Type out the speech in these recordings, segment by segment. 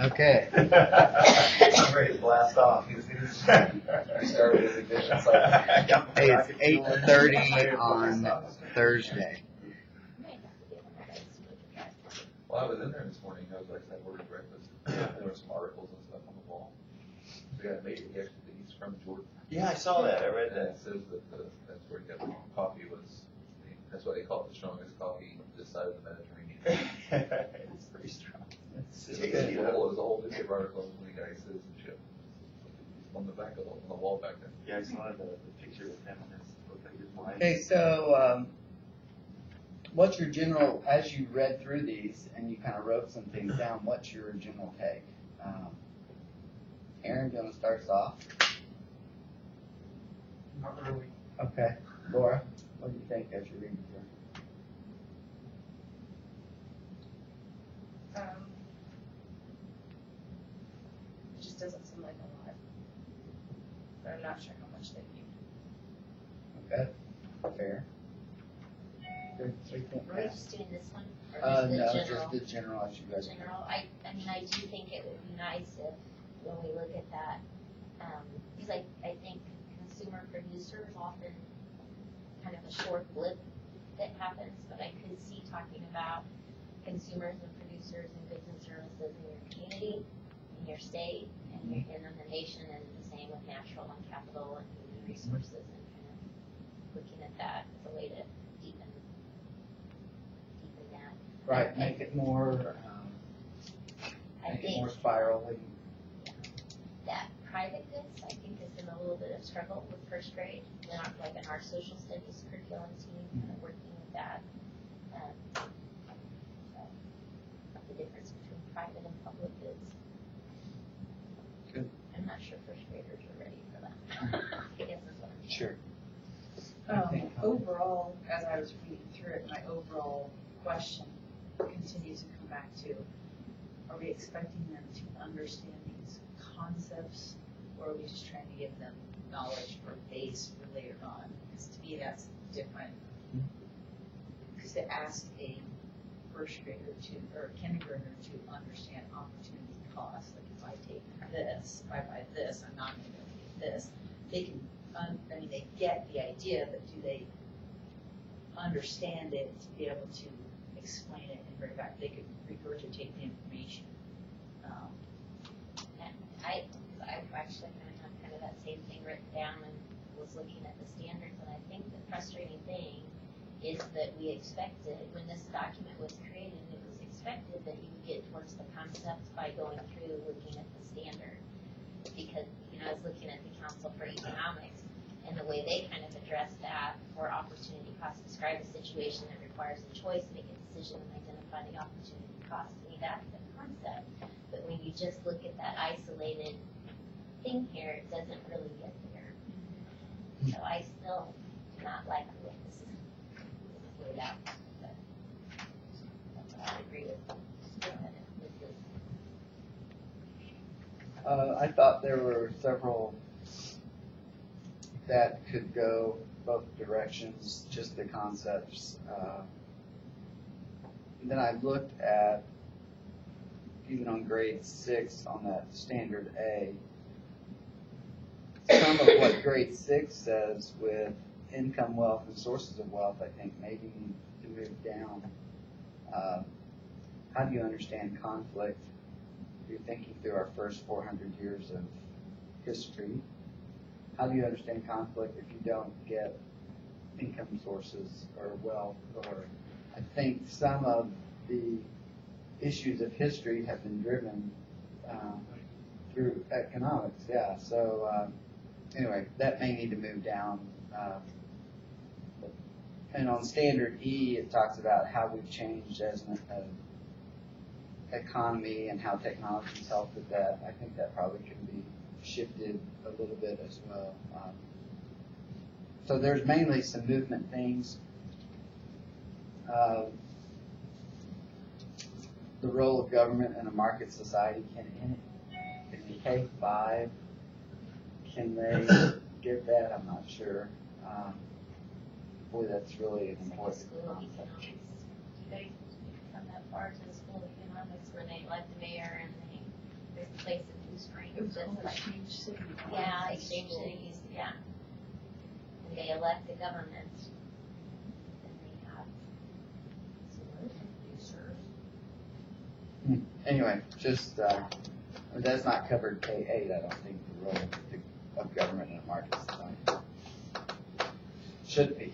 Okay. I'm ready to blast off. We started his ignition cycle. Hey, it's 8:30 on Thursday. Well, I was in there this morning. I was like, I ordered breakfast. There were some articles and stuff on the wall. So yeah, maybe he's from Jordan. Yeah, I saw that. I read And that. it says that that's where he got the coffee was. That's why they call it the strongest coffee this side of the Mediterranean. It's pretty strong. It's tasty. There's a whole newspaper article when the guy citizenship on the back of on the wall back there. Yeah, I saw the picture of him and his looked like his wife. Okay, so what's your general, as you read through these and you kind of wrote some things down, what's your general take? Aaron, do you want to start us off? Not really. Okay. Laura, what do you think as you're reading through? It just doesn't seem like a lot. But I'm not sure how much they need. Okay. Fair. Good. So you think Are we that? just doing this one? Or No, just the just general? the general as you guys. General, I mean, I do think it would be nice if, when we look at that, because I think consumer producer is often kind of a short blip that happens, but I could see talking about consumers and producers and goods and services in your community, in your state, and in the nation, and the same with natural and capital and human resources, and kind of looking at that as a way to deepen that. Right, make it more, make it more spiraling. That private goods, I think, is in a little bit of struggle with first grade. They're not like in our social studies curriculum team, kind of working with that. The difference between private and public goods. Good. I'm not sure first graders are ready for that. I guess that's what I'm saying. Sure. Overall, as I was reading through it, my overall question continues to come back to, are we expecting them to understand these concepts, or are we just trying to give them knowledge for base for later on? Because to me, that's different. Because to ask a first grader or a kindergartner to understand opportunity costs, like if I take this, if I buy this, I'm not going to be able to get this. They can, they get the idea, but do they understand it to be able to explain it and bring it back? They could regurgitate the information. And I've actually kind of that same thing written down and was looking at the standards, and I think the frustrating thing is that we expected, when this document was created, it was expected that you would get towards the concepts by going through looking at the standard. Because, I was looking at the Council for Economics, and the way they kind of address that for opportunity cost, describe a situation that requires a choice, make a decision, and identify the opportunity cost. I mean, that's the concept. But when you just look at that isolated thing here, it doesn't really get there. So I still do not like the way this is laid out. But I agree with this. I thought there were several that could go both directions, just the concepts. Then I looked at, even on grade 6 on that standard A, some of what grade 6 says with income, wealth, and sources of wealth, I think maybe need to move down. How do you understand conflict? You're thinking through our first 400 years of history. How do you understand conflict if you don't get income sources or wealth? Or I think some of the issues of history have been driven through economics. Yeah. So anyway, that may need to move down. And on standard E, it talks about how we've changed as an economy and how technology's helped with that. I think that probably can be shifted a little bit as well. So there's mainly some movement things. The role of government in a market society, in the K-5, can they get that? I'm not sure. Boy, that's really an important School of Economics. Do they come that far to the School of Economics where they elect the mayor and they It was That's called like- Exchange City. Yeah, exchange cities, yeah. And they elect the government. And they have some producers. Anyway, just, that's not covered K-8, I don't think, the role of government in a market society. Should be.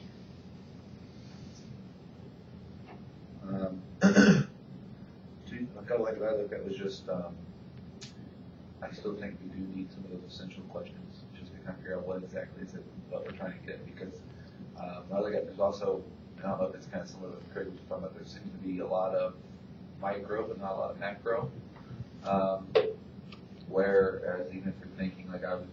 A couple things I looked at was just, I still think we do need some of those essential questions, just to kind of figure out what exactly is it, what we're trying to get, because, I look at, there's also, I don't know if it's kind of similar to what Craig was talking about, there seems to be a lot of micro, but not a lot of macro. Whereas even if you're thinking, like I was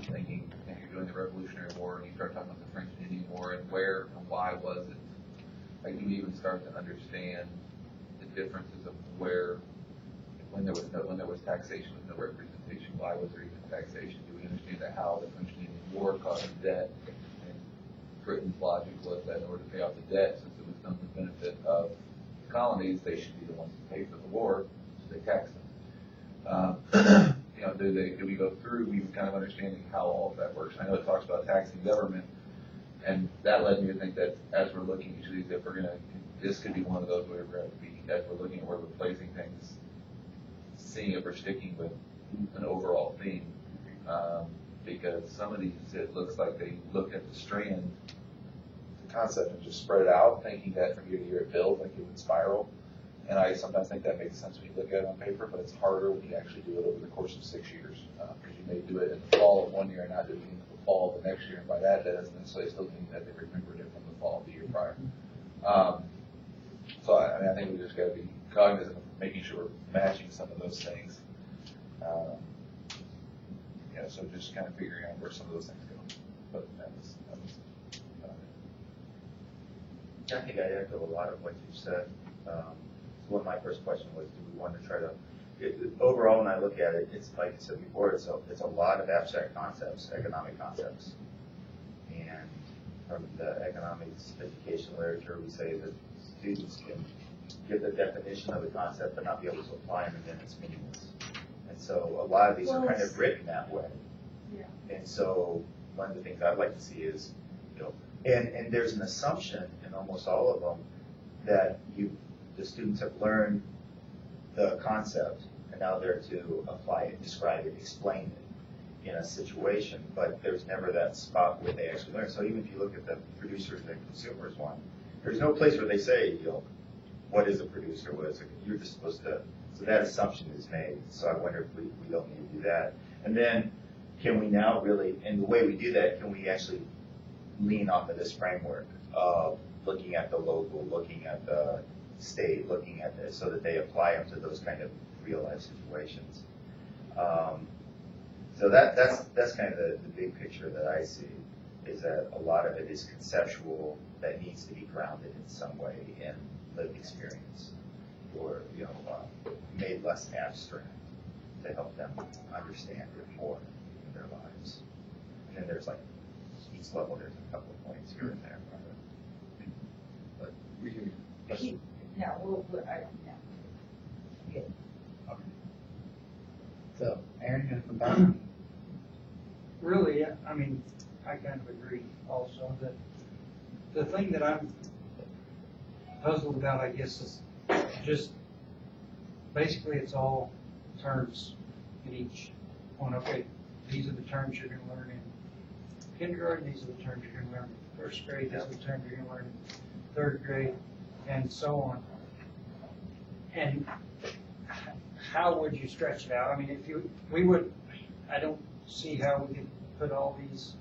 thinking, if you're doing the Revolutionary War and you start talking about the French and Indian War and where and why was it, like you even start to understand the differences of where, when there was taxation with no representation, why was there even taxation? Do we understand that how the French and Indian War caused debt? And Britain's logic was that in order to pay off the debt, since it was done for the benefit of the colonies, they should be the ones to pay for the war, so they taxed them. Do we go through even kind of understanding how all of that works? I know it talks about taxing government, and that led me to think that as we're looking at each of these, if we're going to, this could be one of those where we're going to be, as we're looking at where we're placing things, seeing if we're sticking with an overall theme. Because some of these, it looks like they look at the strand, the concept, and just spread it out, thinking that from year to year it builds, like it would spiral. And I sometimes think that makes sense when you look at it on paper, but it's harder when you actually do it over the course of 6 years. Because you may do it in the fall of one year and not do it in the fall of the next year. And by that doesn't necessarily still mean that they remembered it from the fall of the year prior. So I think we just got to be cognizant of making sure we're matching some of those things. So just kind of figuring out where some of those things go. But that was I think I echo a lot of what you said. So one of my first question was, do we want to try to, overall when I look at it, it's like I said before, it's a lot of abstract concepts, economic concepts. And from the economics education literature, we say that students can give the definition of the concept but not be able to apply them, and then it's meaningless. And so a lot of these are kind of written that way. Yeah. And so one of the things I'd like to see is, and there's an assumption in almost all of them that the students have learned the concept and now they're to apply it, describe it, explain it in a situation, but there's never that spot where they actually learn. So even if you look at the producers and consumers one, there's no place where they say, what is a producer, you're just supposed to, so that assumption is made. So I wonder if we don't need to do that. And then can we now really, and the way we do that, can we actually lean off of this framework of looking at the local, looking at the state, looking at this, so that they apply them to those kind of real life situations. So that's kind of the big picture that I see, is that a lot of it is conceptual that needs to be grounded in some way in lived experience, or made less abstract to help them understand it more in their lives. And then there's each level, there's a couple of points here and there. But We hear you. Yeah, yeah. Good. So, Aaron, you gonna come back? Really, I mean, I kind of agree also that the thing that I'm puzzled about, I guess, is just basically it's all terms in each one. Okay, these are the terms you're going to learn in kindergarten, these are the terms you're going to learn in first grade, these are the terms you're going to learn in third grade, and so on. And how would you stretch it out? I mean, I don't see how we could put all these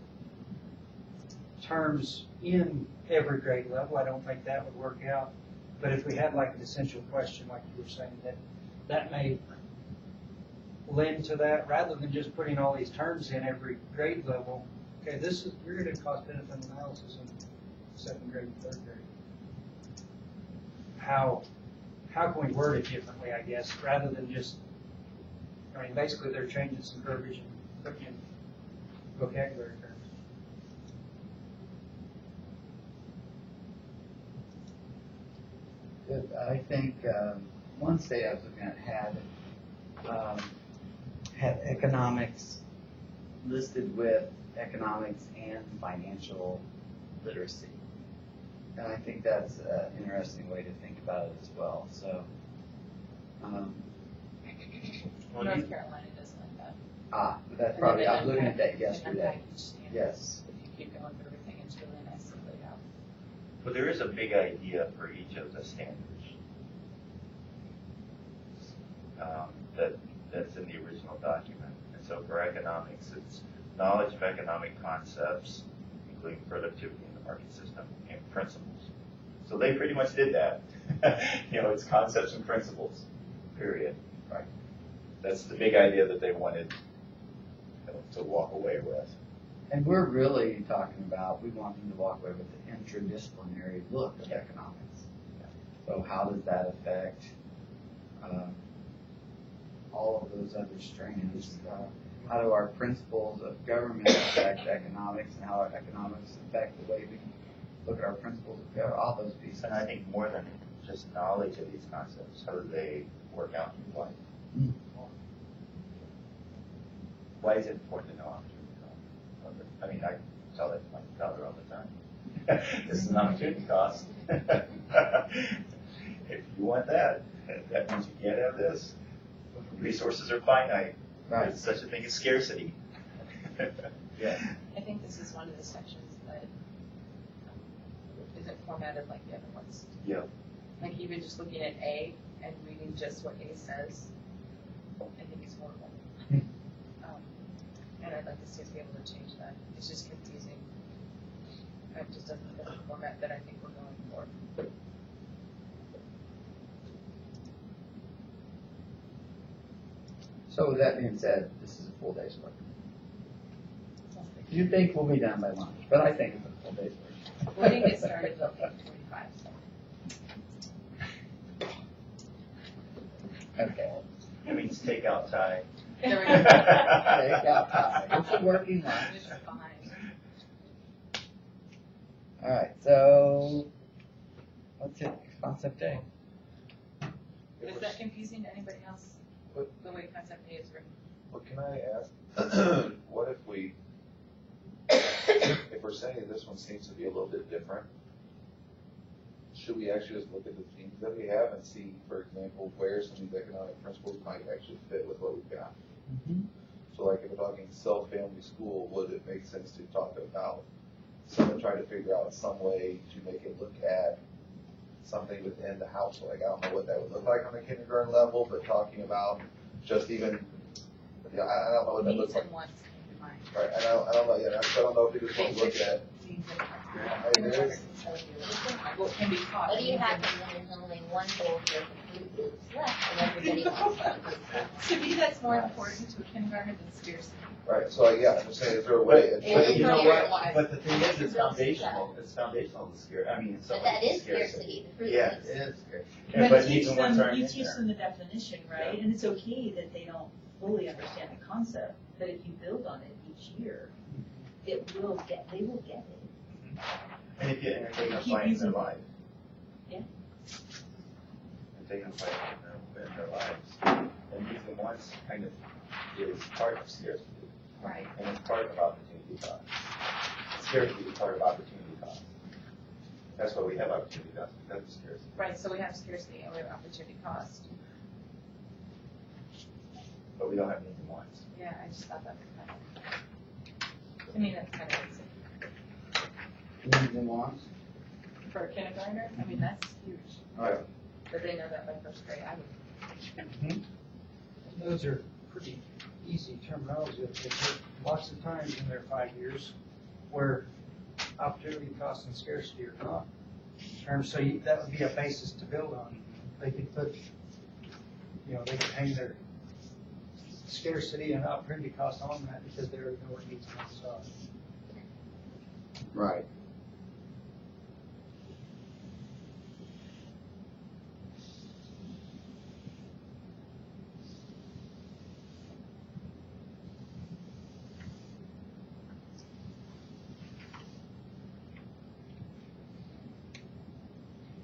terms in every grade level. I don't think that would work out. But if we had an essential question, like you were saying, that may lend to that, rather than just putting all these terms in every grade level. Okay, you're going to cost benefit analysis in second grade and third grade. How can we word it differently, I guess, rather than just, basically they're changing some verbiage and putting in vocabulary terms. Good. I think one state I was looking at have economics listed with economics and financial literacy. And I think that's an interesting way to think about it as well. So, North Carolina doesn't like that. that's probably, I was looking at that yesterday. Standards. Yes. If you keep going through everything, it's really nicely laid out. But there is a big idea for each of the standards. That's in the original document. And so for economics, it's knowledge of economic concepts, including productivity in the market system, and principles. So they pretty much did that. It's concepts and principles, period. Right. That's the big idea that they wanted to walk away with. And we're really talking about, we want them to walk away with an interdisciplinary look of economics. So how does that affect all of those other strands? How do our principles of government affect economics, and how our economics affect the way we look at our principles of government, all those pieces. And I think more than just knowledge of these concepts, how do they work out in life? Mm. Why is it important to know opportunity cost? I mean, I tell that to my daughter all the time. This is an opportunity cost. If you want that, that means you can't have this. Resources are finite. Right. There's such a thing as scarcity. Yeah. I think this is one of the sections that isn't formatted like the other ones. Yeah. Like even just looking at A and reading just what A says, I think is horrible. And I'd like to see us be able to change that. It's just confusing. It just doesn't fit the format that I think we're going for. So with that being said, this is a full day's work. You think we'll be done by lunch, but I think it's a full day's work. We didn't get started until 8:45, so. Okay. That means take out time. There we go. Take out time. It's a working lunch. It's fine. All right, so let's hit concept A. Is that confusing to anybody else? What? The way concept A is written? Well, can I ask, what if we're saying this one seems to be a little bit different, should we actually just look at the themes that we have and see, for example, where some of these economic principles might actually fit with what we've got? Mm-hmm. So like if we're talking self-family school, would it make sense to talk about someone trying to figure out some way to make it look at something within the household? Like I don't know what that would look like on the kindergarten level, but talking about just even, I don't know what that looks Needs like. and wants in mind. Right, I don't know, yeah, I don't know if we just want to look at. Needs and wants. There is- What can be taught. What do you happen when there's only one bowl here for food groups left and everybody wants to? To me, that's more important to a kindergarten than scarcity. Right, so yeah, I'm just saying, is there a way? But You know Yeah. what? But the thing is, it's foundational. It's foundational to scarcity. I mean, it's But that is scarcity, the fruit Yeah, is. it is scarcity. But needs and wants aren't you in teach there. them the definition, right? And it's okay that they don't fully understand the concept, but if you build on it each year, they will get it. And if they can Keep apply it in their using it. life. Yeah. If they can apply it in their lives. And needs and wants kind of is part of scarcity. Right. And it's part of opportunity cost. Scarcity is part of opportunity cost. That's why we have opportunity cost. That's scarcity. Right, so we have scarcity and we have opportunity cost. But we don't have needs and wants. Yeah, I just thought that was kind of, to me, that's kind of basic. Needs and wants. For a kindergartner, I mean, that's huge. All right. That they know that by first grade, I would. Those are pretty easy terminology. There's lots of times in their 5 years where opportunity cost and scarcity are not terms, so that would be a basis to build on. They could put, they could hang their scarcity and opportunity cost on that because they already know what needs and wants are. Right.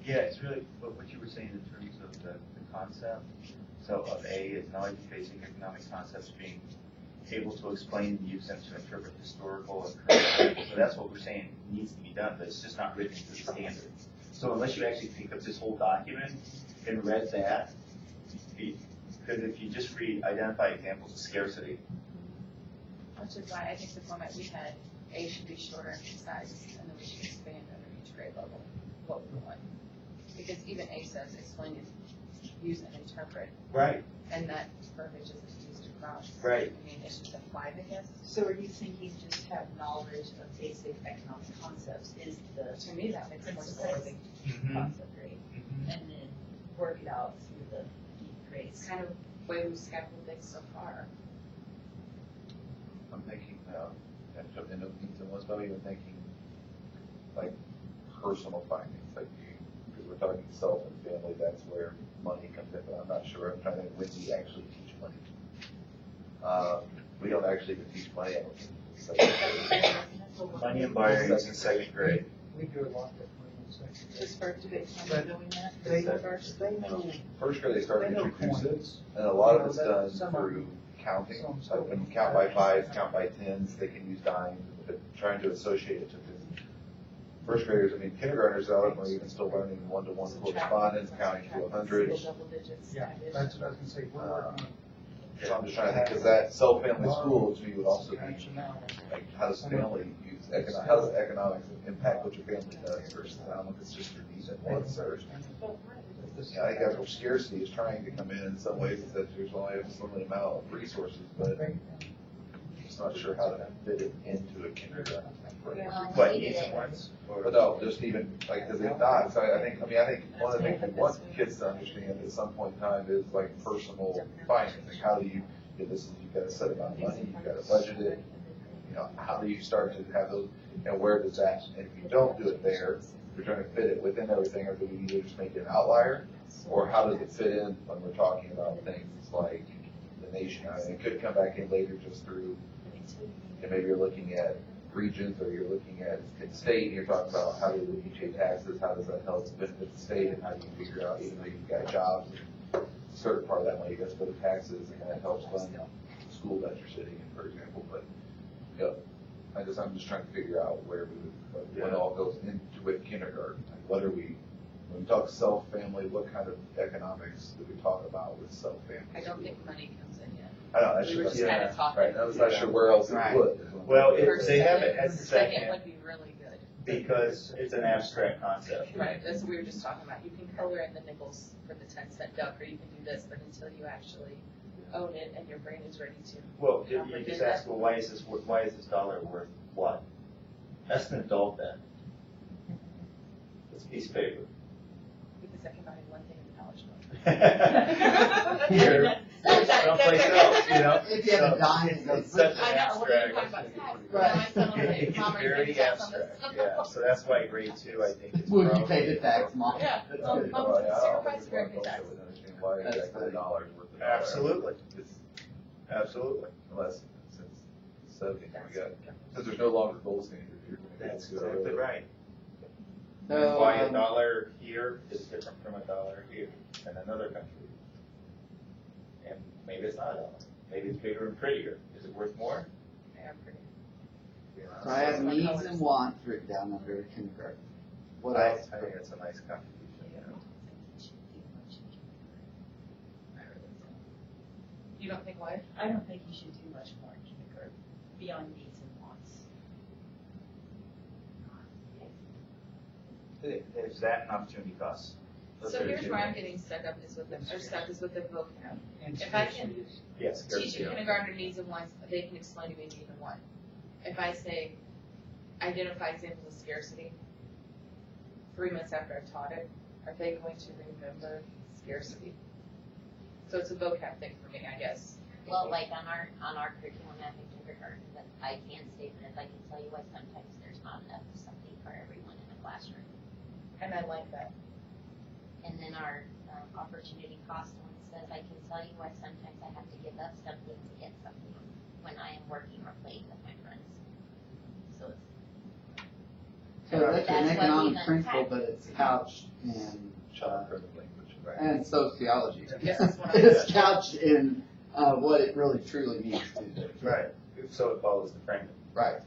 Yeah, it's really, but what you were saying in terms of the concept, So of A is knowledge of basic economic concepts, being able to explain and use them to interpret historical and current events. So that's what we're saying needs to be done, but it's just not written into the standard. So unless you actually pick up this whole document and read that, because if you just read identify examples of scarcity. Which is why I think the format we had, A should be shorter and concise, and then we should expand under each grade level what we want. Because even A says explain and use and interpret, Right. and that verbiage isn't used across. Right. I mean, it's just applied, I guess. So are you thinking just have knowledge of basic economic concepts is the To me, that makes more principal sense. concept, right? And then work it out through the grades. It's kind of the way we've scaffolded things so far. I'm thinking, and jumped into things and but I'm even thinking, like, personal findings, like, because we're talking self and family, that's where money comes in, but I'm not sure, I'm trying to think when we actually teach money. We don't actually even teach money, I don't think. Money and borrowing is in second grade. We do a lot differently in second grade. Just for, do they But plan on doing that? They, First? they know, First grade, they start they to know introduce it, coins. and a lot of You it's know, done some through counting, some like when you count by fives, count by tens, they can use dimes, but trying to associate it to this. First graders, I mean, kindergartners are even still learning one-to-one correspondence, counting to 100. Double digits. Yeah, that's what I was gonna say, we're working on So I'm just trying to think, because that self-family school to me would also be, functionality. like, how does family use, how does economics impact what your family does versus, I don't know if it's just your needs and wants or. Yeah, I think that's where scarcity is trying to come in some ways, is that there's only a limited amount of resources, but I'm just not sure how to fit it into a kindergarten. Well, What, we did needs it. and wants? Or- But no, just even, like, because if not, so I think one of the things we want kids to understand at some point in time is like personal finance, like how do you, this is, you've got a set amount of money, you've got to budget it, you know, how do you start to have those, and where does that, and if you don't do it there, you're trying to fit it within everything, or do we either just make it an outlier, or how does it fit in when we're talking about things like the nation? I mean, it could come back in later just through, and maybe you're looking at regions, or you're looking at state, and you're talking about how do you pay taxes, how does that help benefit the state, and how do you figure out, even though you've got jobs, a certain part of that money goes to the taxes, and that helps fund the school that you're sitting in, for example, but, you know, I'm just trying to figure out where we would, when it all goes into it kindergarten, like what are we, when we talk self-family, what kind of economics do we talk about with self-family? I don't think money comes in yet. I know, that's We were just, just kind of talking. Right, I was not sure where else it Right. would. Well, First, they have it second, as second would be really good. because it's an abstract concept. Right, that's what we were just talking about. You can color in the nickels for the 10-cent duck, or you can do this, but until you actually own it and your brain is ready to. Well, you just ask, well, why is this dollar worth what? That's an adult then. It's a piece of paper. Because I can buy one thing in college book. Here, someplace else, you know? If you have a dime, it goes It's such with an I know, what are you abstract. talking about? Right. My son will say, It's "Mom, are you very gonna tax on this?" abstract, yeah, so that's why grade 2, I think, is Would you probably. pay the tax, Mom? Yeah. That's Well, good. Mom, Oh, yeah, I don't sacrifice think for most every tax. would understand why That's exactly funny. the dollar's worth the dollar. Absolutely, It's, absolutely. unless, since 70, we got, since there's no longer gold standard, you're gonna get That's to it. exactly right. So, And why a dollar here is different from a dollar here in another country. And maybe it's not a dollar, maybe it's bigger and prettier. Is it worth more? Yeah, pretty. So I have needs and wants written down under kindergarten. What I else? think it's a nice contribution, you know. You don't think what? I don't think you should do much more in kindergarten beyond needs and wants. Is that an opportunity cost? So here's where I'm getting stuck is with the vocab. And If I can Yes. teach a kindergartner needs and wants, they can explain to me need and want. If I say, identify examples of scarcity, 3 months after I've taught it, are they going to remember scarcity? So it's a vocab thing for me, I guess. Well, like on our curriculum at the kindergarten, that I can state that I can tell you why sometimes there's not enough of something for everyone in the classroom. And I like that. And then our opportunity cost one says I can tell you why sometimes I have to give up something to get something when I am working or playing with my friends. So it's So that's an That's what economic we've principle, unpacked. but it's couched in, Child primitive language. and sociology. Yes, that's what I It's couched in what it really truly means to do. Right, so it follows the framework. Right.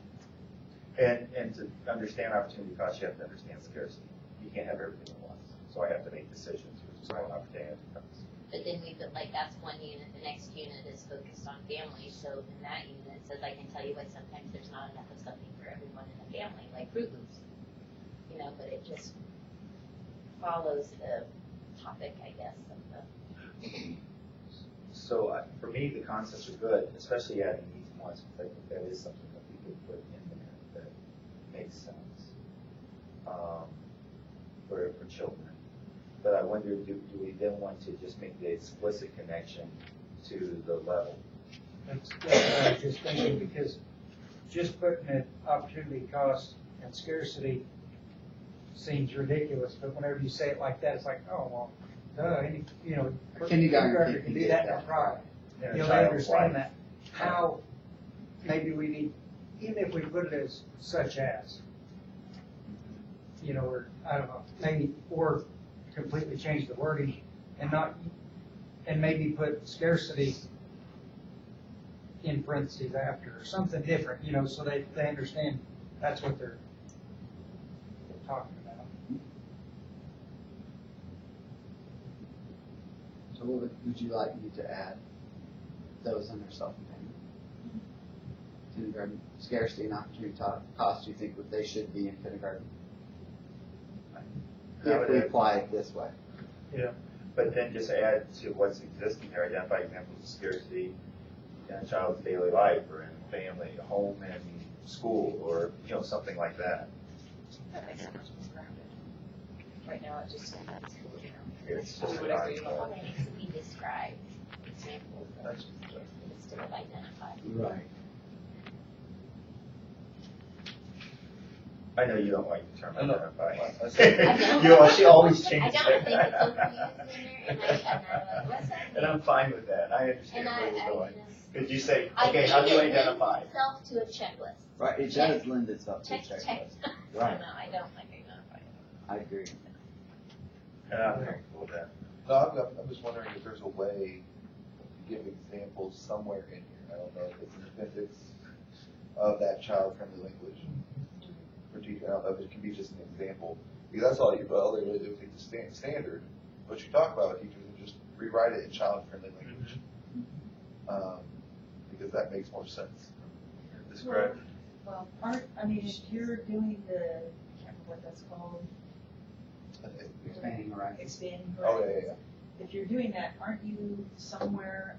And to understand opportunity cost, you have to understand scarcity. You can't have everything at once. So I have to make decisions, which is called opportunity cost. But then we put, like, that's one unit, the next unit is focused on family, so in that unit, it says, I can tell you what, sometimes there's not enough of something for everyone in the family, like Fruit Loops. You know, but it just follows the topic, I guess, of the. So for me, the concepts are good, especially adding needs and wants, because I think that is something that we could put in there that makes sense for children. But I wonder, do we then want to just make the explicit connection to the level? That's what I was just thinking, because just putting it opportunity cost and scarcity seems ridiculous, but whenever you say it like that, it's like, oh, well, duh, any, you know, Kindergarten can can do get that, that. no problem. Yeah, You know, they child's understand life. that. How, maybe we need, even if we put it as such as, you know, or, I don't know, maybe, or completely change the wording and not, and maybe put scarcity in parentheses after, or something different, you know, so they understand that's what they're talking about. So what would you like me to add those under self-containment? Kindergarten, scarcity and opportunity cost, do you think that they should be in kindergarten? If we apply it this way. Yeah. But then just add to what's existing there, identify examples of scarcity in a child's daily life or in family, home and school, or, you know, something like that. That makes it much more grounded. Right now, it just seems, It's just we would a agree with Well, all it needs to be described, examples of, instead of identified. Right. I know you don't like the term I know. identify. don't. You know, she always I changes don't it. think it's overused in there, and I'm like, what's that? And I'm fine with that. I understand And where you're going. just. Could you say, I okay, think how do you it lends identify? itself to a checklist. Right, it Check. does lend itself to a Check, checklist. check. Right. No, I don't like identifying. I agree. And I'm comfortable with that. No, I'm just wondering if there's a way to give examples somewhere in here. I don't know if it's an appendix of that child-friendly language for teacher. I don't know if it can be just an example. Because that's all they really do is take the standard, what you talk about with teachers, and just rewrite it in child-friendly language. Because that makes more sense. Describe. Well, if you're doing the, I can't remember what that's called, Expanding horizons. expanding Oh, horizons. yeah. If you're doing that, aren't you somewhere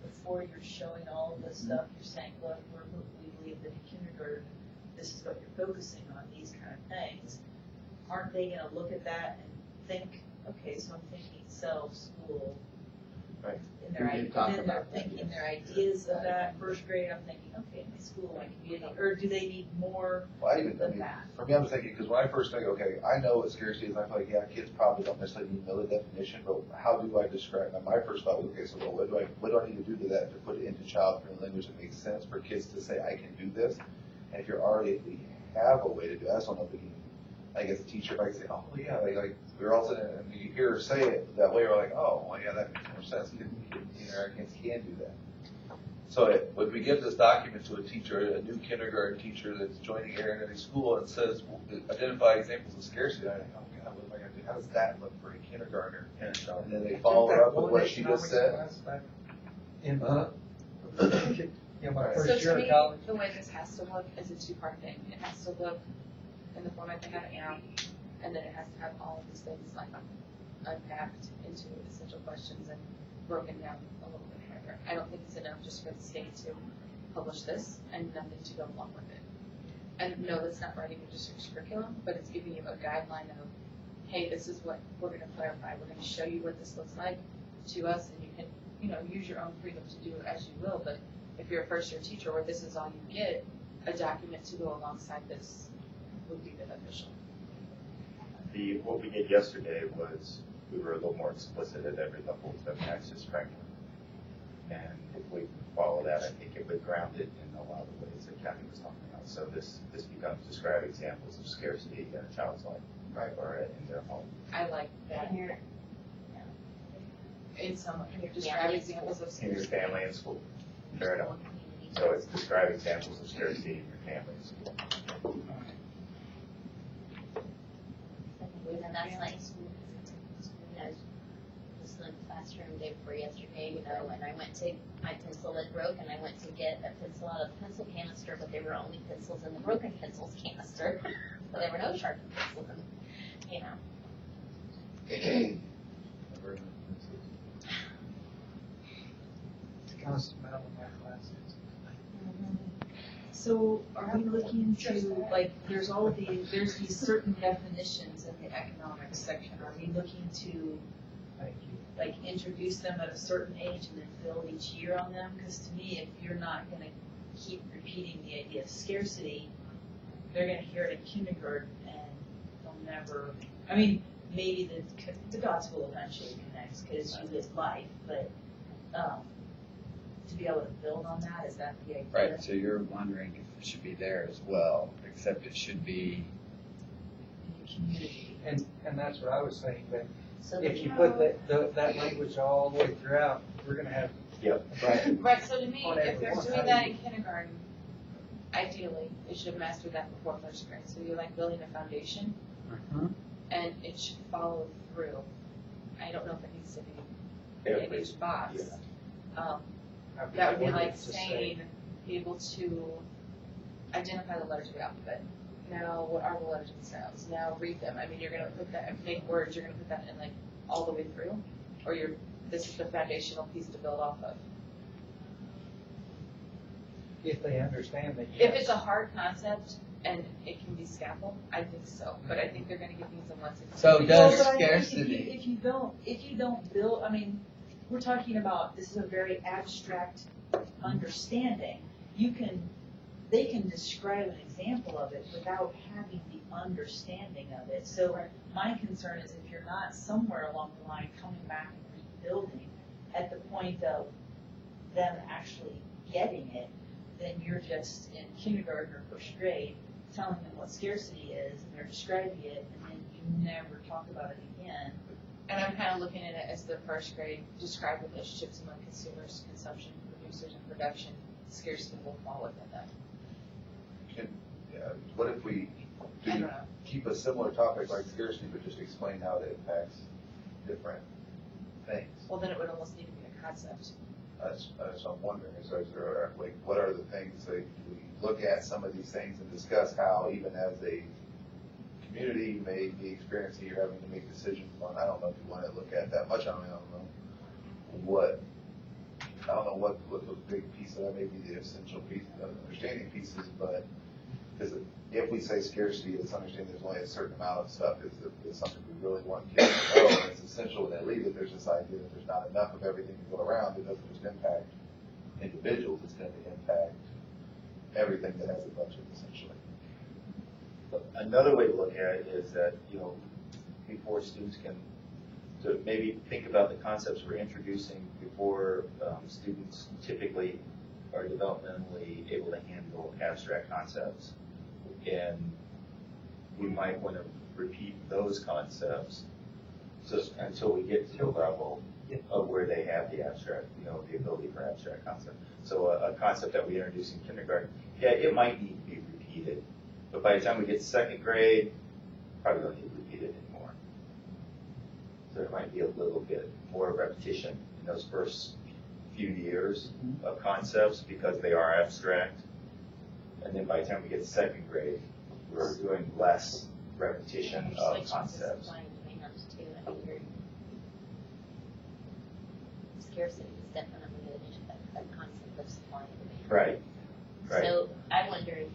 before you're showing all the stuff, you're saying, look, we believe that in kindergarten, this is what you're focusing on, these kind of things. Aren't they gonna look at that and think, okay, so I'm thinking self, school. Right. In their, We did talk then they're about that, thinking yes. their ideas of that, first grade, I'm thinking, okay, my school, my community, or do they need more Well, I than that? for me, I'm just thinking, because when I first think, okay, I know what scarcity is, and I feel like, yeah, kids probably don't necessarily need to know the definition, but how do I describe it? My first thought was, okay, so well, what do I need to do to that to put it into child-friendly language that makes sense for kids to say, I can do this? And if if we have a way to do it, I just don't know if we can, like, as a teacher, I say, oh, yeah, like we're all sitting and you hear her say it that way, we're like, oh, well, yeah, that makes more sense. Americans can do that. So when we give this document to a teacher, a new kindergarten teacher that's joining Aaron at a school and says, identify examples of scarcity, I think, oh God, what am I going to do? How does that look for a kindergartner? And then they follow her up with what she just said. In, Uh-huh. you know, my So first to year me, of college. the way this has to look is a two-part thing. It has to look in the format they have it now, and then it has to have all of these things like unpacked into essential questions and broken down a little bit further. I don't think it's enough just for the state to publish this and nothing to go along with it. And no, that's not writing a district's curriculum, but it's giving you a guideline of, hey, this is what we're going to clarify. We're going to show you what this looks like to us, and you can, use your own freedom to do it as you will. But if you're a first-year teacher where this is all you get, a document to go alongside this would be beneficial. What we did yesterday was we were a little more explicit at every level of the access framework. And if we follow that, I think it would ground it in a lot of the ways that Kathy was talking about. So this becomes describe examples of scarcity in a child's life, right, or in their home. I like that. And you're, In some, can you describe examples of In your scarcity? family and school. Fair enough. So it's describe examples of scarcity in your family and school. And that's like, you know, just in the classroom day before yesterday, you know, and I went to, my pencil had broke, and I went to get a pencil out of the pencil canister, but there were only pencils in the broken pencils canister. So there were no sharpened pencils in, you know. It's a constant battle in my classes. So are we looking to, like, there's these certain definitions in the economics section. Are we looking to, Thank you. like, introduce them at a certain age and then build each year on them? Because to me, if you're not gonna keep repeating the idea of scarcity, they're gonna hear it in kindergarten and they'll never, I mean, maybe the dots will eventually connect because you live life, but, to be able to build on that, is that the idea? Right, so you're wondering if it should be there as well, except it should be, In the community. And that's what I was saying, that So if you put that language all the way throughout, we're gonna have. Yep. Right. Right, so to me, On if every they're one, doing how that do in kindergarten, ideally, they should have mastered that before first grade. So you're like building a foundation, and it should follow through. I don't know if it needs to be in each box. That would be like saying, be able to identify the letters of the alphabet. Now, what are the letters of the sounds? Now read them. I mean, you're gonna put that, make words, you're gonna put that in like all the way through? Or this is the foundational piece to build off of? If they understand that. If it's a hard concept and it can be scaffold, I think so. But I think they're gonna give things in once. So Well, does but I think scarcity, If you don't build, I mean, we're talking about, this is a very abstract understanding. They can describe an example of it without having the understanding of it. So my concern is if you're not somewhere along the line coming back and rebuilding at the point of them actually getting it, then you're just in kindergarten or first grade telling them what scarcity is, and they're describing it, and then you never talk about it again. And I'm kind of looking at it as the first grade, describe relationships among consumers, consumption, producers, and production. Scarcity will fall within that. What if we I don't know. keep a similar topic like scarcity, but just explain how it impacts different things? Well, then it would almost need to be a concept. That's what I'm wondering, is there, like, what are the things that we look at some of these things and discuss how even as a community you may be experiencing, you're having to make decisions on, I don't know if you want to look at that much, I don't know what those big pieces are, maybe the essential pieces, understanding pieces, but because if we say scarcity, it's understanding there's only a certain amount of stuff, is something we really want kids to know, and it's essential when they leave it, there's this idea that there's not enough of everything to go around. It doesn't just impact individuals, it's going to impact everything that has a budget, essentially. But another way to look at it is that, before students can, to maybe think about the concepts we're introducing before students typically are developmentally able to handle abstract concepts. And we might want to repeat those concepts just until we get to the level of where they have the abstract, the ability for abstract concept. So a concept that we introduce in kindergarten, it might need to be repeated, but by the time we get to second grade, probably don't need to repeat it anymore. So there might be a little bit more repetition in those first few years of concepts because they are abstract. And then by the time we get to second grade, we're doing less repetition of concepts. Scarcity is definitely a concept of supply and demand. Right. Right. So I wonder if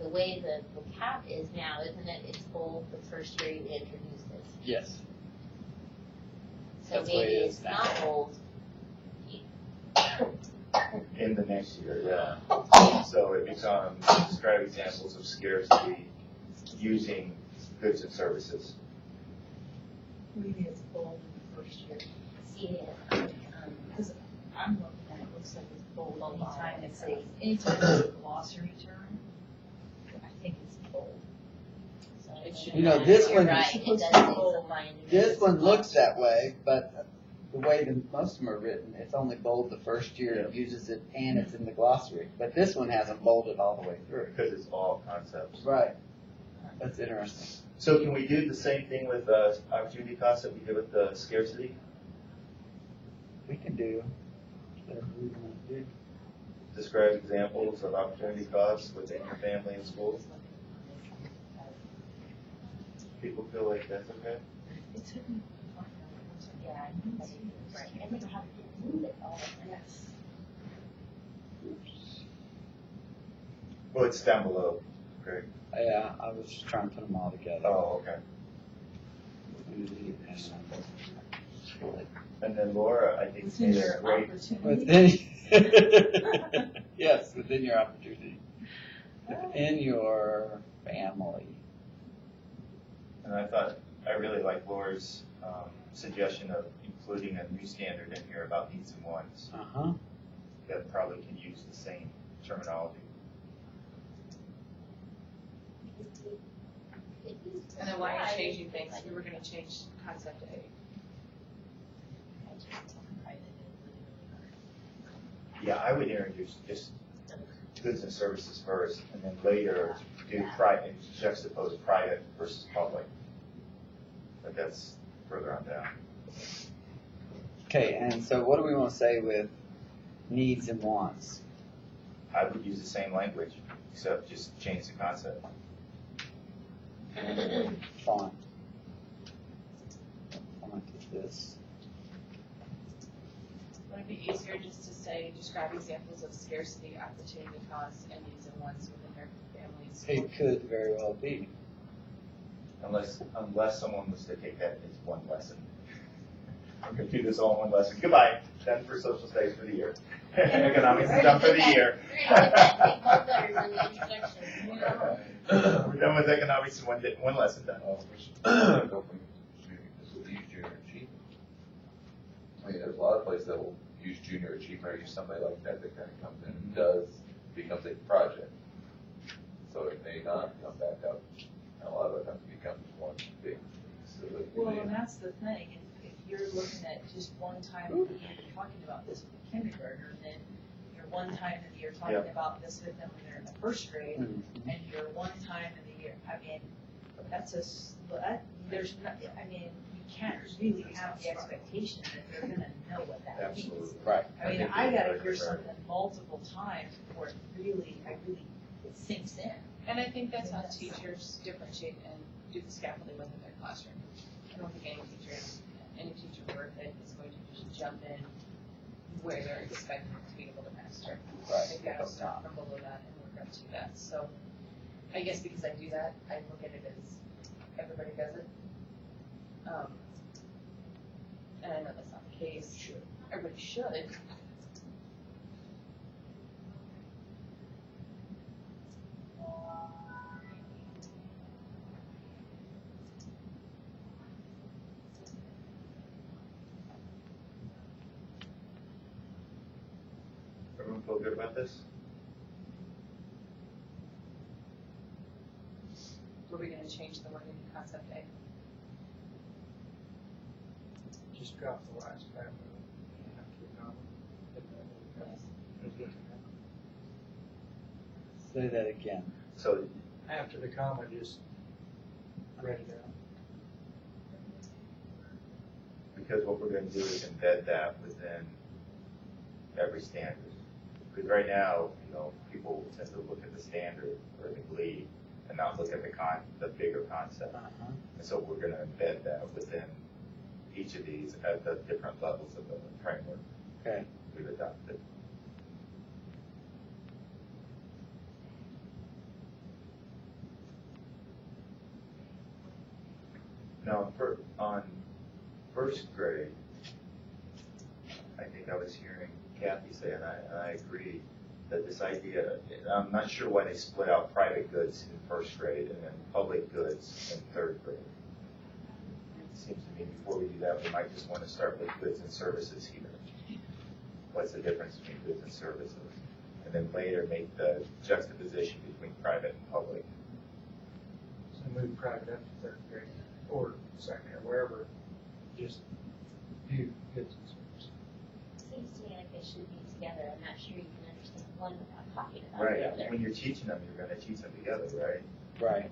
the way the vocab is now, isn't it? It's bold the first grade to introduce this. yes. So That's the way maybe it is it's now. not bold. In the next year, yeah. So it becomes describe examples of scarcity using goods and services. What do you mean it's bold in the first year? See it. Because I'm looking at it, looks like it's bold Bold anytime on it's it. anytime it's a glossary term. I think it's bold. So It question. You know, this You're one- right, it does say something. This one looks that way, but the way that most of them are written, it's only bold the first year, it uses it, and it's in the glossary. But this one hasn't bolded all the way through. Because it's all concepts. Right. That's interesting. So can we do the same thing with opportunity costs that we did with the scarcity? We can do whatever we want to do. Describe examples of opportunity costs within your family and school. People feel like that's okay? Yeah, I think that is right. And then how to move it all. Yes. Well, it's down below. Great. Yeah, I was just trying to put them all together. Oh, okay. And then Laura, I think, Within made a your great. opportunity. Within, yes, within your opportunity. Within your family. And I really like Laura's suggestion of including a new standard in here about needs and wants. Uh-huh. That probably can use the same terminology. And then why are you changing things? We were gonna change concept A. Yeah, I would introduce just goods and services first, and then later do private, juxtapose private versus public. But that's further on down. Okay, and so what do we want to say with needs and wants? I would use the same language, except just change the concept. Font. Font is this. Would it be easier just to say, describe examples of scarcity, opportunity costs, and needs and wants within their families? It could very well be. Unless someone was to take that as one lesson. I'm going to do this all in one lesson. Goodbye. Done for social studies for the year. Economics is done for the year. We're done with economics in one lesson done. Go from this will use junior achiever. I mean, there's a lot of places that will use junior achiever, use somebody like that that kind of comes in and becomes a project. So it may not come back up, and a lot of times it becomes one big facility. Well, and that's the thing, if you're looking at just one time of the year, you're talking about this with kindergartner, and then you're one time of the year talking about this with them when they're in the first grade, and you're one time of the year, I mean, there's not, I mean, you can't really have the expectation that they're gonna know what that means. Absolutely. Right. I mean, I gotta hear something multiple times before it really sinks in. And I think that's how teachers differentiate and do the scaffolding within their classroom. I don't think any teacher worth it is going to just jump in where they're expected to be able to master. Right. They've got to start from below that and work up to that. So I guess because I do that, I look at it as everybody does it. And I know that's not the case. Everybody should. Everyone feel good about this? Were we gonna change the wording in concept A? Just drop the last paragraph. Say that again. So After the comma, just read it out. because what we're going to do is embed that within every standard. Because right now, people tend to look at the standard or the GLE and not look at the bigger concept. Uh-huh. And so we're going to embed that within each of these at the different levels of the framework Okay. we've adopted. Now, on first grade, I think I was hearing Kathy say, and I agree, that this idea, I'm not sure why they split out private goods in first grade and then public goods in third grade. It seems to me before we do that, we might just want to start with goods and services here. What's the difference between goods and services? And then later make the juxtaposition between private and public. So move private up to third grade or second or wherever, just do goods and services. Seems to me like they should be together. I'm not sure you can understand one without talking about the Right, other. when you're teaching them, you're gonna teach them together, right? Right.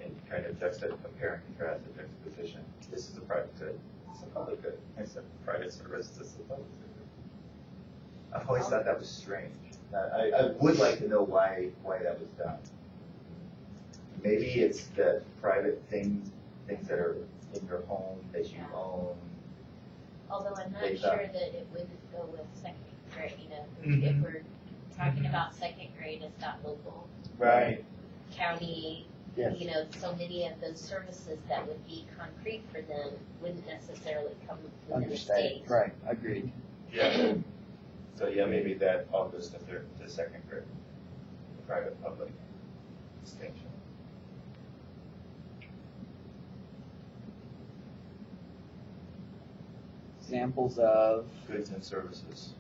And you kind of compare and contrast the juxtaposition. This is a private good, it's a public good. It's a private service, this is a public good. I've always thought that was strange. I would like to know why that was done. Maybe it's the private things that are in your home that you own. Although I'm not They've sure got- that it wouldn't go with second grade, you know, Mhm. if we're talking about second grade, it's not local, Right. county, Yes. you know, so many of those services that would be concrete for them wouldn't necessarily come within the Understand. state. Right. Agreed. Yeah. So yeah, maybe that all goes to second grade, private, public distinction. Examples of Goods and services.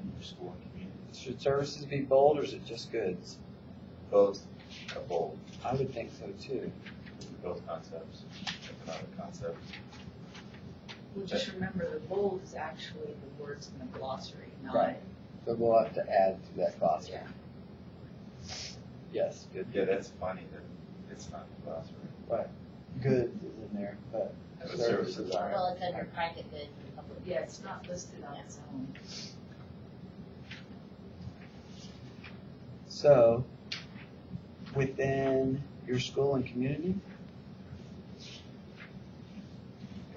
In your school and community. should services be bold or is it just goods? Both are bold, I would think so too. both concepts, economic concepts. Well, just remember, the bold is actually the words in the glossary, not. Right. So we'll have to add to that glossary. Yes, good. Yeah, that's funny that it's not the glossary. Right. Goods is in there, but But services services aren't. Well, it's under private goods and public. Yeah, it's not listed on its own. So, within your school and community,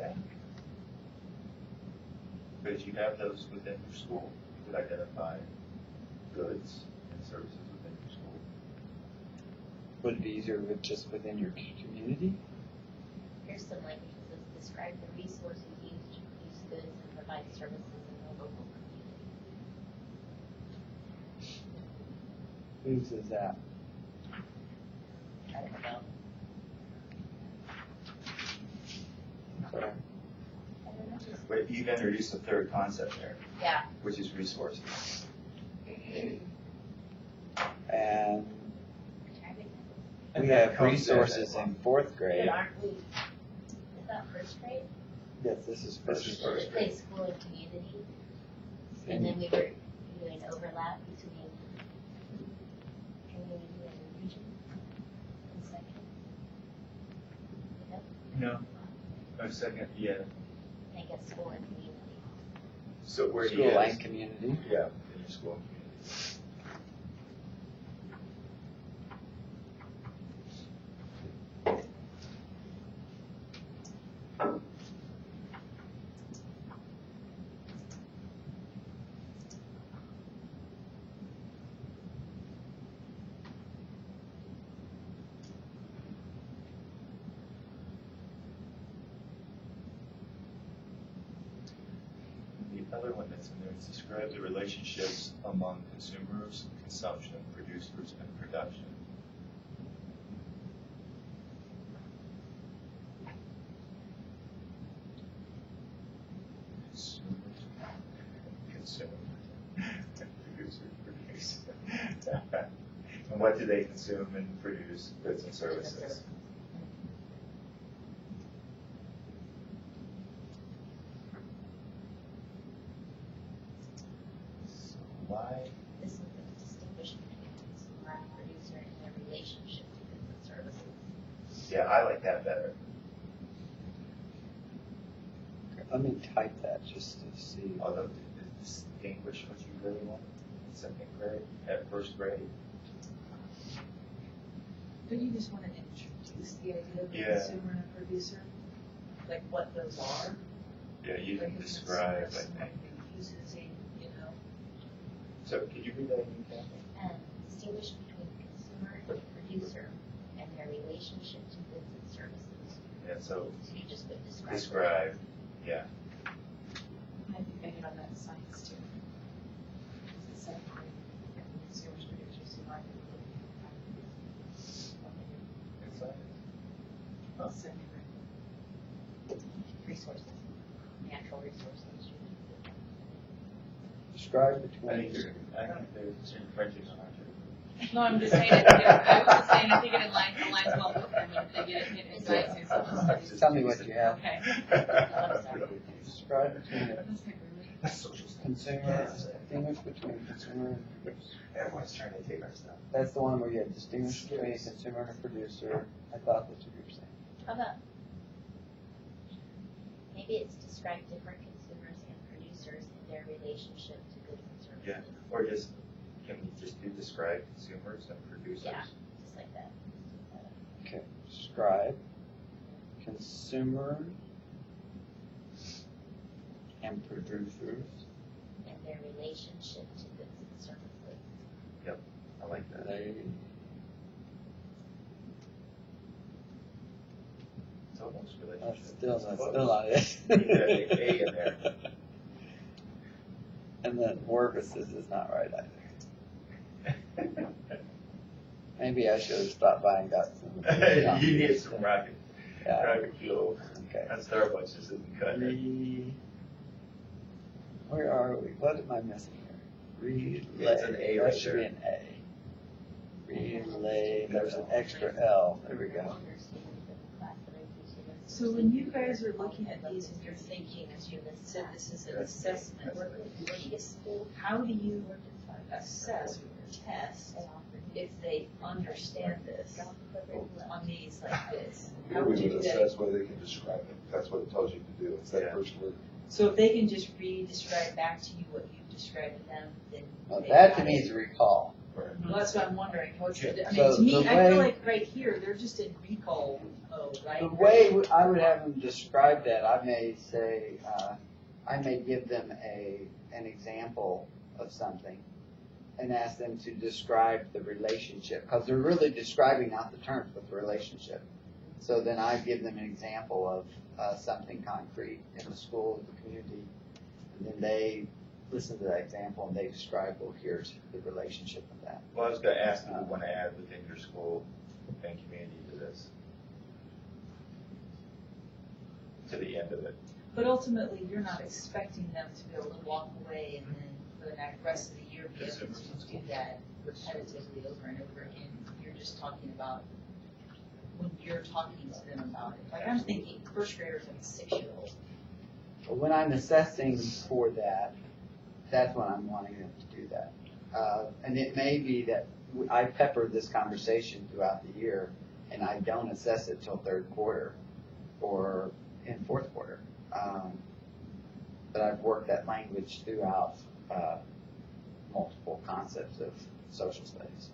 Okay. But if you have those within your school, you could identify goods and services within your school. would it be easier with just within your community? Here's some language that says, describe the resources used to produce goods and provide services in the local community. Who says that? I don't know. Sorry. I don't know, just, But you've introduced a third concept there, yeah. which is resources. And And we that have comes resources as- in fourth But grade. aren't we, is that first grade? Yes, this is This is first first grade. Play school and community, and then we were doing overlap between community and region in second. You know, No. A second, yeah. I guess school and community. So where School he is. and community. Yeah, in your school and community. The other one that's in there is describe the relationships among consumers, consumption, producers, and production. Consumers, consume, and producers produce. And what do they consume and produce? Goods and services. So why? This is the distinction between consumer and producer and their relationship to goods and services. Yeah, I like that better. Let me type that just to see. Although to distinguish what you really want in second grade, at first grade. Don't you just want to introduce the idea of a Yeah. consumer and a producer? Like what those are? Yeah, you Like can a describe, I consumer, think. someone who uses a, you know, So could you read that again, Kathy? And distinguish between consumer and producer and their relationship to goods and services. Yeah, so So you just put describe. describe, yeah. I think I hit on that in science too. It's the same thing, consumers, producers, who market. Huh. Resources, natural resources. Describe I think between. they're, I think they're infringing on our No, I'm just saying, I was just saying, I think it aligns well with them, if they get it inside to social studies. Tell me what you have. Okay. Describe between consumer, distinguish between consumer and producer. Everyone's trying to take our stuff. That's the one where you have distinguish between a consumer and a producer. I thought that's what you were saying. How about, maybe it's describe different consumers and producers in their relationship to goods and services. Yeah, or just, can we just do describe consumers and producers? Yeah, just like that. Okay, describe consumer and producers. And their relationship to goods and services. Yep, I like that. They It's almost That's relationship. still not it. Need that A in there. And then Workgroups is not right either. Maybe I should have stopped by and got some. You need some rocket fuel. Okay. That Starbucks just isn't cutting Where are we? What am I missing here? Relay. It's an A That right should there. be an A. Relay. There's an extra L. There we go. So when you guys are looking at these and you're thinking, as you said, this is an assessment, how do you assess or test if they understand this on these like this? How We would you would do assess that? whether they can describe it. That's what it tells you to do. It's that Yeah. first word. So if they can just describe back to you what you've described to them, then. Well, they that to got me it. is recall. Well, that's what I'm wondering. What's your, I mean, So to me, the I way- feel like right here, they're just in recall mode, right? The way I would have them describe that, I may say, I may give them an example of something and ask them to describe the relationship, because they're really describing not the terms, but the relationship. So then I give them an example of something concrete in the school, the community, and then they listen to that example and they describe, well, here's the relationship of that. Well, I was gonna ask if you want to add within your school and community to this. To the end of it. But ultimately, you're not expecting them to be able to walk away and then for the rest of the year be able to do that repetitively over and over again. You're just talking about when you're talking to them about it. Like I'm thinking first graders and 6-year-olds. But when I'm assessing for that, that's when I'm wanting them to do that. And it may be that I pepper this conversation throughout the year and I don't assess it till third quarter or in fourth quarter. But I've worked that language throughout multiple concepts of social studies.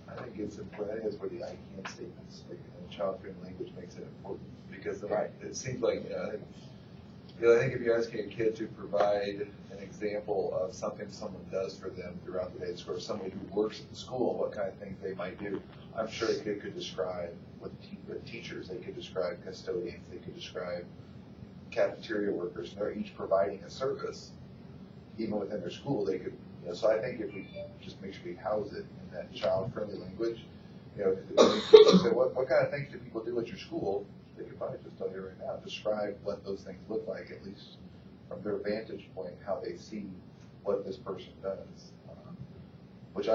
I think it's important. I think that's where the I can statements, like, child-friendly language makes it important, because Right. it seems like, I think if you're asking a kid to provide an example of something someone does for them throughout the day, or somebody who works at the school, what kind of things they might do, I'm sure a kid could describe with teachers, they could describe custodians, they could describe cafeteria workers, and they're each providing a service, even within their school, they could, so I think if we just make sure we house it in that child-friendly language, so what kind of things do people do at your school? They could probably just tell you right now, describe what those things look like, at least from their vantage point, how they see what this person does. Which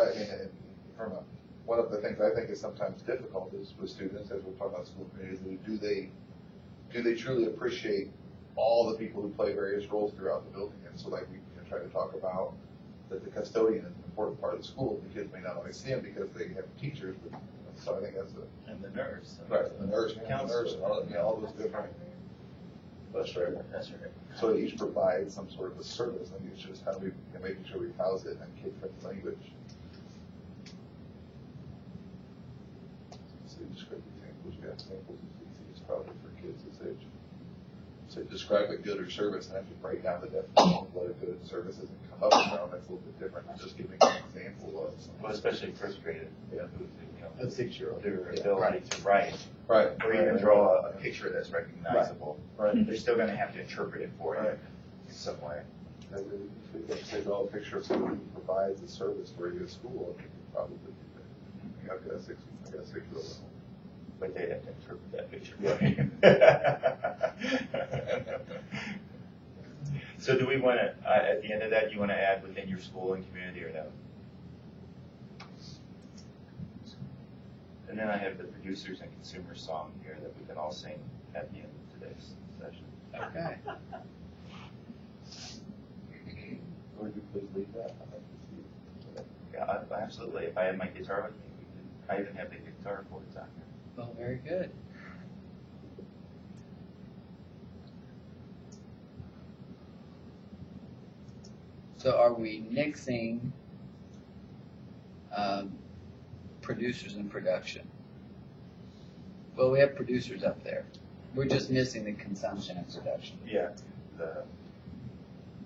one of the things I think is sometimes difficult is with students, as we're talking about school communities, do they truly appreciate all the people who play various roles throughout the building? And so like we try to talk about that the custodian is an important part of the school. The kids may not always see them because they have teachers, but so I think that's And the nurse. right, the nurse, and all those different. That's right. That's right. So they each provide some sort of a service. I think it's just how we making sure we house it in kid-friendly language. So describe examples. You have examples is easiest probably for kids this age. So describe a good or service, and actually break down the definition of what a good service is and come up with something that's a little bit different than just giving an example of something. Well, especially first grade, who's, A 6-year-old. their ability to write, Right. or even draw a picture that's recognizable. Right. They're still gonna have to interpret it for you Right. in some way. And if we say draw a picture of someone who provides a service for you at school, I think we probably do that. I've got a 6-year-old. But they have to interpret that picture. So do we want to, at the end of that, you want to add within your school and community or no? And then I have the producers and consumers song here that we can all sing at the end of today's session. Okay. Would you please leave that? I'd like to see it. Yeah, absolutely. If I had my guitar with me, I even have the guitar chords on here. Well, very good. So are we nixing producers and production? Well, we have producers up there. We're just missing the consumption and production. Yeah.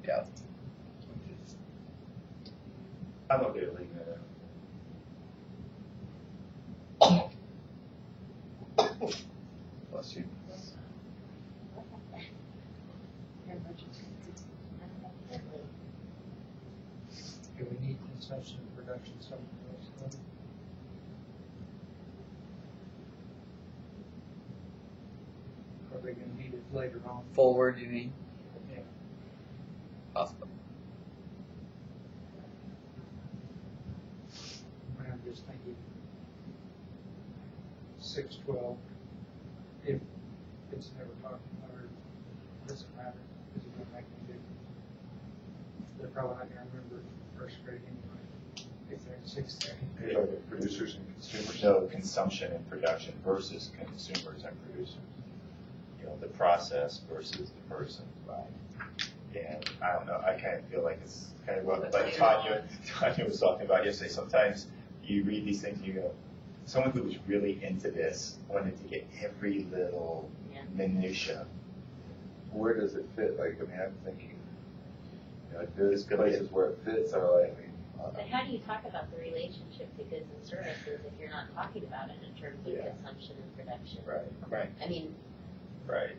Yeah. I'm okay with leaving it Bless you. Do we need consumption and production somewhere else? Are we gonna need it later on? Forward, you mean? Yeah. Possible. I'm just thinking 612, if it's never talked about or doesn't matter, is it gonna make any difference? They're probably not gonna remember first grade anyway, if they're in sixth grade. You're talking about producers and consumers? No, consumption and production versus consumers and producers. You know, the process versus the person. Right. And I don't know, I kind of feel like it's kind of what like Tanya was talking about yesterday. Sometimes you read these things and you go, someone who was really into this wanted to get every little minutia. Where does it fit? Like, I mean, I'm thinking, you know, there's It's gonna be- places where it fits are like, I mean, But how do you talk about the relationship to goods and services if you're not talking about it in terms of Yeah. consumption and production? Right. I mean, Right.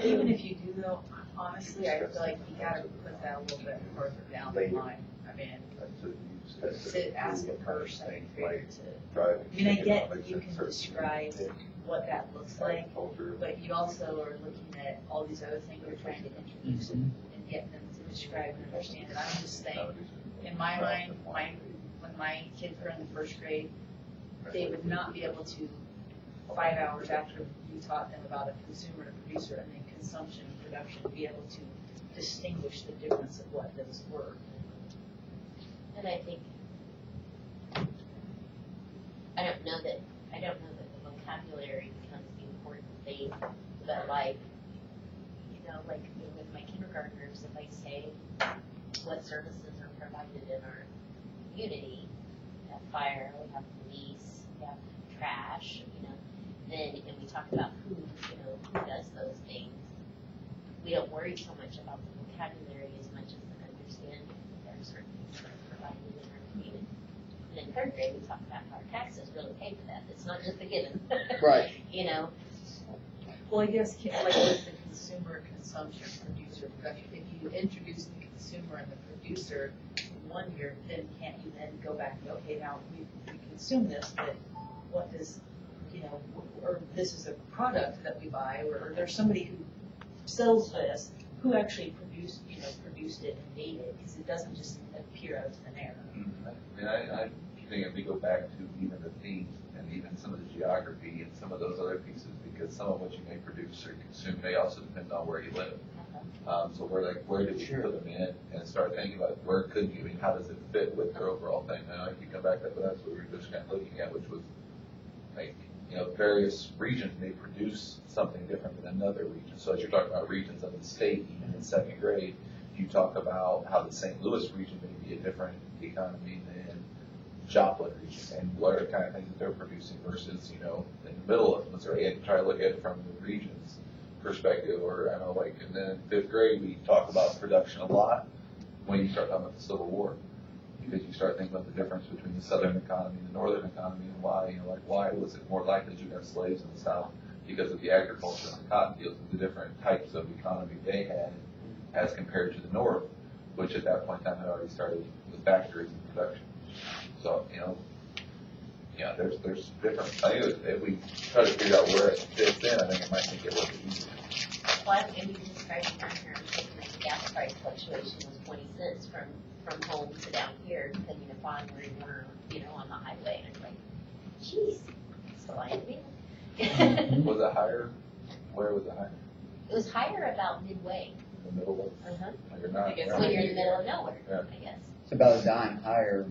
Even if you do though, honestly, I feel like you gotta put that a little bit further down the Later. line. I mean, that's a, you just have to sit, ask a do kind of person, thing, figure like to, driving I mean, I get economics you and can certain describe things, what that looks like, culture. but you also are looking at all these other things we're trying to introduce and get them to describe and understand it. I'm just saying, in my mind, when my kids were in the first grade, they would not be able to, 5 hours after you taught them about a consumer and a producer and then consumption and production, be able to distinguish the difference of what those were. and I think, I don't know that the vocabulary becomes the important thing, but like, with my kindergartners, if I say what services are provided in our community, we have fire, we have police, we have trash, then, and we talk about who does those things, we don't worry so much about the vocabulary as much as the understanding that there are certain things that are provided in our community. And in third grade, we talk about how our taxes really pay for that. It's not just a given. Right. Well, I guess, like with the consumer, consumption, producer, production, if you introduce the consumer and the producer in 1 year, then can't you then go back and, okay, now we consume this, but what does, or this is a product that we buy, or there's somebody who sells this, who actually produced it and made it, because it doesn't just appear out of thin air. And I think if we go back to even the themes and even some of the geography and some of those other pieces, because some of what you may produce or consume may also depend on where you live. So where do we put them in and start thinking about where could you, how does it fit with their overall thing? Now, if you come back up, that's what we were just kind of looking at, which was like, various regions may produce something different than another region. So as you're talking about regions of the state, even in second grade, you talk about how the St. Louis region may be a different economy than Joplin region, and what are the kind of things that they're producing versus, in the middle of them. So you try to look at it from the region's perspective, or and then in fifth grade, we talk about production a lot when you start talking about the Civil War. Because you start thinking about the difference between the southern economy and the northern economy, and why, why was it more likely that you have slaves in the South? Because of the agriculture and the cotton fields and the different types of economy they had as compared to the North, which at that point in time had already started with factories and production. So, there's different, I think if we try to figure out where it fits in, I think it might make it a little bit easier. well, I think you described down here, I'm thinking that the gas price fluctuation was 20 cents from home to down here, depending upon where you were, on the highway. And it's like, Jeez, so I mean. Was it higher? Where was it higher? It was higher about midway. In the middle of, Uh-huh. you're not. I think it's When you're in the middle of nowhere, Yeah. I guess. It's about a dime higher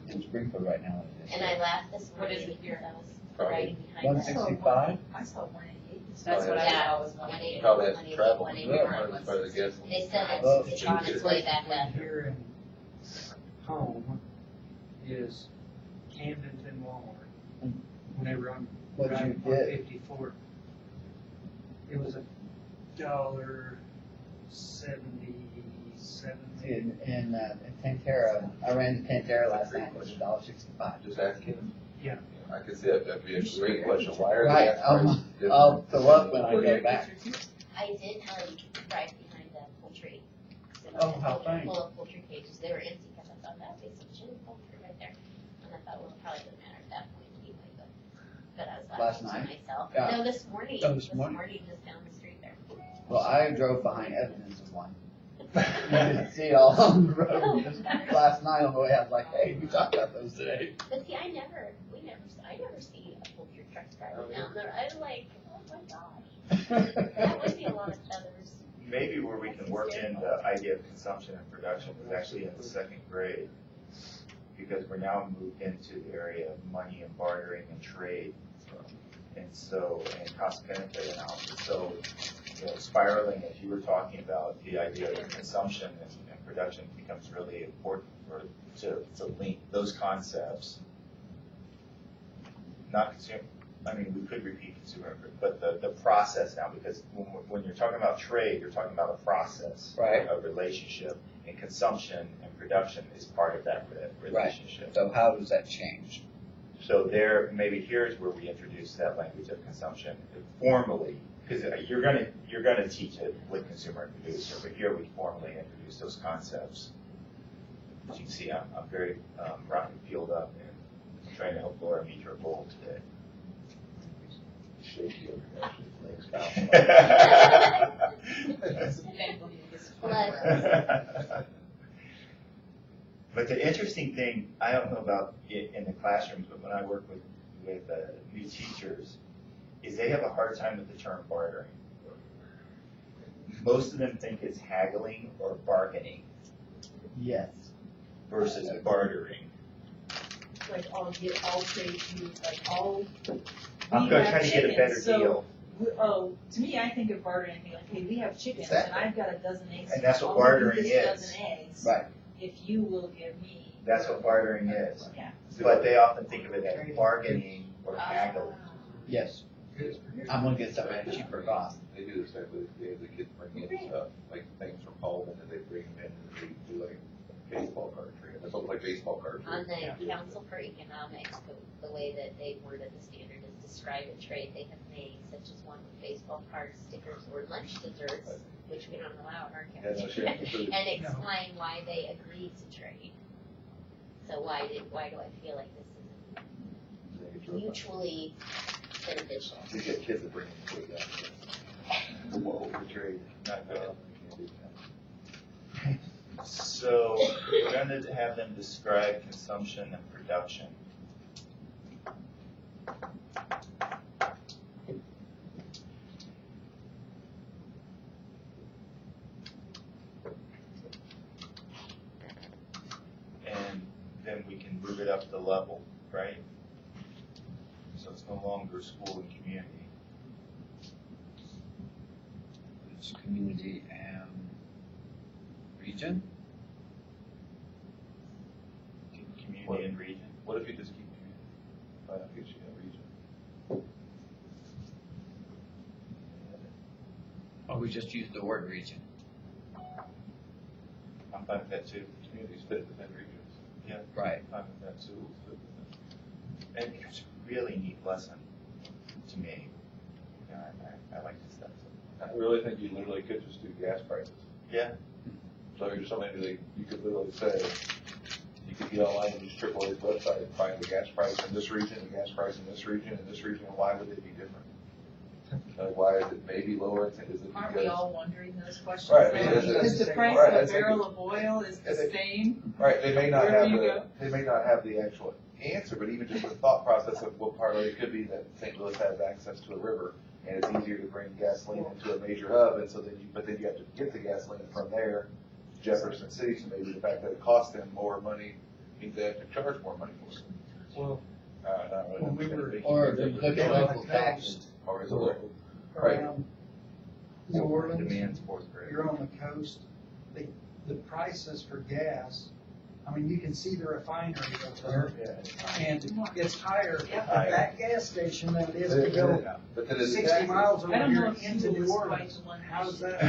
in Springfield right now. And I laughed this What morning is it because here? I was riding behind One them. sixty. 65? I saw 188. That's what I Yeah, thought was 180, Probably has 180, travel. 181. That's part of the guess. They said Well, it's on its way back up. Here in home is Camdenton Walmart. Whenever I'm What'd you driving on get? 54, it was $1.77. In Pantera, I ran to Pantera last night, it was $1.65. Just asking. Yeah. I could see that, that'd be a great question. Why are the Right, gas prices different? I'll fill up when I go back. I did drive behind the poultry. Oh, how funny. Full of poultry cages. They were empty because I thought that would be some chicken poultry right there. And I thought, well, it probably doesn't matter at that point anyway, but I was Last laughing to night? myself. Yeah. No, this morning. Oh, this morning? Just down the street there. Well, I drove behind evidence of one. You didn't see it all on the road. Just last night on the way, I was like, hey, we talked about those today. But see, I never see a poultry truck driving down there. I'm like, oh my gosh. That would be a lot of feathers. Maybe where we can work in the idea of consumption and production is actually in the second grade, because we're now moved into the area of money and bartering and trade, and so, and cost benefit analysis. So, you know, spiraling, as you were talking about, the idea of consumption and production becomes really important to link those concepts. Not consumer, I mean, we could repeat consumer, but the process now, because when you're talking about trade, you're talking about a process, Right. a relationship, and consumption and production is part of that relationship. So how does that change? So maybe here's where we introduce that language of consumption formally, because you're gonna teach it with consumer and producer, but here we formally introduce those concepts. As you can see, I'm very rocket fueled up and trying to help Laura meet her goal today. Shaky over here. Legs bouncing. But the interesting thing, I don't know about it in the classrooms, but when I work with new teachers, is they have a hard time with the term bartering. Most of them think it's haggling or bargaining Yes. versus bartering. Like I'll trade you, like all. I'm we have trying to get a better chickens, so deal. To me, I think of bartering and be like, hey, we have chickens Exactly. and I've got a dozen eggs. And that's what I'll give you bartering this is. dozen eggs. Right. If you will give me. That's what bartering is. Yeah. But they often think of it as bargaining or haggling. Yes. I'm gonna get something at a cheaper cost. They do this type of, the kids bring in stuff, like things from home, and then they bring them in, and they do like baseball card trade. It's almost like baseball card trade. On the Council for Economics, the way that they worded the standard is describe a trade they have made, such as one with baseball cards, stickers, or lunch desserts, which we don't allow in our Yeah, no, county, sure. and explain why they agreed to trade. So why do I feel like this is mutually beneficial? You get kids that bring in food, yeah. Whoa, the trade. Not good. So we're going to have them describe consumption and production. And then we can move it up the level, right? So it's no longer school and community. It's community and region. Community and region. What if you just keep community? Why not get you a region? Or we just use the word region. I'm fine with that too. Communities fit within regions. Yeah, Right. I'm fine with that too. And it's a really neat lesson to me. Yeah, I like this stuff. I really think you literally could just do gas prices. Yeah. So you're somebody that you could literally say, you could get online and use AAA's website and find the gas price in this region, the gas price in this region, and this region, and why would it be different? Why is it maybe lower? Is it Aren't we because? all wondering those questions? Right, now? I mean, Is the price right, of a I think- barrel of oil is the I think- same? Right, they may not Wherever have you go. they may not have the actual answer, but even just the thought process of what part of it could be that St. Louis has access to a river, and it's easier to bring gasoline into a major hub, and so then but then you have to get the gasoline from there to Jefferson City, so maybe the fact that it costs them more money means they have to charge more money for it. Well, When we were- Or they look at local taxes. Or is it local? Right. around New Orleans, Demands fourth grade. you're on the coast, the prices for gas, I mean, you can see the refinery over there, and it's higher at that gas station than it is to go But then it's 60 miles I over don't know here if into fuel New is quite Orleans. the one. How's that?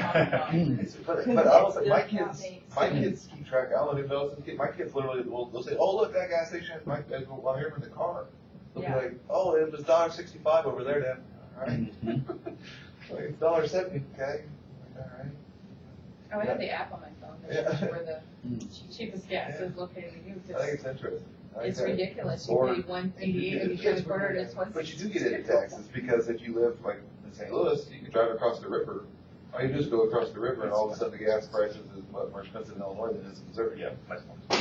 But I was like, my kids keep track. I don't even know. My kids literally they'll say, "Oh, look, that gas station." While they're in the car, they'll be like, "Oh, it was $1.65 over there, Dad." All right, like, it's $1.70. Okay, all right. Oh, I have the app on my phone that shows where the cheapest gas is located in you. I think it's interesting. It's ridiculous. You Or- pay $1.88 and you transport it at twice. But you do get into taxes because if you live like in St. Louis, you can drive across the river. Or you just go across the river and all of a sudden the gas prices is much more expensive in Illinois than it is in Missouri. Yeah, much more.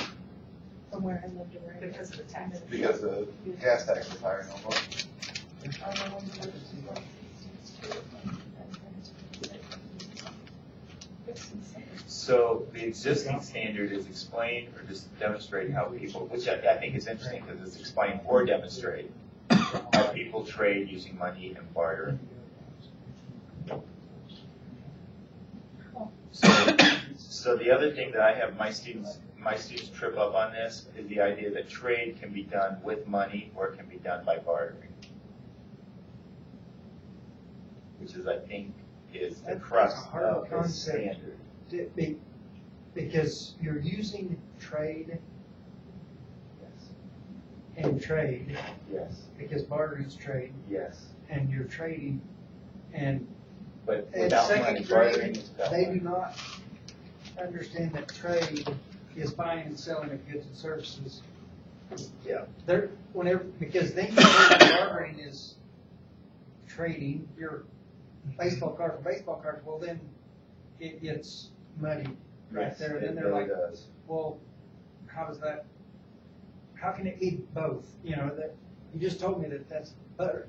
From where I lived around. Because of the tax. Because the gas tax is higher in Illinois. So the existing standard is explain or just demonstrate how people, which I think is interesting because it's explain or demonstrate how people trade using money and barter. So the other thing that I have my students trip up on this is the idea that trade can be done with money or it can be done by bartering, which is I think is the That's crux a hard of the concept. standard. Because you're using trade and trade, Yes, because bartering is trade, yes. and you're trading, and But in without money, second bartering grade, is without they money. do not understand that trade is buying and selling of goods and services. Yeah. Because they know that bartering is trading your baseball card for baseball cards, well then it gets muddy right Yes, there. it Then they're really like, does. well, how can it be both? You know, that, you just told me that that's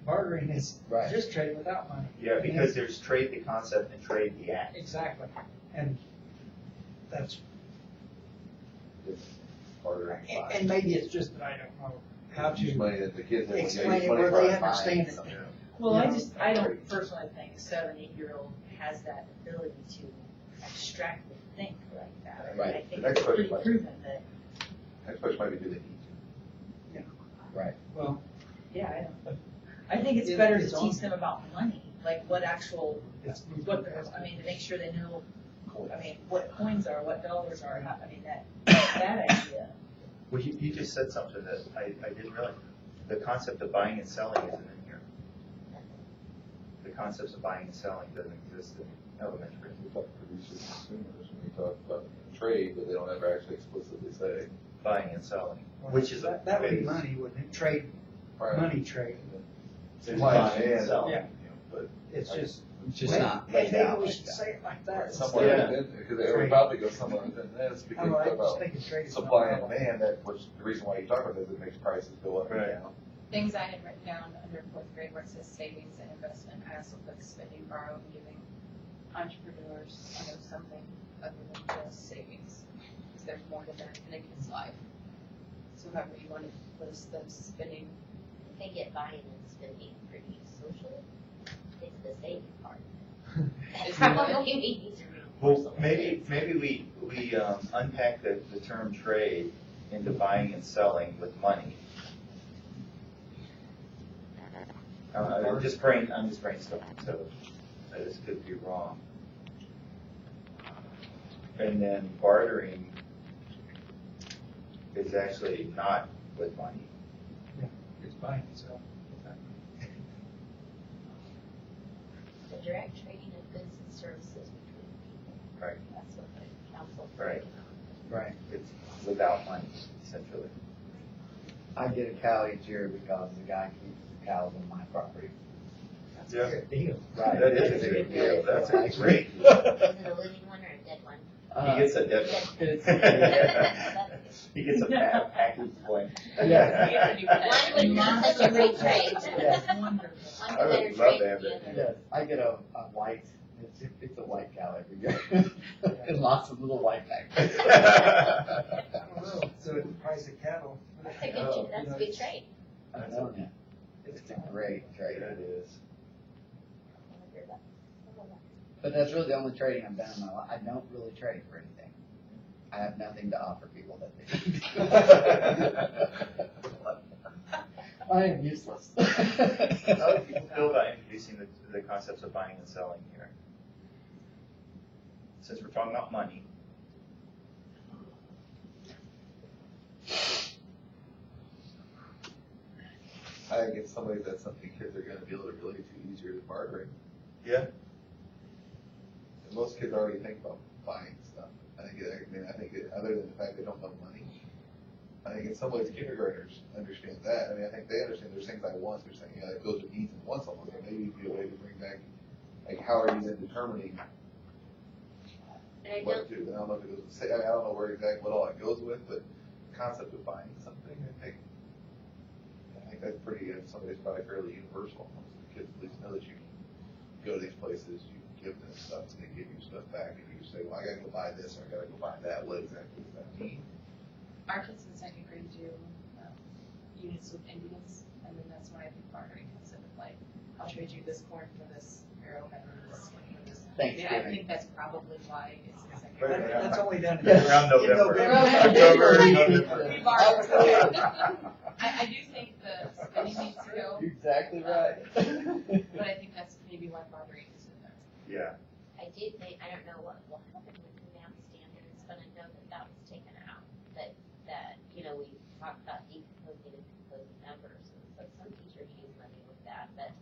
bartering is Right. just trading without money. Yeah, because there's trade the concept and trade the act. Exactly, and that's, Bartering by. and maybe it's just that I don't know how Use to money that the kids have. explain it where they understand it. Well, Yeah. I don't personally think a 7-8-year-old has that ability to abstractly think like that. Right. I think The next it's pretty question proven that, Next question might be, do they need to? Right. Well, yeah, I think it's It- better to it's teach on- them about money, like what actual, it's. to make sure they know, what coins are, what dollars are, that idea. Well, you just said something that I didn't realize. The concept of buying and selling isn't in here. The concepts of buying and selling doesn't exist in elementary. We talk producers and consumers, and we talk about trade, but they don't ever actually explicitly say. Buying and selling, which is a That would be phase. money, wouldn't it? Trade, Right. money trade. It's Buying buying and and selling, Yeah. but It's just. It's just Maybe- not Maybe laid out we like should that. say it like that. Somewhere instead of- within, because it would probably go somewhere within this, I because don't know, I it's was about thinking trade is not supply and wrong. demand, which the reason why you talk about this, it makes prices go up and Right. down. Things I had written down under fourth grade where it says savings and investment, I also put spending, borrowing, giving. Entrepreneurs, something other than just savings, because there's more to that in a kid's life. So however you want to put them spending. They get buying and spending pretty social. It's the saving part. It's Probably needs to well, maybe we unpack the term trade into buying and selling with money. I'm just brainstorming, so this could be wrong. And then bartering is actually not with money. It's buying and selling. The direct trading of goods and services between people. Right. That's what the council. Right. Right. It's without money, essentially. I get a cow each year because the guy keeps the cows on my property. That's a good deal. Right. That is a good deal. That's a great. Is it a living one or a dead one? He gets a dead It's- one. He gets a package point. Yeah. One would be such a great trade. Yes. One I would better love trade to have than that. the other. Yes, I get a white, it's a white cow every year. And lots of little white packets. I don't know, so the price of cattle. That's a good trade. I know, yeah. It's a great trade. It is. But that's really the only trading I've done in my life. I don't really trade for anything. I have nothing to offer people that they I am useless. How do people feel about introducing the concepts of buying and selling here? Since we're talking about money. I think it's somebody that's something kids are gonna be able to relate to easier than bartering. Yeah. And most kids already think about buying stuff. I think other than the fact they don't know money, I think in some ways kindergartners understand that. I mean, I think they understand there's things I want, there's things, like those are needs and wants almost, but maybe it'd be a way to bring back, like, how are you then determining And I what don't, to do? And I don't know if it goes, I don't know where exactly what all it goes with, but the concept of buying something, I think that's pretty, somebody's probably fairly universal. Most of the kids at least know that you can go to these places, you give them stuff, and they give you stuff back, and you say, well, I gotta go buy this, or I gotta go buy that, what exactly does that mean? Our kids in second grade do units with Indians, and then that's why I think bartering comes into play. I'll trade you this corn for this arrowhead or this for this. Thanksgiving. I think that's probably why it's in second grade. Right. That's only done in. Around November. November. We barter. I do think the spending needs to go, You're exactly right. but I think that's maybe why bartering is in there. Yeah. I do think, I don't know what will happen with the math standards, but I know that was taken out. That, we talked about decomposing and composing numbers, and so some teachers use money with that, but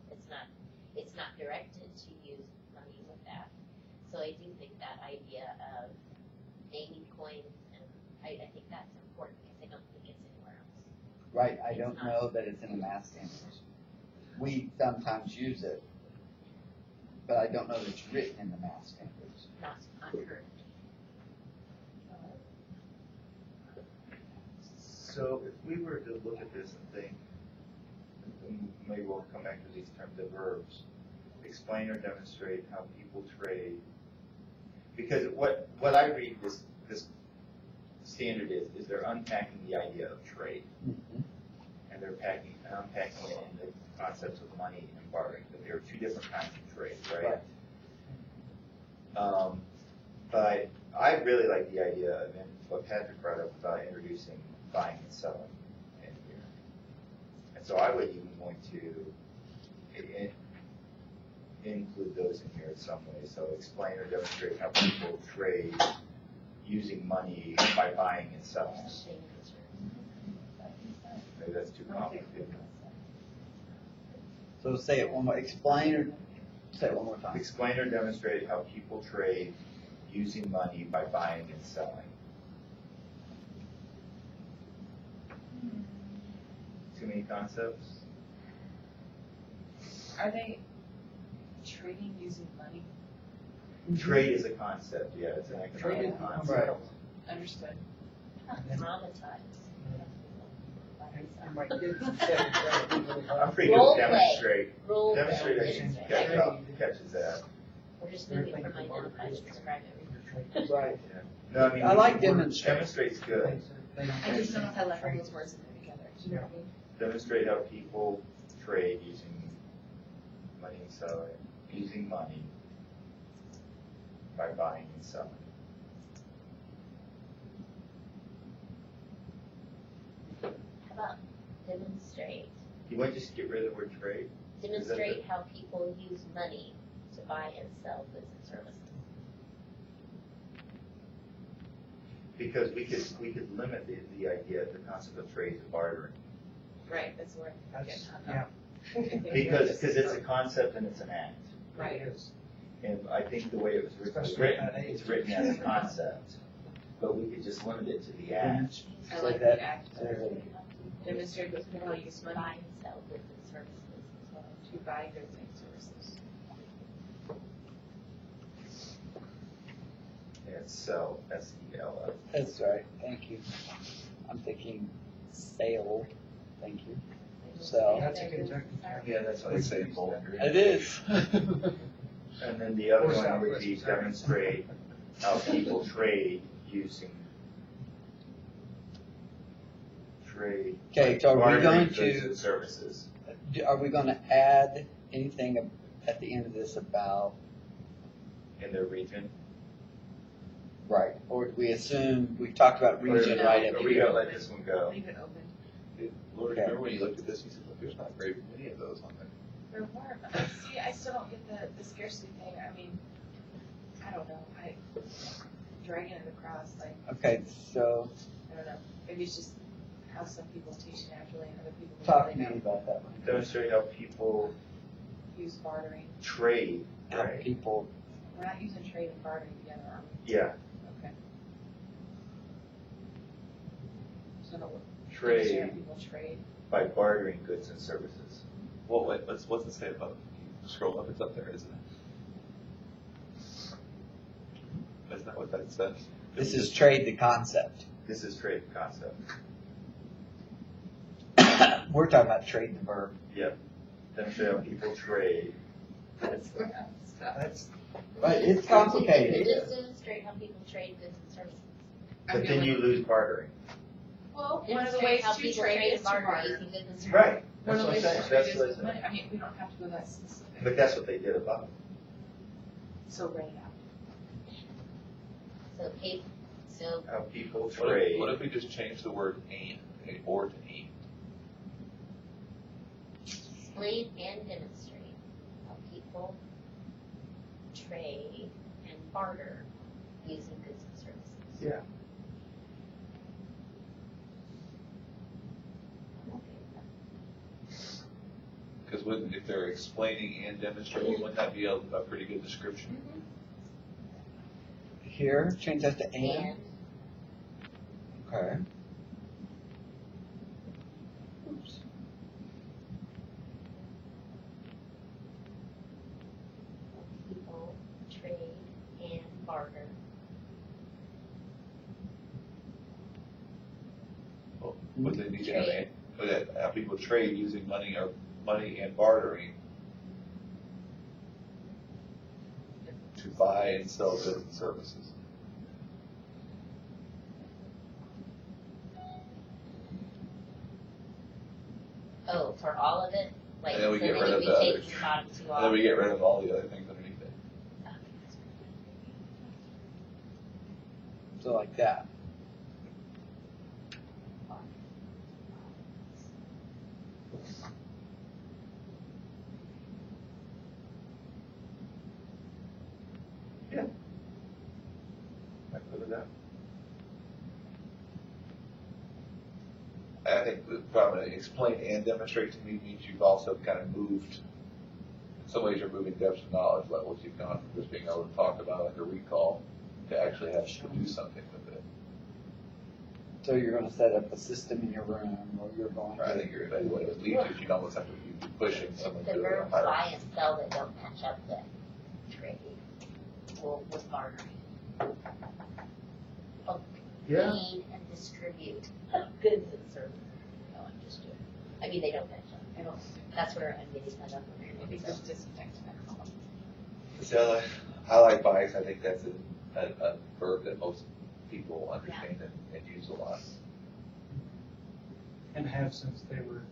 it's not directed to use money with that. So I do think that idea of naming coins, and I think that's important, because I don't think it's anywhere else. Right, I don't know that it's in the math standards. We sometimes use it, but I don't know that it's written in the math standards. Not unheard. So if we were to look at this and think, and maybe we'll come back to these terms of verbs, explain or demonstrate how people trade. Because what I read this standard is they're unpacking the idea of trade. Mm-hmm. And they're unpacking it in the concepts of money and bartering, that there are two different kinds of trade, right? But I really like the idea of what Patrick brought up about introducing buying and selling in here. And so I would even want to include those in here in some way. So explain or demonstrate how people trade using money by buying and selling. Maybe that's too complicated. So say it one more, explain or say it one more time. Explain or demonstrate how people trade using money by buying and selling. Too many concepts? Are they trading using money? Trade is a concept, yeah, it's an economic concept. Right. Understood. Monetize. And my kids in second grade, really I'm hard. pretty good Role at play. demonstrate. Role play. Demonstrate actually catches that. We're just moving from identify to describe everything. Right. No, I mean. I like demonstrate. Demonstrate's good. I just don't know how to lever those words in there together. Do you know what I mean? Demonstrate how people trade using money and selling, using money by buying and selling. How about demonstrate? You want to just get rid of the word trade? Demonstrate how people use money to buy and sell goods and services. Because we could limit the idea, the concept of trade to bartering. Right, that's where I'm getting hung up. Because it's a concept and it's an act. Right. It is. And I think the way it was written, Especially at that it's age. written as a concept. But we could just limit it to the act. I like that. the act. Demonstrate with people use Buy money and sell goods and services as well. to buy goods and services. And sell, S-E-L-F. That's right, thank you. I'm thinking sale, thank you. So, That's a Kentucky term. Yeah, that's what I say, bold. it is. And then the other Or one would Southwest be Kentucky. demonstrate how people trade using trade. Okay, so are we bartering going goods to, and services. are we gonna add anything at the end of this about, In their region. right, or do we assume, we talked about region right at Or the we gotta beginning? let this one go. Leave it open. Lord, Okay. remember when you looked at this, you said, look, there's not very many of those on there. There were, but I still don't get the scarcity thing. I mean, I don't know. Dragging it across, like, Okay, so, I don't know. Maybe it's just how some people teach naturally and other people talk to really me don't about that one. Demonstrate how people use bartering. trade, How right? people, We're not using trade and bartering together, are we? Yeah, Okay. So no, trade how people trade. by bartering goods and services. What's it say about, scroll up, it's up there, isn't it? That's not what that says. this is trade the concept. This is trade concept. We're talking about trade the verb. Yep. Demonstrate how people trade. That's where I'm stuck. That's, But it's complicated. Just demonstrate how people trade goods and services. But then you lose bartering. Well, one of the Demonstrate ways how to people trade trade is and to barter barter. using goods and services. Right. One That's of the what I'm ways saying. to trade That's is what with I'm money. saying. I mean, we don't have to go that specific. But that's what they did above. So write it out. So How people What trade. if we just change the word and, or to and? explain and demonstrate how people trade and barter using goods and services. Yeah. Because if they're explaining and demonstrating, wouldn't that be a pretty good description? Here, change that to and. And Okay. Oops. people trade and barter. Well, would they need to have, would that, how people trade using money or money and bartering to buy and sell goods and services? Oh, for all of it? Like, And then we so get rid of we the take others. the bottom two And off. then we get rid of all the other things underneath it. So like that. Right, look at that. I think the problem, explain and demonstrate to me means you've also kind of moved, in some ways you're moving depths of knowledge levels. You've gone from just being able to talk about like a recall to actually having to do something with it. So you're gonna set up a system in your room, or you're going I to. think you're, what it would lead to is you'd almost have to be pushing someone The to a verbs higher. buy and sell that don't match up with trade, well, with bartering. Obtain and distribute goods and services. No, I'm just joking. I mean, they don't match up. I don't, That's where I'm getting hung up on maybe it. just disinfectant. So, I like bikes. I think that's a verb that most people understand and use a lot. and have since they were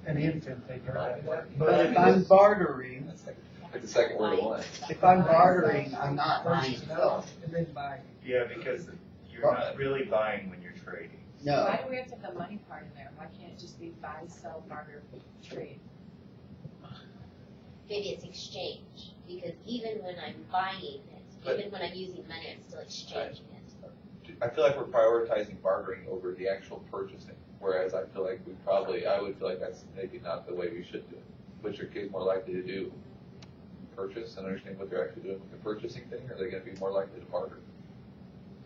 an infant, they heard that. But if I'm bartering, That's like the second word of one. if I'm bartering, I'm not buying stuff. And then buy. Yeah, because you're not really buying when you're trading. No. Why do we have to have the money part in there? Why can't it just be buy, sell, barter, trade? Maybe it's exchange, because even when I'm buying it, But- even when I'm using money, I'm still exchanging it. I feel like we're prioritizing bartering over the actual purchasing, whereas I feel like I would feel like that's maybe not the way we should do it. Which are kids more likely to do? Purchase and understand what they're actually doing with the purchasing thing, or are they gonna be more likely to barter?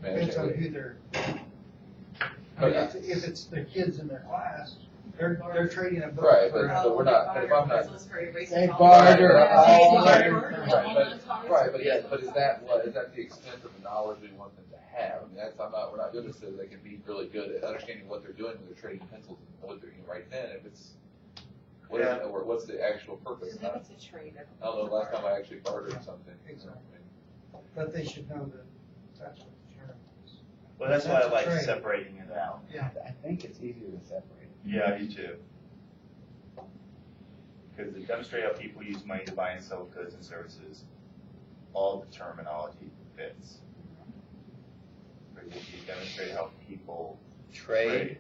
Depends on who they're, I mean, if it's the kids in their class, They're trading a book. Right, for- but we're not, but if I'm not. They barter all Right, their right, but yeah, but is that the extent of the knowledge we want them to have? I mean, we're not doing this so they can be really good at understanding what they're doing when they're trading pencils and what they're doing right then. If it's, what is it, or what's the actual purpose? Because if it's a trade. I don't know, last time I actually bartered something. Exactly. But they should know that that's what the term is. Well, that's why I That's a like trade. separating it out. I think it's easier to separate. Yeah, I do too. Because to demonstrate how people use money to buy and sell goods and services, all the terminology fits. But if you demonstrate how people Trade.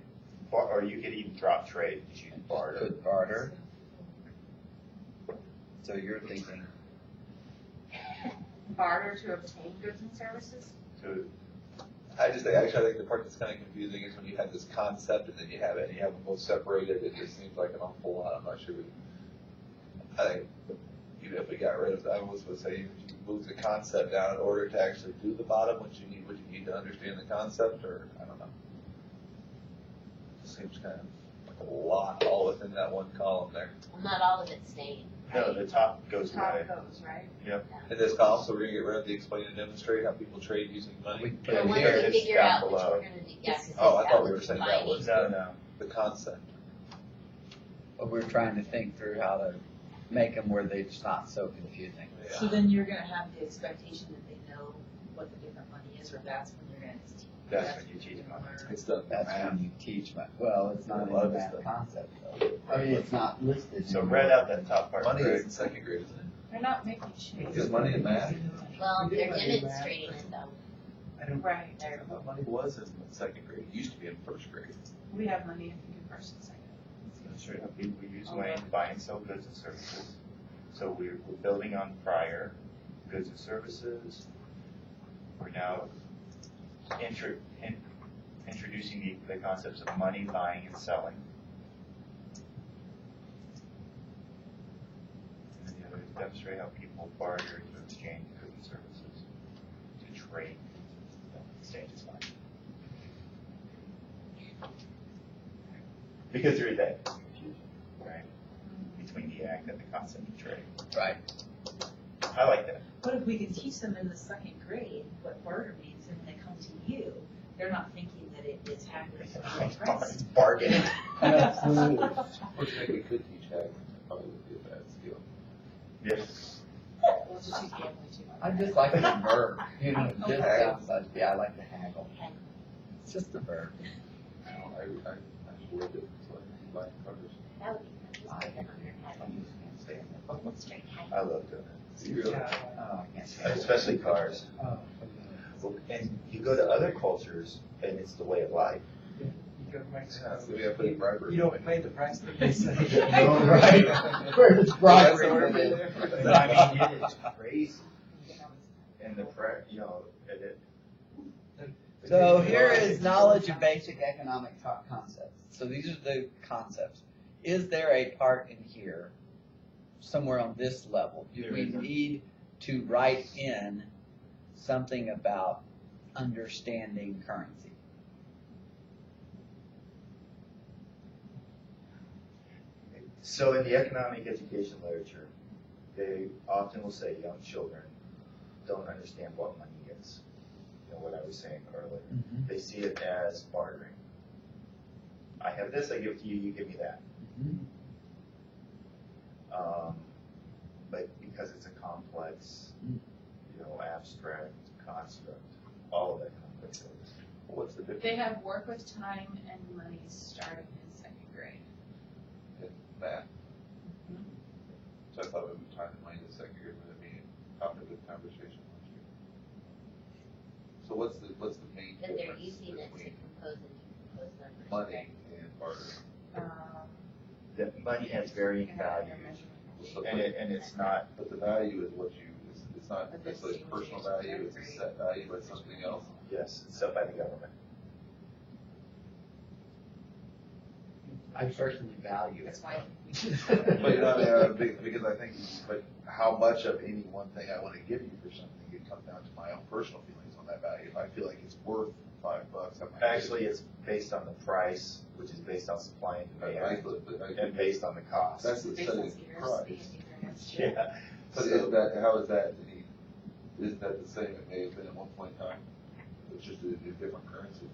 or you could even drop trade, because you can barter. Could barter. So you're thinking, Barter to obtain goods and services? So, I think the part that's kind of confusing is when you have this concept and then you have it, and you have them both separated, it just seems like an awful lot, I'm not sure. I think even if we got rid of that, I was going to say, you move the concept down in order to actually do the bottom, what you need to understand the concept, or, I don't know. It seems kind of like a lot all within that one column there. Well, not all of it's staying. no, the top goes Top away. goes, right? In this column, so we're gonna get rid of the explain and demonstrate how people trade using we money. put But it once here. we it's figure down out which below. we're gonna do, yeah, 'cause Oh, I that thought we was were saying that defining. was No. the concept. But we're trying to think through how to make them where they're just not so confusing. So then you're gonna have the expectation that they know what the different money is, or that's when you're gonna teach. That's when you teach them. It's done. That's when you teach math. Well, it's not A in lot the of it's math the- concept though. I mean, it's not listed. So read out that top part. Money Greg. is in second grade, isn't it? They're not making changes. Is money in math? Well, We they're did do demonstrating it though. I don't, Right. I thought money was in second grade. It used to be in first grade. We have money, I think, in first and second. Demonstrate how people use money to buy and sell goods and services. So we're building on prior goods and services. We're now introducing the concepts of money, buying, and selling. And then the other is demonstrate how people barter to exchange goods and services, to trade. No, exchange is fine. Because there is that confusion, right, between the act and the concept of trade. Right. I like that. What if we can teach them in the second grade what barter means, and when they come to you, they're not thinking that it is happening to price. Bargain. Absolutely. Which I think we could teach ag, probably would be a bad skill. Yes. We'll just use gambling too. I just like the verb. You know, it just sounds like, yeah, I like the haggle. It's just a verb. I actually lived it, so I like covers. That would be I nice. can't stand it. Straight haggle. I love doing it. yeah. Oh, I can't stand it. Especially cars. Oh, And you go to other cultures, and it's the way of life. You go to Mexico. Yeah, so we have to put in bribery. You don't pay the price that they say. Right. Where it's bribery. But I mean, it is crazy. And the So here is knowledge of basic economic concepts. So these are the concepts. Is there a part in here, somewhere on this level, do we need to write in something about understanding currency? So in the economic education literature, they often will say young children don't understand what money is. You know what I was saying earlier. Mhm. They see it as bartering. I have this, I give it to you, you give me that. Mhm. But because it's a complex, Mm. abstract construct, all of that complex. What's the difference They have work with time and money starting in second grade. in math? So I thought it was time and money the second grade, would it be a topic of conversation last year? So what's the main That they're difference using it to between compose and decompose numbers. money and barter? That money has varying value, So, and it's not, but the value is what it's not necessarily personal value, it's a set value by something else. yes, it's set by the government. I personally value it. That's why. But you know, I mean, because I think, but how much of any one thing I want to give you for something, it comes down to my own personal feelings on that value. If I feel like it's worth $5. That might be- Actually, it's based on the price, which is based on supply and I demand, but and based on the cost. that's the Based on setting scarcity, price. I think they're next to it. Yeah. But So- isn't that, how is that, isn't that the same it may have been at one point in time? It's just a different currency.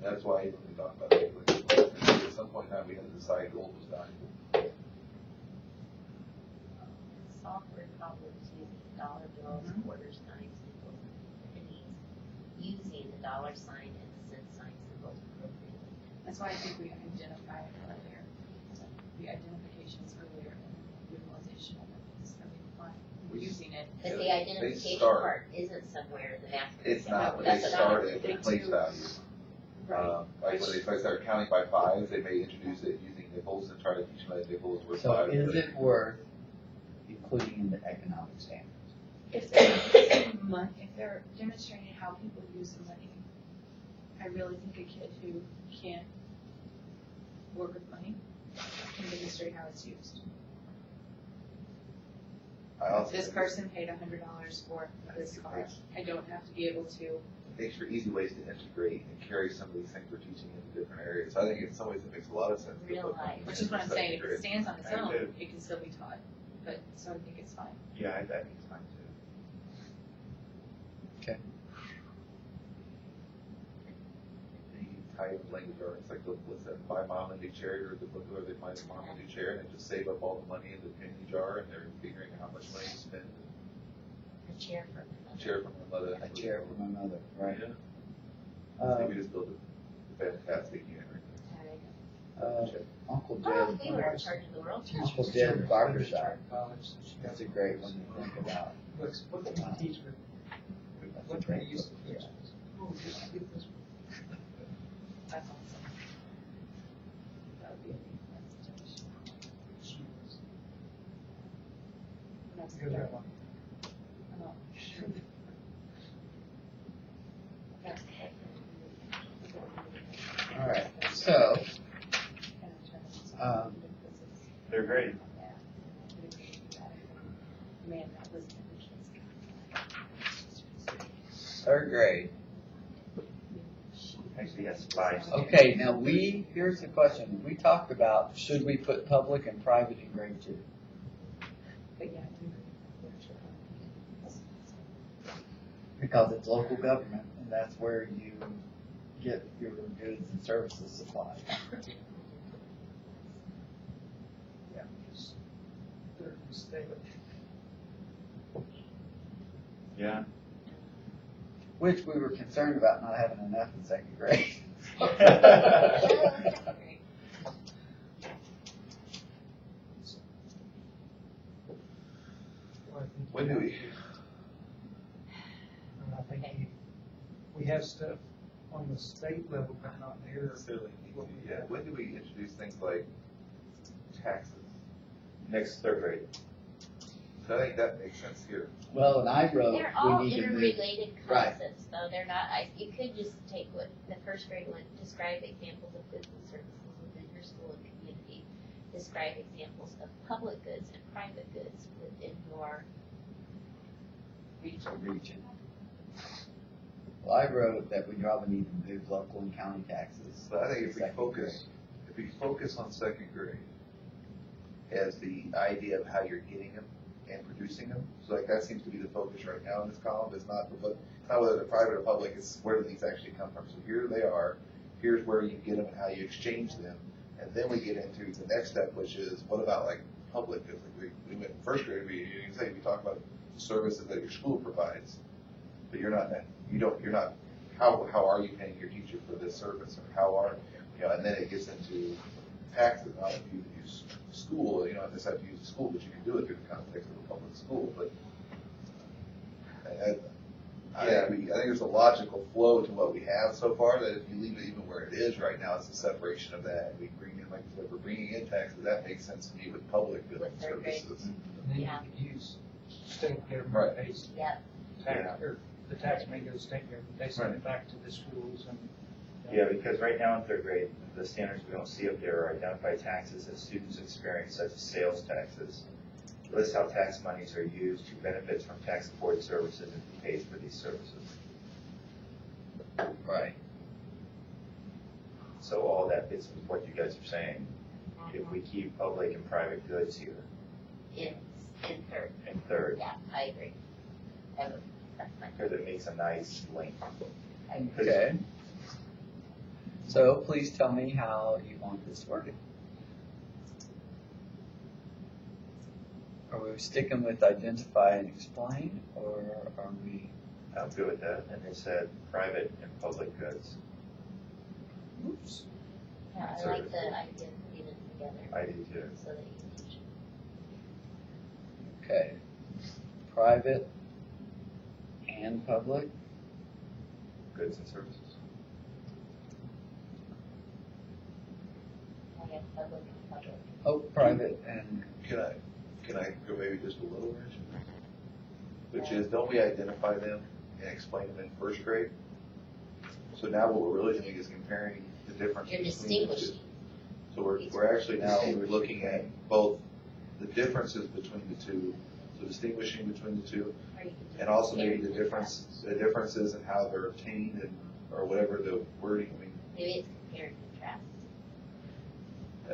That's why even when we talk about it, like, at some point in time, we had to decide gold was valuable. Software probably is using dollar bills, quarters, dimes, nickels, and pennies, using the dollar sign and the cent sign symbols appropriately. That's why I think we identify it earlier. So the identification's earlier and utilization of it is going to be fine. We're using it. But Yeah, the they identification start- part isn't somewhere in the math. It's curriculum. not, but they That's start not- at they the place do. value. Right. Like when they start counting by fives, they may introduce it using nickels and try to teach them that nickel is worth So five. is it worth including in the economic standards? If they're demonstrating how people use the money, I really think a kid who can't work with money can demonstrate how it's used. I also This think person paid $100 for this car. I don't have to be able to. it makes for easy ways to integrate and carry some of these things we're teaching into different areas. I think in some ways it makes a lot of sense. to Real put money life. Which is what I'm into saying, if second it stands on its I own, do. it can still be taught, but, so I think it's fine. Yeah, I think it's fine too. grade. The type of language, or it's like, what's that, buy mom a new chair, or the book, or they buy mom a new chair, and they just save up all the money in the penny jar, and they're figuring out how much money to spend. A chair for another. Chair from my mother. A chair from my mother, right? Yeah. I think we just built a fantastic unit right There you Uncle go. Well, Jed, if we were in charge of the world. Uncle Jed barber Charter shop. college, so she That's a got- great one to think about. Looks, what can we teach with, That's a what can we great use book, to teach? yeah. Oh, just get this. That's awesome. That would be a neat presentation. That's Good good. job. Oh, sure. That's good. All right, so, They're great. Man, that was third grade. Actually, has 5 standards. Okay, now here's the question. We talked about, should we put public and private in grade 2? But yeah, Because it's local government, and that's where you get your goods and services supplied. Yeah, just, they're stay with. Yeah. Which we were concerned about not having enough in second grade. Well, I think When do we? And I think we have stuff on the state level, but not here. Necessarily need to, yeah. When do we introduce things like taxes? Next, 3rd grade. So I think that makes sense here. Well, and I wrote, They're all we need to move. interrelated Right. concepts, though. They're not, you could just take what the first grade one, describe examples of goods and services within your school and community. Describe examples of public goods and private goods within your region. Well, I wrote that we probably need to move local and county taxes. But I think if to second grade. we focus on second grade as the idea of how you're getting them and producing them, so like that seems to be the focus right now in this column. It's not whether they're private or public. It's where do these actually come from. So here they are. Here's where you get them and how you exchange them, and then we get into the next step, which is what about like public? Because like we went in first grade. We talk about services that your school provides, but you're not. How are you paying your teacher for this service, or how are and then it gets into taxes. Not if you use school, you don't necessarily have to use the school, but you can do it through the context of a public school. But I think there's a logical flow to what we have so far. That if you leave it even where it is right now, it's a separation of that. We bring in, like I said, we're bringing in taxes. That makes sense to me with public goods and With third grade. services. And then you Yeah. could use state Right. government based Yep. tax, or the tax may go to state government, they send it back to the schools and. Yeah, because right now in 3rd grade, the standards we don't see up there are identify taxes that students experience, such as sales taxes. List how tax monies are used, who benefits from tax supported services, and who pays for these services. So, I mean, we don't see that in 3rd grade. But I think we need to Right. So all that fits with what you guys are saying. If we keep public and private goods here In third, in third, yeah, I agree. That's my. because it makes a nice link. I agree. Okay. So please tell me how you want this worded. Are we sticking with identify and explain, or are we? I'm good with that. And they said private and public goods. Oops. Yeah, I like the idea of putting them together I do too. so that you can teach. Okay. Private and public. Goods and services. I have public and public. Oh, private and Can I go maybe just a little bit? Which is, don't we identify them and explain them in first grade? So now what we're really doing is comparing the differences. You're between the two. distinguishing. So we're actually now looking at both the differences between the two, so distinguishing between the two, Or you can do and also maybe compare the differences in how they're obtained and, or whatever the wording, I mean, Maybe it's compare and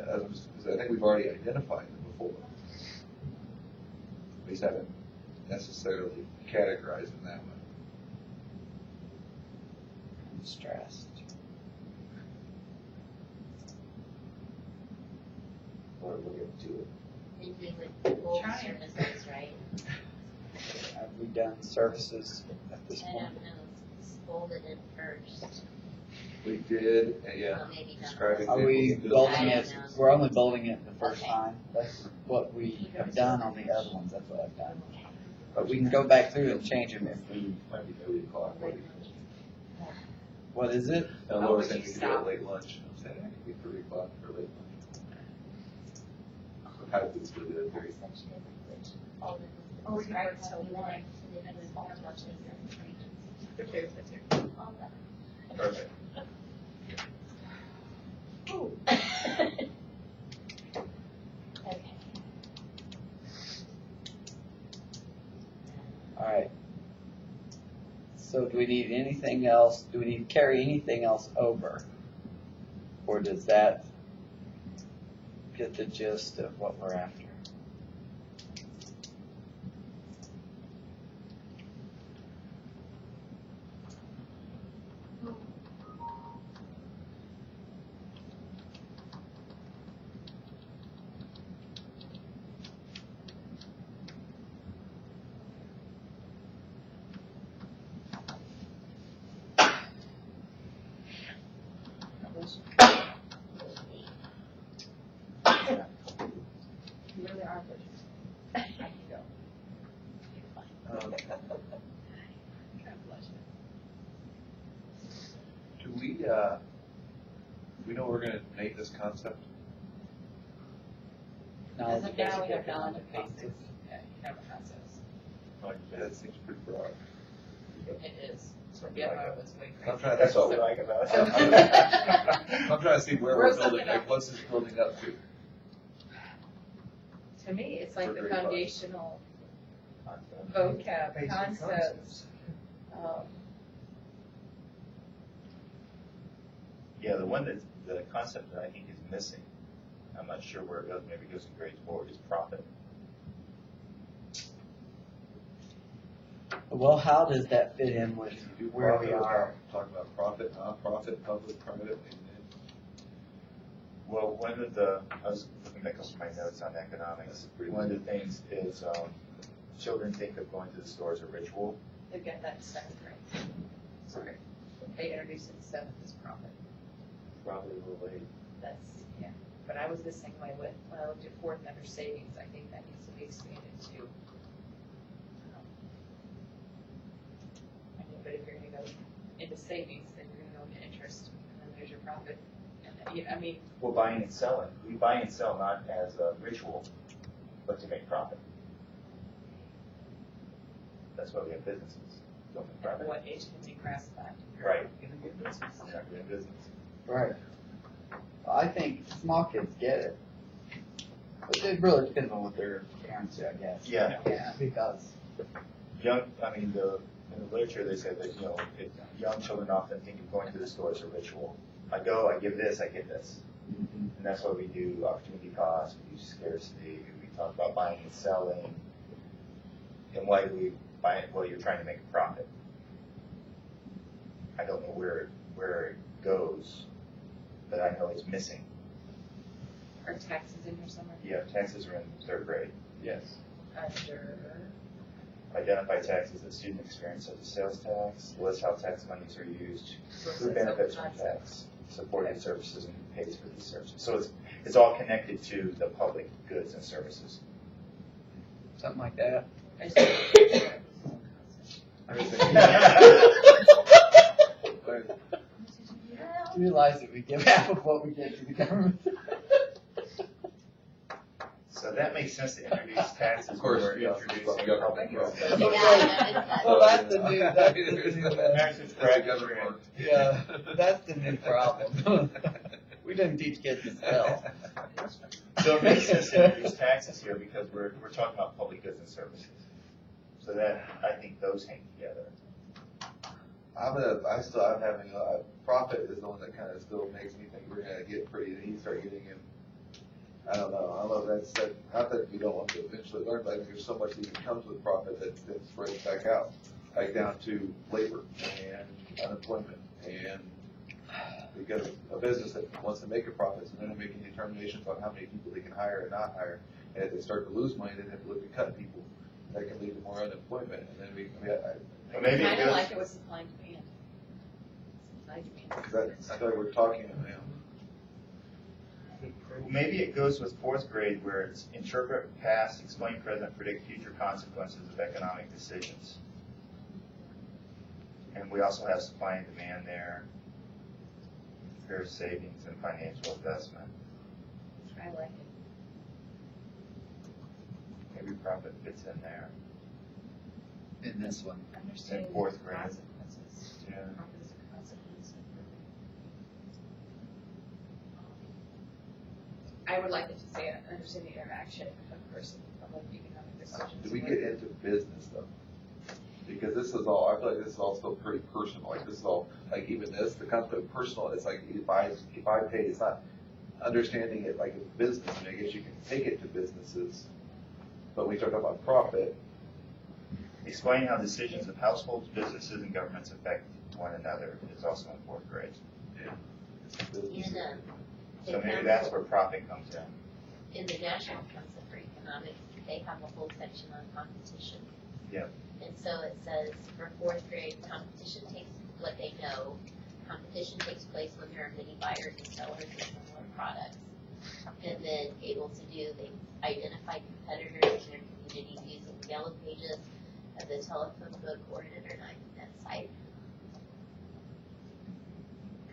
contrast. because I think we've already identified them before. We just haven't necessarily categorized them that way. stressed. Or we'll get to it. Maybe with full Trying. services, right? Have we done services at this I point? don't know, it's folded in first. We did, yeah, Well, maybe not. describing. Are we vehicles and building I it, don't know. we're only building it the first Okay. time? That's what we have done on the other ones, that's what I've done. But we can go back through and change them if we, Might be 3 o'clock. what is it? And Oh, Laura would said you we could do it stop? late lunch. I'm saying it could be 3 o'clock or late lunch. How did we do it? Or section of which all the. Oh, we describe can how tell we one. like to live in all of our regions. Okay, that's it. All that. Perfect. Okay. Alright. So do we need anything else, do we need to carry anything else over? Or does that get the gist of what we're after? You really are good. I can go. Um, God bless you. Do we know what we're gonna name this concept? As of now, we have basic knowledge of economic basics, yeah, economic concepts. That seems pretty broad. It is. Yeah, I was way I'm crazy. trying That's to, what we like about it. I'm trying to see where Where's we're building, something like, what's this building up to? To me, it's like For the grade five. foundational vocab, Basic concepts. Yeah, the one that, the concept that I think is missing, I'm not sure where it goes, maybe it goes in grades 4, is profit. Well, how does that fit in with Do where we profit, are? Talking about profit, nonprofit, public, private, and Well, one of the, I was looking back up my notes on economics, one of the things is, children think of going to the store as a ritual. They've got that in seventh grade. Sorry. They introduced it in seventh as profit. Probably a little late. That's, yeah. But I was the same way with, when I looked at fourth under savings, I think that needs to be expanded too. I mean, but if you're gonna go into savings, then you're gonna go into interest, and then there's your profit. And, I mean, Well, buying and selling, we buy and sell not as a ritual, but to make profit. That's why we have businesses, don't make at profit. what age can be classified? Right. In a good business. Yeah, we're in business. Right. I think small kids get it. But it really depends on what their parents do, I guess. Yeah. Yeah, because in the literature, they say that, young children often think of going to the store as a ritual. I go, I give this, I get this. And that's why we do opportunity cost, we do scarcity, we talk about buying and selling. And why do we buy it? Well, you're trying to make a profit. I don't know where it goes, but I know it's missing. Are taxes in here somewhere? Yeah, taxes are in 3rd grade. Yes. Under, Identify taxes that student experience such as sales tax, list how tax monies are used, So who it's benefits from like- tax, supported services, and who pays for these services. So it's all connected to the public goods and services. Something like that. I just- Realize that we give half of what we get to the government. So that makes sense to introduce taxes. Of course, when we're yeah. introducing Yeah. public goods. Well, that's the new, That's the Government. yeah, that's the new problem. We didn't teach kids to spell. So it makes sense to introduce taxes here because we're talking about public goods and services. So that, I think those hang together. I'm having a profit is the one that kind of still makes me think we're gonna get pretty, and you start getting in, I don't know if that's, not that you don't want to eventually learn, but I think there's so much that even comes with profit that spreads back out, like down to labor and unemployment, and because a business that wants to make a profit, so then they're making determinations on how many people they can hire and not hire, and if they start to lose money, they have to look at cutting people. That can lead to more unemployment, and then Maybe it Kind of goes, like it was supply and demand. Supply and demand. because I feel like we're talking, maybe it goes with 4th grade where it's interpret past, explain present, predict future consequences of economic decisions. And we also have supply and demand there. There's savings and financial investment. I like it. Maybe profit fits in there. In this one. Understanding fourth the grade. consequences. Yeah. Profits and consequences. I would like it to say, understanding the interaction of person, public economic decisions. do we get into business though? Because this is all, I feel like this is all still pretty personal, like this is all, like even this, the concept of personal, it's like if I pay, it's not understanding it like a business, and I guess you can take it to businesses, but when we talk about profit. Explain how decisions of households, businesses, and governments affect one another is also in 4th grade. So maybe that's where profit comes in. In the National Council for Economics, they have a whole section on competition. Yeah. And so it says for 4th grade, competition takes what they know. Competition takes place when there are many buyers and sellers of similar products. And then able to do, they identify competitors in their community using the yellow pages of the telephone book or internet site.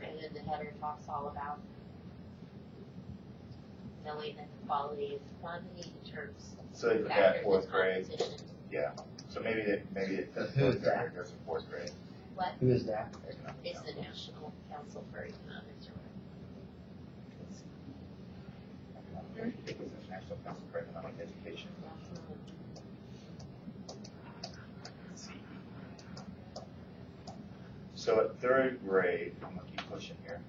And then the header talks all about knowing that the quality of quantity determines So they put that factors in 4th grade. competition. Yeah. So maybe it does Who's 4th grade, that? it goes in 4th grade. What? Who is that? It's the National Council for Economics or whatever. It was the National Council for Economic Education. So at 3rd grade, I'm gonna keep pushing here,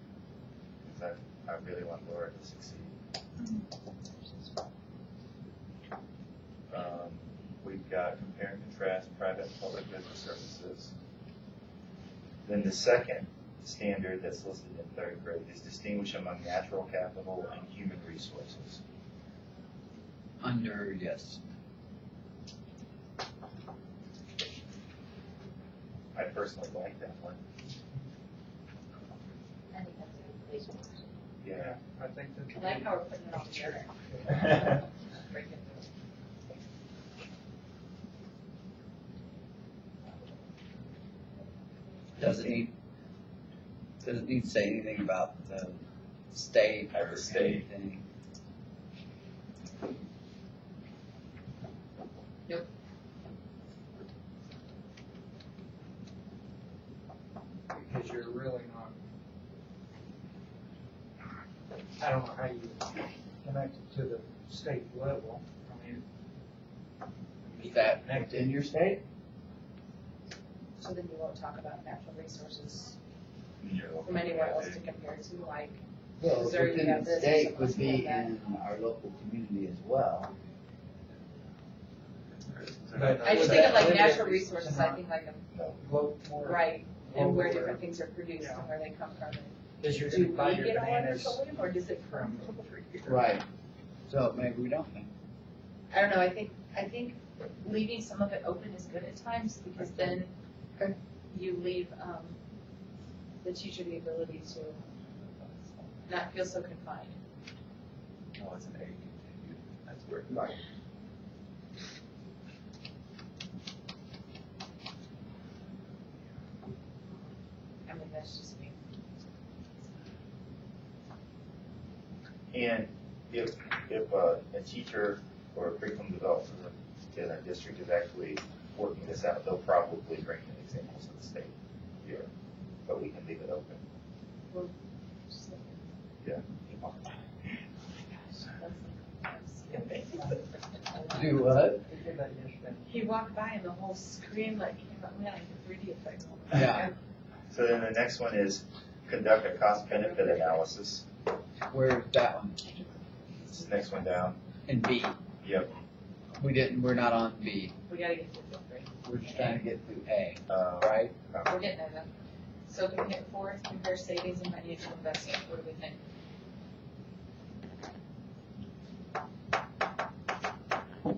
because I really want Laura to succeed. We've got compare and contrast private and public business services. Then the second standard that's listed in 3rd grade is distinguish among natural capital and human resources. Under, yes. I personally like that one. I think that's a good place. Yeah. I think I that. like how we're putting it all together. Break it. Does it need to say anything about the state At or the state. anything? Because you're really not, I don't know how you connect it to the state level. I mean. Is that in your state? So then you won't talk about natural resources You're looking from anywhere at else it. to compare to, like, Well, Missouri, you within have the this, state this, would be that. in our local community as well. But I just think of like Limited natural resources resources, and I think like Vote more. right, and where Global, different things are produced yeah. and where they come from. Because you're Do gonna buy we your get all our bananas petroleum, or does it from. Right. So maybe we don't think. I don't know, I think leaving some of it open is good at times, because then you leave, the teacher the ability to not feel so confined. No, it's an A continued. That's where. Right. I mean, that's just me. And if a teacher or a curriculum developer in a district is actually working this out, they'll probably bring in examples of the state here, but we can leave it open. Well, just like- Yeah. Do what? He walked by and the whole screen like came out, man, like a 3D effect. Yeah. So then the next one is conduct a cost benefit analysis. Where's that one? This is the next one down. In B. Yep. We're not on B. We gotta get to fifth grade. We're just trying to get through A, Uh, right? We're getting there though. So compare savings and financial investment, what do we think? I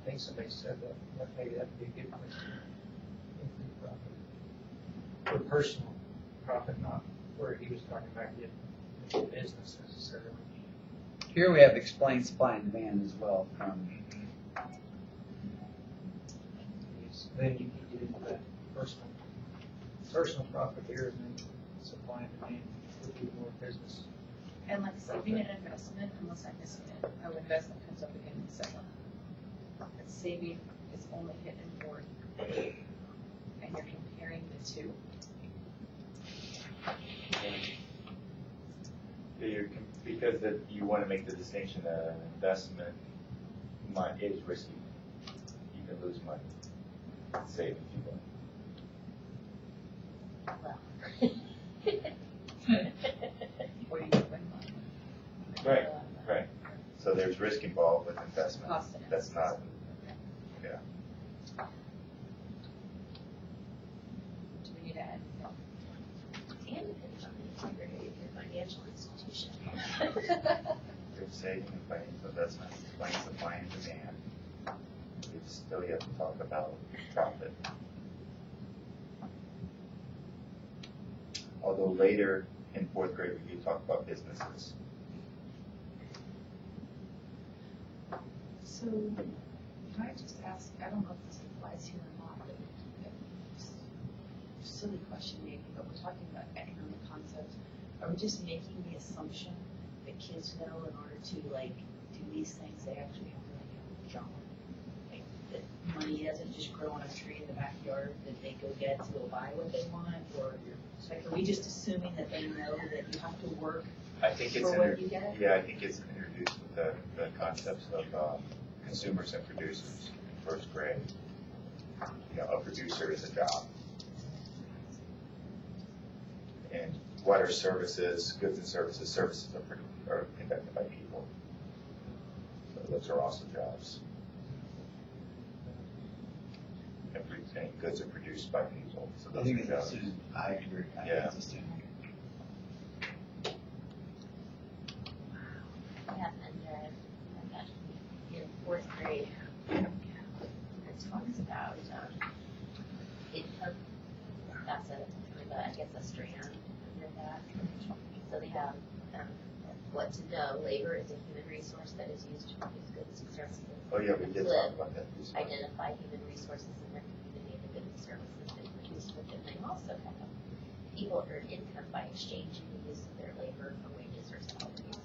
think somebody said that maybe that'd be a good place to increase profit. For personal profit, not where he was talking about getting business necessarily. Here we have explain supply and demand as well from, Then you can get into that personal profit here, and then supply and demand would be more business. And like saving and investment, unless I'm missing it, investment comes up again in the second. But saving is only hit in fourth. And you're comparing the two. Because you want to make the distinction that an investment is risky. You can lose money. Save if you want. Or you can win money. Right, right. So there's risk involved with investment. Cost and That's not, yeah. Do we need to add? And depends on the integrity of your financial institution. There's saving and financial investment, explain supply and demand. You still have to talk about profit. Although later in fourth grade, we do talk about businesses. So, can I just ask, I don't know if this applies here or not, but silly question maybe, but we're talking about economic concepts. Are we just making the assumption that kids know in order to like do these things, they actually have to like have a job? Like that money doesn't just grow on a tree in the backyard that they go get to go buy what they want, or like are we just assuming that they know that you have to work I think it's for what you get? Yeah, I think it's introduced with the concepts of consumers and producers in first grade. You know, a producer is a job. And what are services, goods and services? Services are conducted by people. So those are also jobs. And goods are produced by people, so I those think are it's jobs. assumed. I agree. I think Yeah. it's assumed. Yeah, and in fourth grade, it talks about income. That's I guess a strand under that. So they have what to know. Labor is a human resource that is used to produce goods and services. Oh, yeah, we did talk about that. Identify human resources in their community and the goods and services that produce within. They also have people earn income by exchanging the use of their labor for wages or salaries.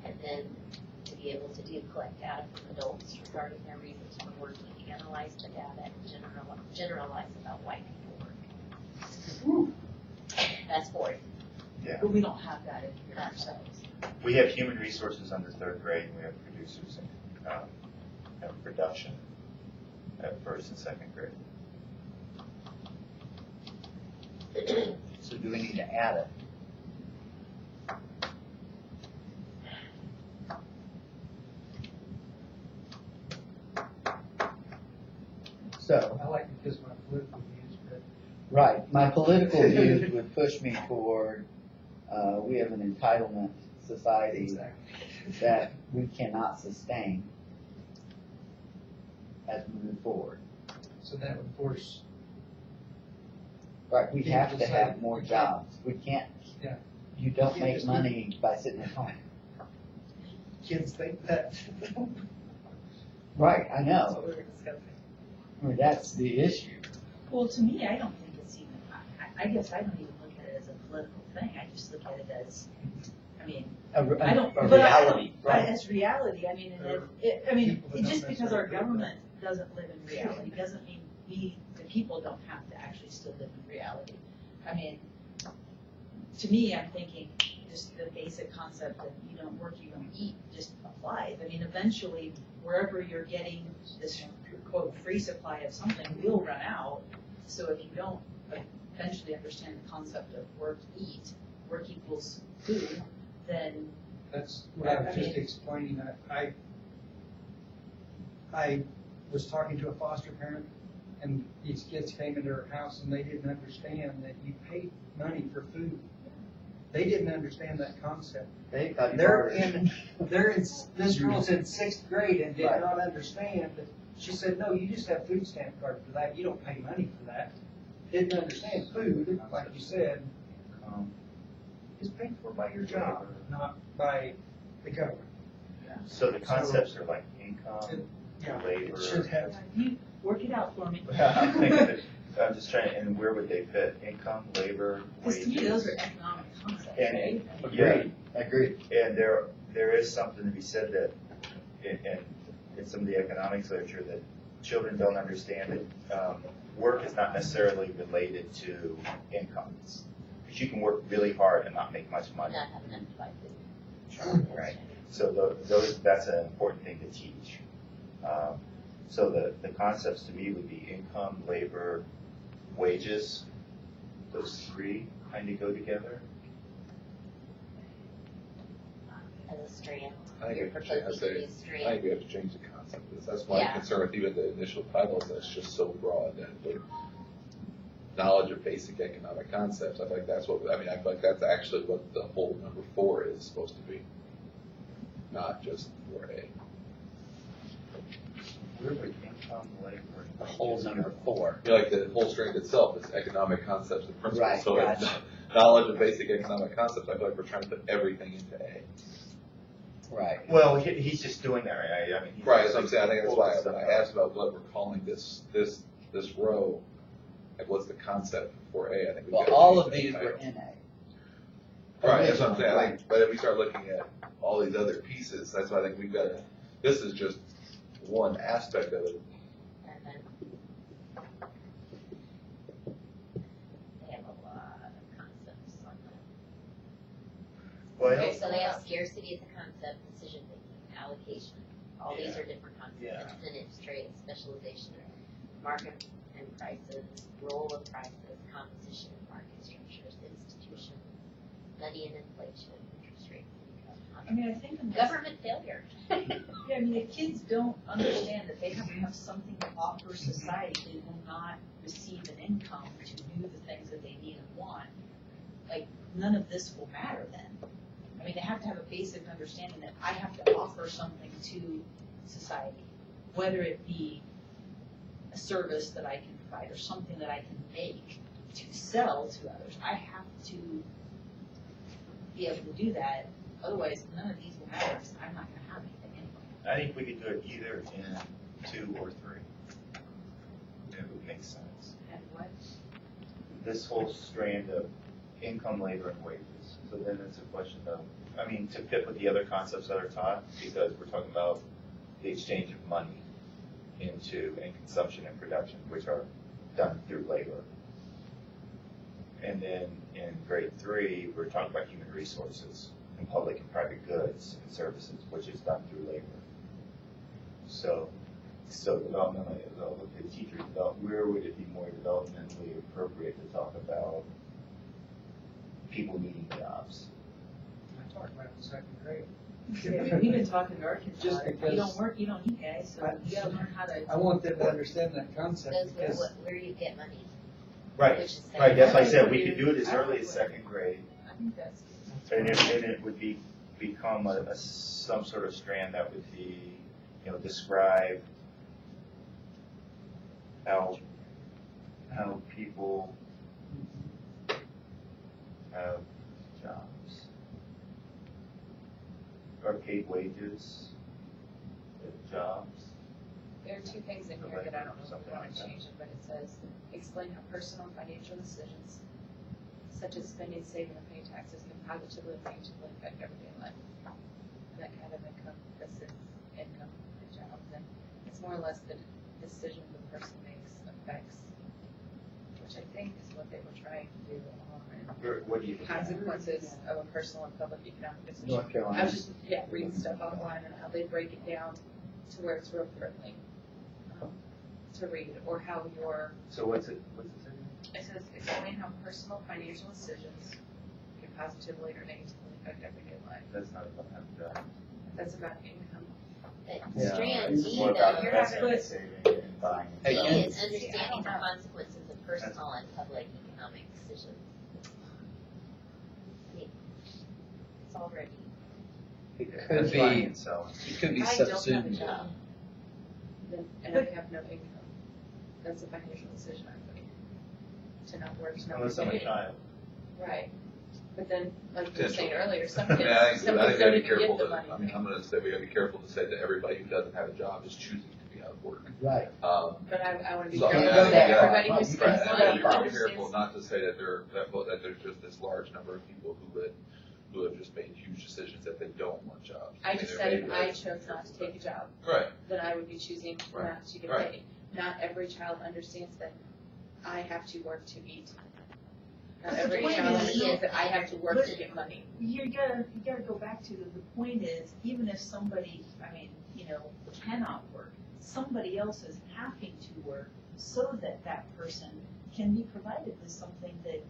And then to be able to collect data from adults regarding their reasons for working, analyze the data, and generalize about why people work. That's fourth. Yeah. But we don't have that in here ourselves. We have human resources under third grade, and we have producers and production at first and second grade. So do we need to add it? So, I like it because my political views, but right, my political views would push me toward, we have an entitlement society that we cannot sustain as we move forward. so that would force, Right, we People have to say have more we can't- jobs. We can't, Yeah. you don't can't make just money by sitting at home. kids think that. Right, I That's know. what we were discussing. I mean, that's the issue. Well, to me, I don't think it's even, I guess I don't even look at it as a political thing, I just look at it as, I mean, I don't. A but I don't- reality, right? It's reality, I mean, Or I mean, people that just don't because our necessarily agree with government doesn't live in reality, doesn't mean we, the people, don't have to actually still live in reality. I mean, to me, I'm thinking, just the basic concept of you don't work, you don't eat, just applies. I mean, eventually, wherever you're getting this quote, free supply of something will run out. So if you don't eventually understand the concept of work, eat, work equals food, then That's what I was just explaining. I was talking to a foster parent, and these kids came into her house, and they didn't understand that you paid money for food. They didn't understand that concept. They thought you They're bartered. this girl's in 6th grade and did Right. not understand that. She said, no, you just have food stamp card for that. You don't pay money for that. Didn't understand food, like you said, is paid for by your job, not by the government. So the concepts are like income, Yeah, labor. it should have. you work it out for me. I'm thinking that- I'm just trying, and where would they fit? Income, labor, Because wages? to me, those are economic concepts, And- right? Agreed, agreed. And there is something to be said that, in some of the economics literature, that children don't understand that work is not necessarily related to incomes. Because you can work really hard and not make much money. Not have enough to buy food. Right. So that's an important thing to teach. So the concepts to me would be income, labor, wages. Those three kind of go together. As a strand. I think You're we have to change- proposing to be a strand. I think we have to change the concept of this. That's my Yeah. concern with even the initial titles, that's just so broad that the knowledge of basic economic concepts, I feel like that's what, I mean, I feel like that's actually what the whole number 4 is supposed to be. Not just 4A. Where would income, labor, and The whole wages number go? 4. I feel like the whole strand itself is economic concepts and principles. Right, So it's gotcha. knowledge of basic economic concepts, I feel like we're trying to put everything into A. Right. Well, he's just doing that, right? I mean, he's Right, that's what I'm saying. I think that's why pulling when I stuff out. asked about what we're calling this row, like what's the concept for A, I think we've Well, got to all change of that these title. were in A. Right, that's what I'm saying. I Right. think, but if we start looking at all these other pieces, that's why I think we've got to, this is just one aspect of it. And then they have a lot of concepts on that. Well, I Okay, don't- so they have scarcity as a concept, decision making, allocation. All these are different concepts. Yeah. Percentage, trade, specialization, market and prices, role of prices, composition of market structures, institution, money and inflation, interest rates, income. I mean, I think in this- Government failure. Yeah, I mean, if kids don't understand that they have to have something to offer society, they will not receive an income to do the things that they need and want. Like, none of this will matter then. I mean, they have to have a basic understanding that I have to offer something to society, whether it be a service that I can provide or something that I can make to sell to others. I have to be able to do that. Otherwise, none of these will matter because I'm not going to have anything anyway. I think we could do it either in 2 or 3. If it makes sense. And what? This whole strand of income, labor, and wages. So then it's a question of, I mean, to fit with the other concepts that are taught, because we're talking about the exchange of money into and consumption and production, which are done through labor. And then in grade 3, we're talking about human resources and public and private goods and services, which is done through labor. So So developmentally, the teacher where would it be more developmentally appropriate to talk about people needing jobs? I talked about it in second grade. Yeah, we've been talking to our kids Just about it. You because- don't work, you don't need guys, so you gotta learn how to. I want them to understand that concept Those were because where you get money. Right, Which is right, that's why I said I we would could do it as early as second grade, I think that's. and it would become some sort of strand that would be, describe how people have jobs, or paid wages, jobs. There are two things in here that I don't know if we want to change it, but it says, explain how personal and financial decisions, such as spending, saving, and paying taxes, can positively and negatively affect everyday life. And that kind of encompasses income and jobs, and it's more or less the decision the person makes affects, which I think is what they were trying to do on What do you think? consequences of a personal and public economic decision. North I Carolina. was just, reading stuff offline and how they break it down to where it's real friendly to read, or how your, So what's it say? it says, explain how personal financial decisions can positively or negatively affect everyday life. That's not about having jobs. That's about income. But Yeah, strand it's D, More though, about you're investment having, and saving and buying. Hey, D and- is understanding the consequences of personal and public economic decisions. I mean, it's already, It Could could be- be, so. It could be I don't have a subsumed. job. And I have no income. That's a financial decision I'm making. To not work, to not Unless I'm a get paid. child. Right. But then, like you were saying Potentially. earlier, some I kids, mean, I some think we kids gotta don't be even get careful the that, money. I mean, I'm gonna say we gotta be careful to say that everybody who doesn't have a job is choosing to be out of work. Right. But I want to be So, careful I that mean, yeah, everybody who right, spends Right, money and you gotta be understands. careful not to say that there's just this large number of people who have just made huge decisions that they don't want jobs. I mean, just they're said if maybe I like- chose not to take a job, Right, then I would be choosing Right. not to get Right. paid. Not every child understands that I have to work to eat. Not every point child is- understands that I have to work to get money. You gotta go back to the point is, even if somebody, cannot work, somebody else is having to work so that that person can be provided with something that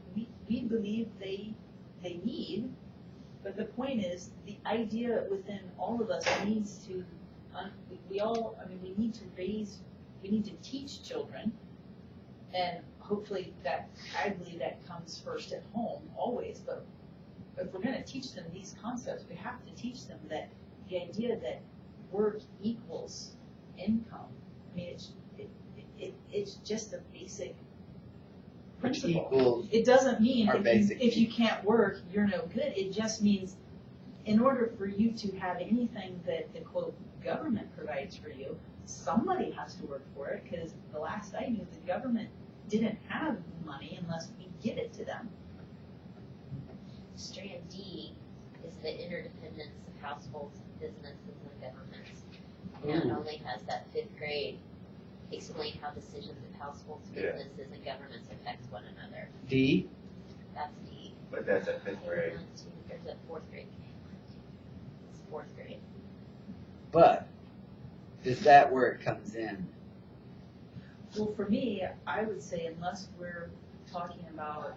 we believe they need. But the point is, the idea within all of us needs to, we need to teach children, and hopefully I believe that comes first at home, always, but if we're gonna teach them these concepts, we have to teach them that the idea that work equals income, I mean, it's just a basic Which principle. equals, It doesn't mean our basic if you can't work, you're no good. It just means in order for you to have anything that the quote government provides for you, somebody has to work for it, because the last I knew, the government didn't have money unless we give it to them. strand D is the interdependence of households, businesses, and governments. And it only has that 5th grade, explain how decisions of households, Yeah. businesses, and governments affect one another. D, That's D. But that's at 5th grade. There's a 4th grade. It's 4th grade. but is that where it comes in? Well, for me, I would say unless we're talking about,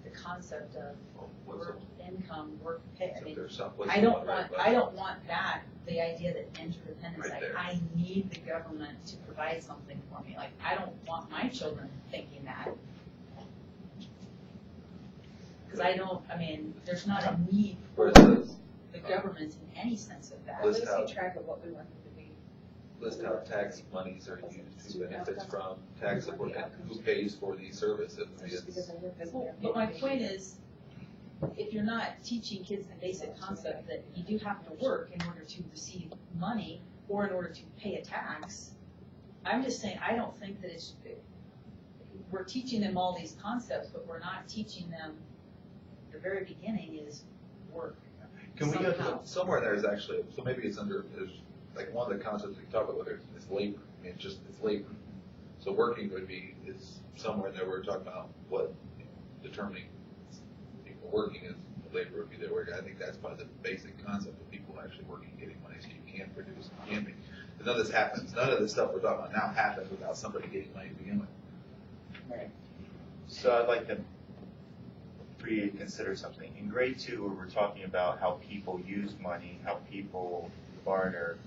the concept of what's work income, work pay, So there's some, what's I the don't one right, want, I don't want that, the idea that interdependence, Right like, there. I need the government to provide something for me, like, I don't want my children thinking that. Cause there's not a need for Where it says, the government in any sense of that. Let List us out. keep track of what we want them to be. list how tax monies are used to benefits from tax support and who pays for these services. I mean, Just because it's, I live as Well, but my point is, if you're not teaching kids the basic concept that you do have to work in order to receive money or in order to pay a tax, I'm just saying, I don't think that we're teaching them all these concepts, but we're not teaching them, the very beginning is work. can we go Somehow. to, somewhere there's actually, so maybe it's under, there's, like, one of the concepts we talk about there is labor. I mean, it's labor. So working is somewhere there we're talking about what determining people working is labor would be their work. I think that's probably the basic concept of people actually working, getting money, so you can produce, you can make. None of this happens. None of this stuff we're talking about now happens without somebody getting money to begin with. Right. So I'd like for you to consider something. In grade 2, where we're talking about how people use money, how people barter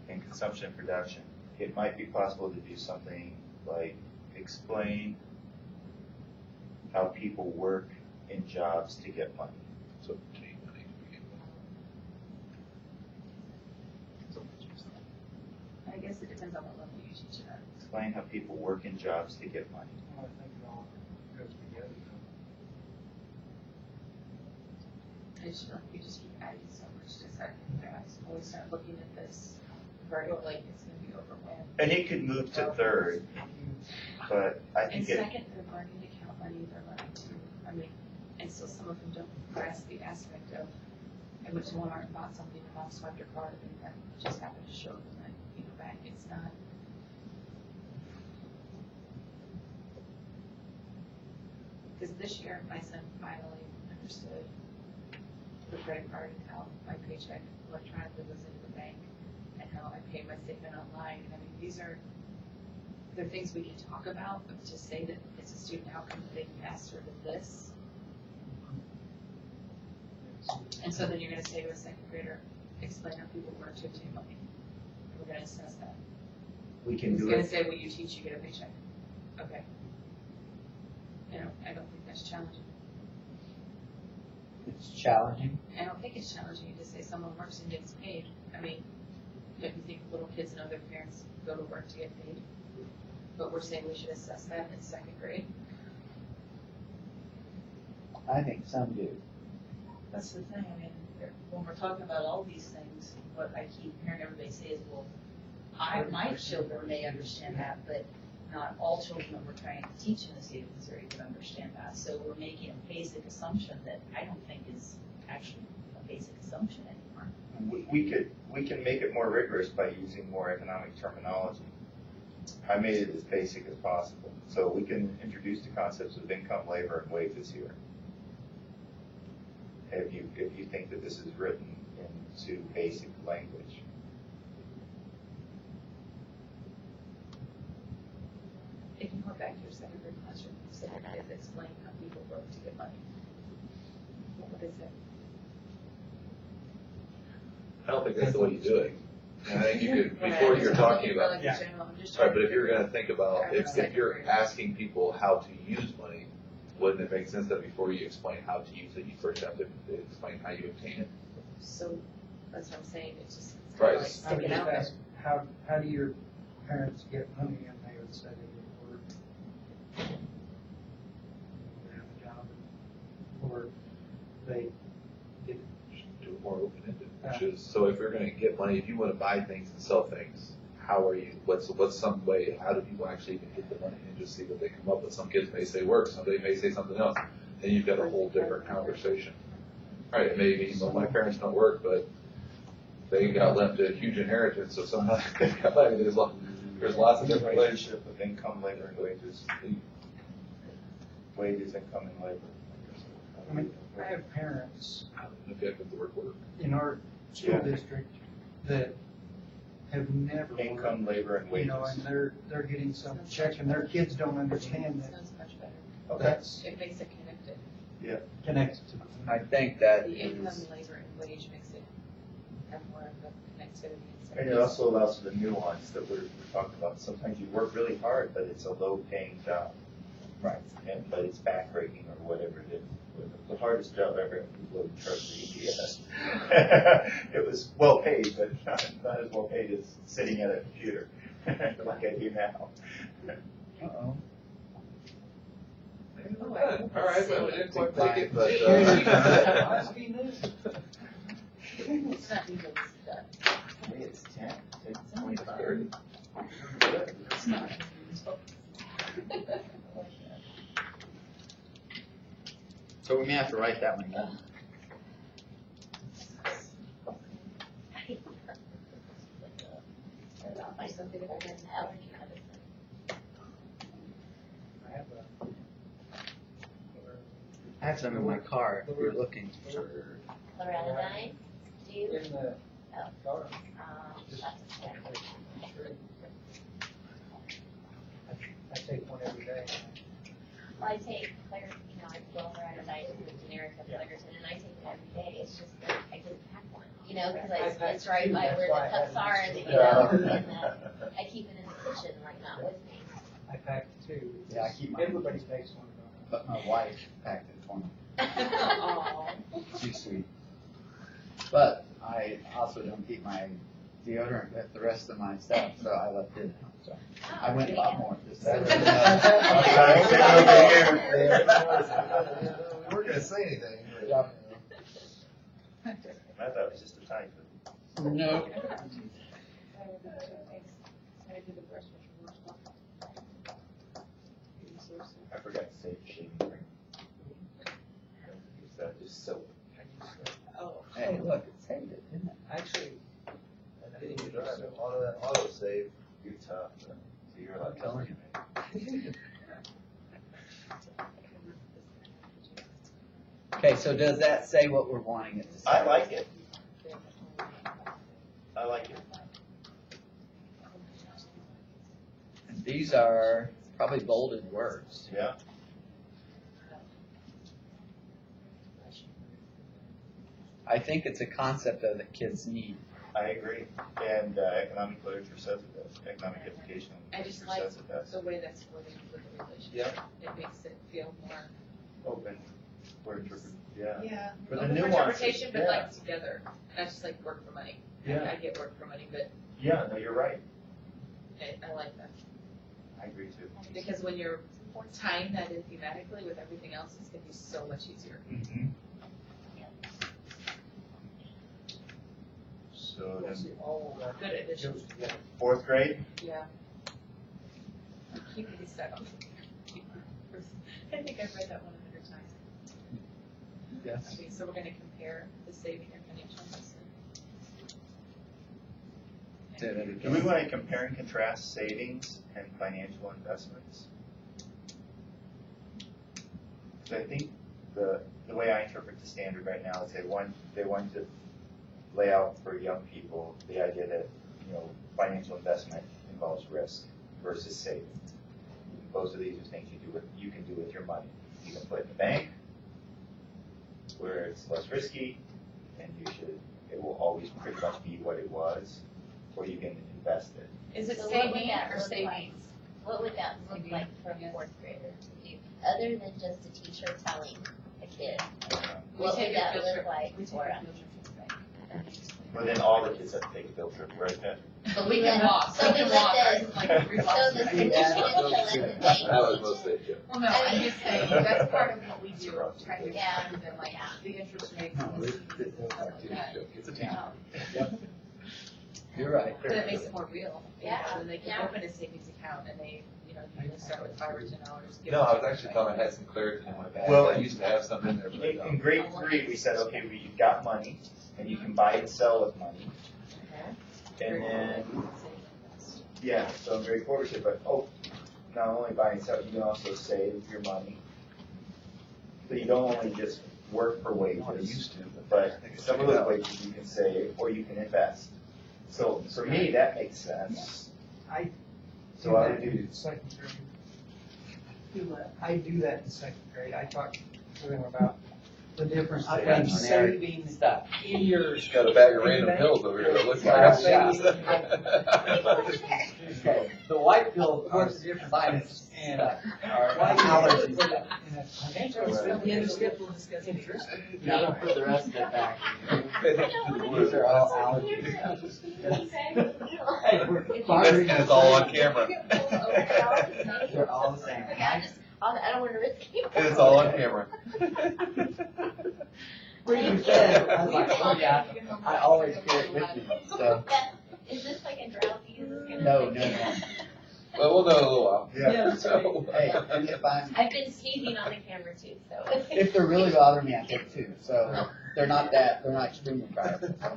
in consumption and production, it might be possible to do something like explain how people work in jobs to get money. So take money to begin with. I guess it depends on what level you teach it at. Explain how people work in jobs to get money. I think it all goes together. I just feel like we just keep adding so much to start, when we start looking at this, very like it's gonna be overwhelmed. And it could move to third, but I And think it, second, they're learning to count money, they're learning to, I mean, and still some of them don't grasp the aspect of, I went to Walmart and bought something, and mom swiped her card, and that just happened to show them that, back, it's not. Because this year, my son finally understood the credit card and how my paycheck electronically goes into the bank, and how I pay my statement online, and I mean, they're things we can talk about, but to say that as a student, how come they mastered this? And so then you're gonna say to a second grader, explain how people work to obtain money. We're gonna assess that. we can It's do gonna it. say, what you teach, you get a paycheck. Okay. I don't think that's challenging. It's challenging. I don't think it's challenging. You just say someone works and gets paid. I mean, don't you think little kids know their parents go to work to get paid? But we're saying we should assess that in second grade. I think some do. That's the thing, I mean, when we're talking about all these things, what I keep hearing everybody say is, well, my children may understand that, but not all children that we're trying to teach in the state of Missouri can understand that. So we're making a basic assumption that I don't think is actually a basic assumption anymore. We can make it more rigorous by using more economic terminology. I made it as basic as possible. So we can introduce the concepts of income, labor, and wages here. If you think that this is written into basic language. If you went back to your second grade classroom, you said you had to explain how people work to get money. What would they say? I don't think that's the way you do it. I think you could, before you're talking about, Yeah. right, but if you're gonna think about, if you're asking people how to use money, wouldn't it make sense that before you explain how to use it, you first have to explain how you obtain it? So, that's what I'm saying, it's just, it's Right. kind of like I stick would it just out there. ask, how do your parents get money? And they would say they work, they have a job, or they get Do it more open-ended, which is, so if you're gonna get money, if you wanna buy things and sell things, how are you, what's some way, how do people actually even get the money and just see what they come up with? Some kids may say work, somebody may say something else, then you've got a whole different conversation. All right, maybe, well, my parents don't work, but they got left a huge inheritance, so somehow they got money. There's lots of different ways. Relationship of income, labor, and wages. Wages, income, and labor. I mean, I have parents If you have to work. in our school Yeah. district that have never worked, Income, labor, and wages. and they're getting some check, and their kids don't understand that Sounds much better. Okay. that's It makes it connected. connected to them. I think that The income, is, labor, and wage makes it have more of a connectivity. And it also allows for the nuance that we're talking about. Sometimes you work really hard, but it's a low-paying job. right. But it's backbreaking or whatever it is. The hardest job I ever had was loading trucks for EPS. It was well paid, but not as well paid as sitting at a computer like I do now. Uh-oh. Oh, All right, well, we didn't quite make it, but, Must be new. It's not even done. It's 10, it's It's only 25. It's not. So we may have to write that one down. Something that doesn't have any kind of. I have I have some in my car if you're looking for. Loretto Dine, do you? in the car. Just That's a standard. I take one every day. Well, I take Claire, I go over at night with generic of Claritin, and I take it every day. It's just that I didn't pack one, because it's right by where the cups are, and, and I keep it in the kitchen, like, not with me. I pack two. Yeah, I keep mine. Everybody takes one. But my wife packed it for me. Aw. She's sweet. But I also don't keep my deodorant with the rest of my stuff, so I left it. So I went a lot more this time. We weren't gonna say anything. Yeah. I thought it was just a typo. No. I forgot to say shaving cream. Use that, just soap. Oh. Hey, look, it saved it, didn't it? Actually, Getting you drive auto, that auto save, You're tough. So you're a lot I'm telling tougher. you. Okay, so does that say what we're wanting it to say? I like it. I like it. And these are probably bolded words. Yeah. I think it's a concept though that kids need. I agree. And economic literature says it does. Economic education I just literature like says it does. the way that's worded with the relationship. It makes it feel more, Open for interpretation. Yeah. yeah, For the open for nuances, interpretation, but yeah. like together. Not just like work for money. Yeah. I get work for money, but Yeah, no, you're right. I like that. I agree too. Because when you're tying that in thematically with everything else, it's gonna be so much easier. Mm-hmm. So then, all of that. Good addition. goes together. 4th grade? Yeah. Keep these stuff. I think I've read that 100 times. Yes. Okay, so we're gonna compare the saving and financial investment. Do we want to compare and contrast savings and financial investments? So I think the way I interpret the standard right now is they want to lay out for young people the idea that, financial investment involves risk versus saving. Both of these are things you can do with your money. You can put it in the bank where it's less risky and it will always pretty much be what it was, or you can invest it. Is it So what would saving that or look like? savings? What would that look Maybe, like for a yes. 4th grader to do, other than just a teacher telling a kid? We What take would a that field look trip. like We take for a us? field trip to the bank. Well, then all the kids have to take a field trip, right, Pat? But We we can let, walk. so We we can let walk. the, Like, we walk. so the solution is to let the bank That was teach. most of it. Well, no, I'm just saying, that's part of what we do, trying to Yeah. explain them, like, the interest rates. No, and it goes back to stuff like that. It's a team. Yep. You're right. But it makes it more real. Yeah. And they can Yeah. open a savings account and they, usually start with $5 or $10. give No, I them was actually thought I had some clarity in my bag. Well, I used to have some in there, but I In don't. grade 3, we said, okay, you've got money, and you can buy and sell with money. And then, yeah, so in grade 4, we said, but, not only buy and sell, you can also save your money. So you don't only just work for wages. I used to, But some of those wages you can save, or you can invest. So for me, that makes sense. So I would do, Second grade. I do that in 2nd grade. I talk to them about the difference between saving Stuff. in your. Just got a bag of random pills over here that look like Yeah. apples. Okay, the white pills are What's the difference? sinus And stuff, are why do you allergy put it stuff. in a financial Right. investment? We'll discuss it. Interest. Now we'll put the rest of it back. These These are all allergy stuff. Hey, we're And it's all on camera. They're all the same. I don't want to risk it. And it's all on camera. When you said, I was like, oh yeah, I always carry it with me, so, Is this like a drowsy? Is this gonna no, be- no, no. Well, we'll know in a little while. yeah. So, Hey, and if I've been sneezing on the camera too, so. if they're really bothering me, I take two, so they're not extremely private. I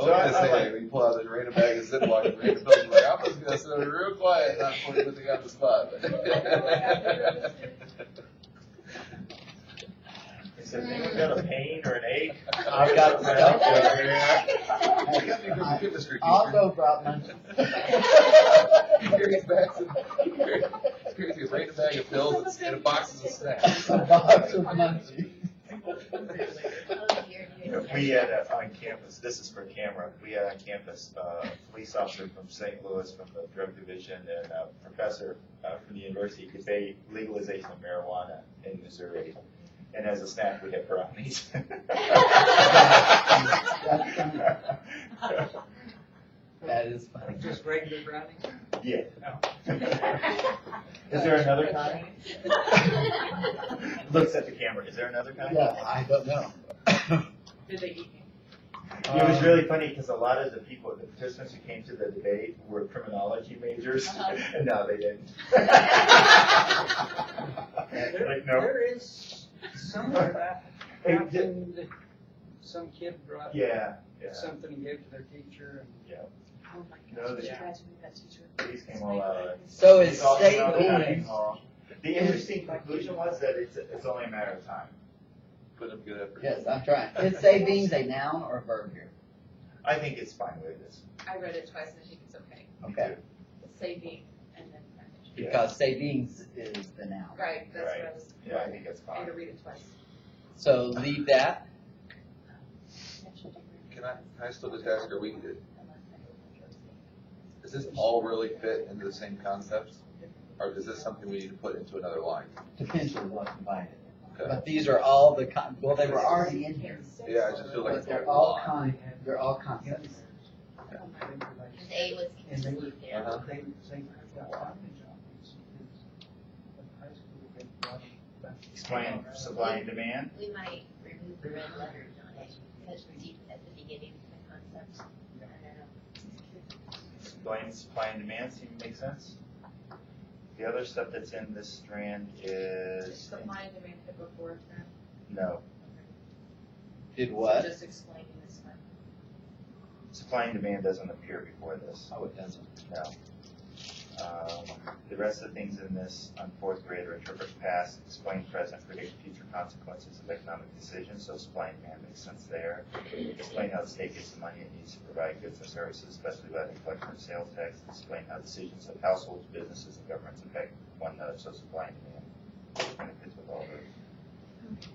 was gonna say, when you pull out the random bag of Ziploc and random pills, you're like, I'm just gonna sit over real quiet, not put anything on the spot. Is there anyone got a pain or an ache? I've got stuff I got me from chemistry for I'll teachers. go, Brotman. Carries bags of, carries a random bag of pills and a box of snacks. A box of munchies. We had on campus, this is for camera, we had on campus a police officer from St. Louis from the drug division and a professor from the university debate legalization of marijuana in Missouri. And as a snack, we had brownies. That is funny. Just regular brownies? Yeah. No. Is there another kind? Looks at the camera. Is there another kind? Yeah, I don't know. Did they eat? It was really funny because a lot of the people, the participants who came to the debate were criminology majors, and no, they didn't. Like, no. There is some of that happened, that some kid brought Yeah, yeah, something and gave to their teacher and. yeah. Oh my No, gosh, they- you guys made that teacher. These came all out. So it's These all came out of the dining savings. hall. The interesting conclusion was that it's only a matter of time. Put up good effort. Yes, I'm trying. Is savings a noun or a verb here? I think it's fine with this. I read it twice and I think it's okay. Okay. It's saving and then financial. Because savings is the noun. Right, that's Right. what I was, Yeah, I think it's I had fine. to read it twice. So leave that. Can I still just ask, does this all really fit into the same concepts? Or is this something we need to put into another line? Depends on what's divided. Okay. But these are all the well, they were already in here. Yeah, I just feel like But it's they're all all they're all concepts. Because A was And they were, continued there. Uh-huh. they got advantage on these kids. In high school, they brought back. Explain supply and demand. We might remove the red letters on it, because we're deep at the beginning of the concepts. I don't know. Explain supply and demand seem to make sense. The other stuff that's in this strand Is is, supply and demand hit before that? no, Did So what? just explaining this one. supply and demand doesn't appear before this, Oh, it doesn't. no. The rest of the things in this on fourth grade are interpret past, explain present, predict future consequences of economic decisions, so supply and demand makes sense there. Explain how the state gets the money it needs to provide goods and services, especially by the collection of sales tax. Explain how decisions of households, businesses, and governments affect one another, so supply and demand. Kind of fits with all those.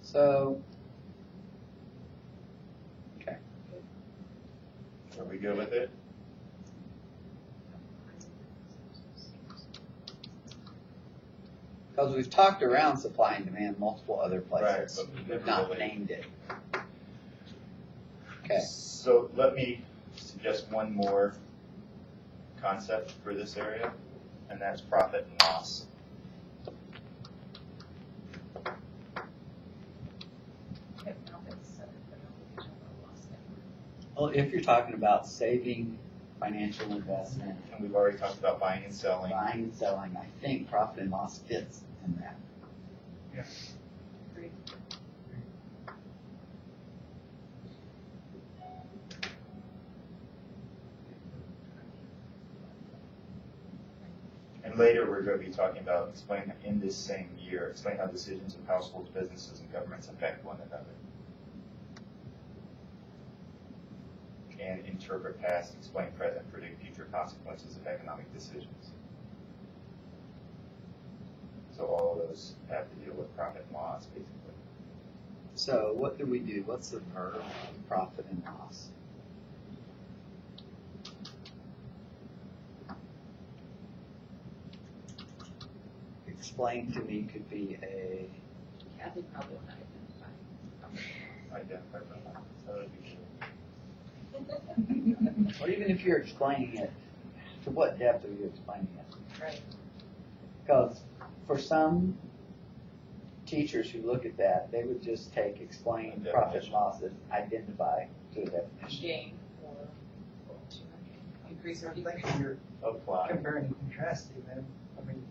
So okay. Are we good with it? Because we've talked around supply and demand multiple other places. Right, but we've We've not really- named it. Okay. So let me suggest one more concept for this area, and that's profit and loss. Well, if you're talking about saving, financial investment, And we've already talked about buying and selling. buying and selling, I think profit and loss fits in that. Agreed. And later, we're going to be talking about explain in this same year, explain how decisions of households, businesses, and governments affect one another. And interpret past, explain present, predict future consequences of economic decisions. So all of those have to deal with profit and loss, basically. So what do we do? What's the verb of profit and loss? Explain to me could be a, Kathy probably will not identify. Identify them. So that'd be good. or even if you're explaining it, to what depth are you explaining it? Right. Because for some teachers who look at that, they would just take explain A profit and definition. loss and identify to a definition. Gain or increase or decrease. Like you're Apply. comparing and contrasting them, I mean,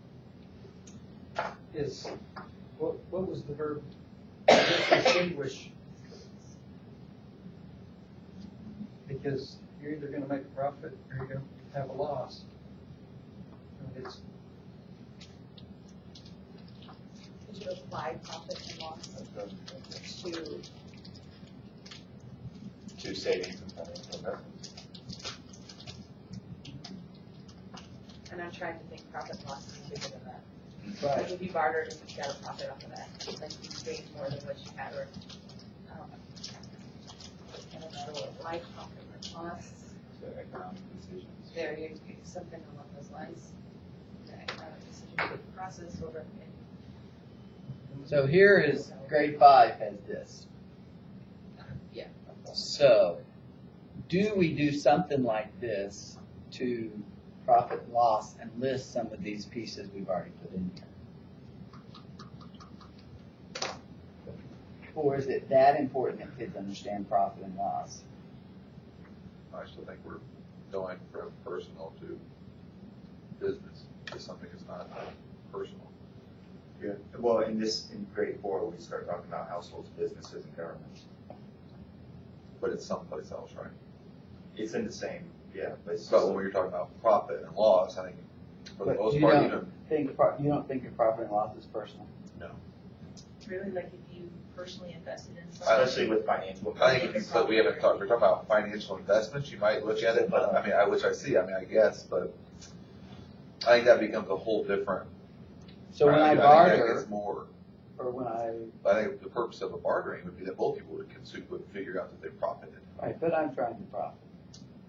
is, what was the verb? Distinguish. Because you're either gonna make a profit or you're gonna have a loss. And it's, Did you apply profit and loss to, To savings and financial investments. And I'm trying to think profit and loss is bigger than that. Right. Like if you bartered and you got a profit off of that, like you gained more than what you had, or, I don't know, like profit or loss. So economic decisions. There, you something along those lines. The economic decision-making process over. So here is grade 5 has this. Yeah. So, do we do something like this to profit and loss and list some of these pieces we've already put in here? Or is it that important that kids understand profit and loss? I still think we're going from personal to business, to something that's not personal. Yeah. Well, in grade 4, we start talking about households, businesses, and governments. But it's someplace else, right? It's in the same, yeah, but it's But when you're talking about profit and loss, I think for the But most you part, don't even, you don't think of profit and loss as personal? no. Really, like if you personally invested in especially with financial. I think, but we haven't talked, we're talking about financial investments, you might look at it, but I mean, which I see, I guess, but I think that becomes a whole different. So when I think that barter, gets more. or when I think the purpose of a bartering would be that both people would figure out that they profited. right, but I'm trying to profit.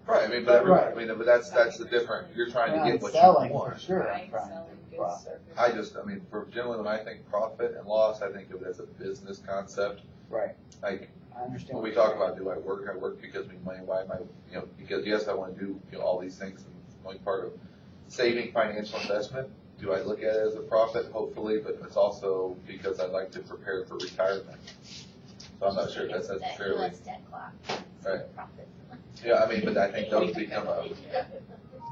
Right, I mean, but Right. but that's the different, you're trying to When get I'm what selling, you for want. sure, I'm Buying, trying selling to goods, profit. services. I mean, generally when I think profit and loss, I think of it as a business concept. Right, Like, I understand. when we what talk you're about, do I work because we money, why am I, because yes, I want to do, all these things, and like part of saving financial investment. Do I look at it as a profit? Hopefully, but it's also because I'd like to prepare for retirement. So I'm not sure if that's That necessarily, US debt clock. Right. Profit. yeah, I mean, but I think those become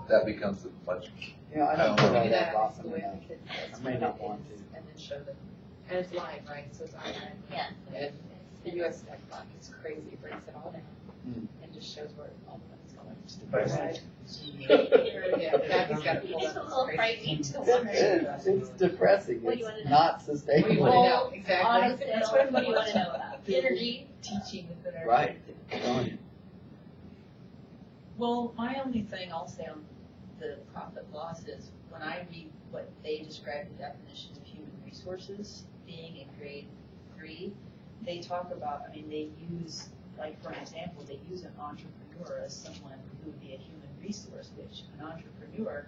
that becomes a much, You know, I I don't don't feel know. like Maybe that's that is awesome the way enough. the kid I may not want to. And then show them, and it's live, right, so it's on there. Yeah. And the US debt clock is crazy, it breaks it all down, Mm. and just shows where all the money's going. But Yeah, Matthew's got it pulled It's a up, little it's frightening crazy. to It watch. is, it's depressing, What do you it's wanna know? not What do you sustainable. wanna know, exactly. Honest That's sales, I'm what do you wanna know about? Energy. Teaching within our. Right. I'm telling you. Well, my only thing I'll say on the profit loss is, when I read what they describe the definition of human resources being in grade 3, they talk about, they use, like for an example, they use an entrepreneur as someone who would be a human resource, which an entrepreneur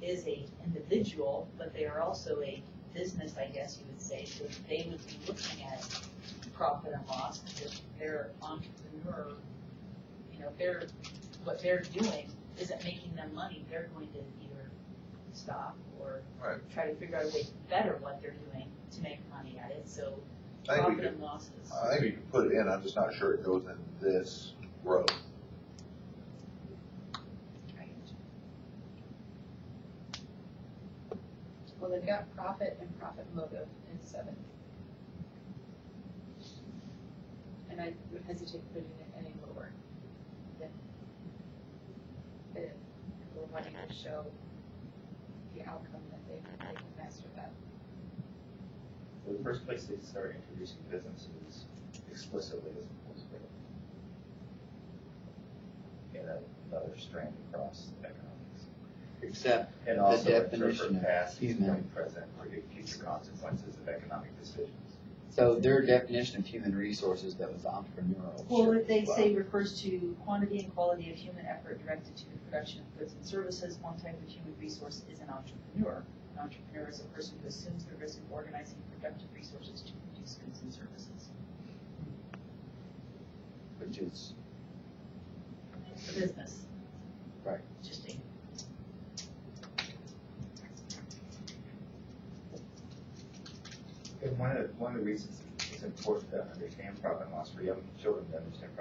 is a individual, but they are also a business, I guess you would say, so they would be looking at profit and loss, because their entrepreneur, what they're doing isn't making them money, they're going to either stop or Right. try to figure out a way to better what they're doing to make money at it, so I think we profit could, and losses. I think we can put it in, I'm just not sure it goes in this row. Well, they've got profit and profit motive in 7. And I would hesitate putting it any lower than if we're wanting to show the outcome that they've mastered that. So the first place they start introducing businesses explicitly is implicitly. Another strand across economics. Except And the also definition interpret of past, human. and present, predict future consequences of economic decisions. So their definition of human resources that was entrepreneurial. Well, sure, if they well, say refers to quantity and quality of human effort directed to the production of goods and services, one type of human resource is an entrepreneur. An entrepreneur is a person who assumes the risk of organizing productive resources to produce goods and services. Which is, It's a business. right. Just a And one of the reasons it's important to understand profit and loss for young children to understand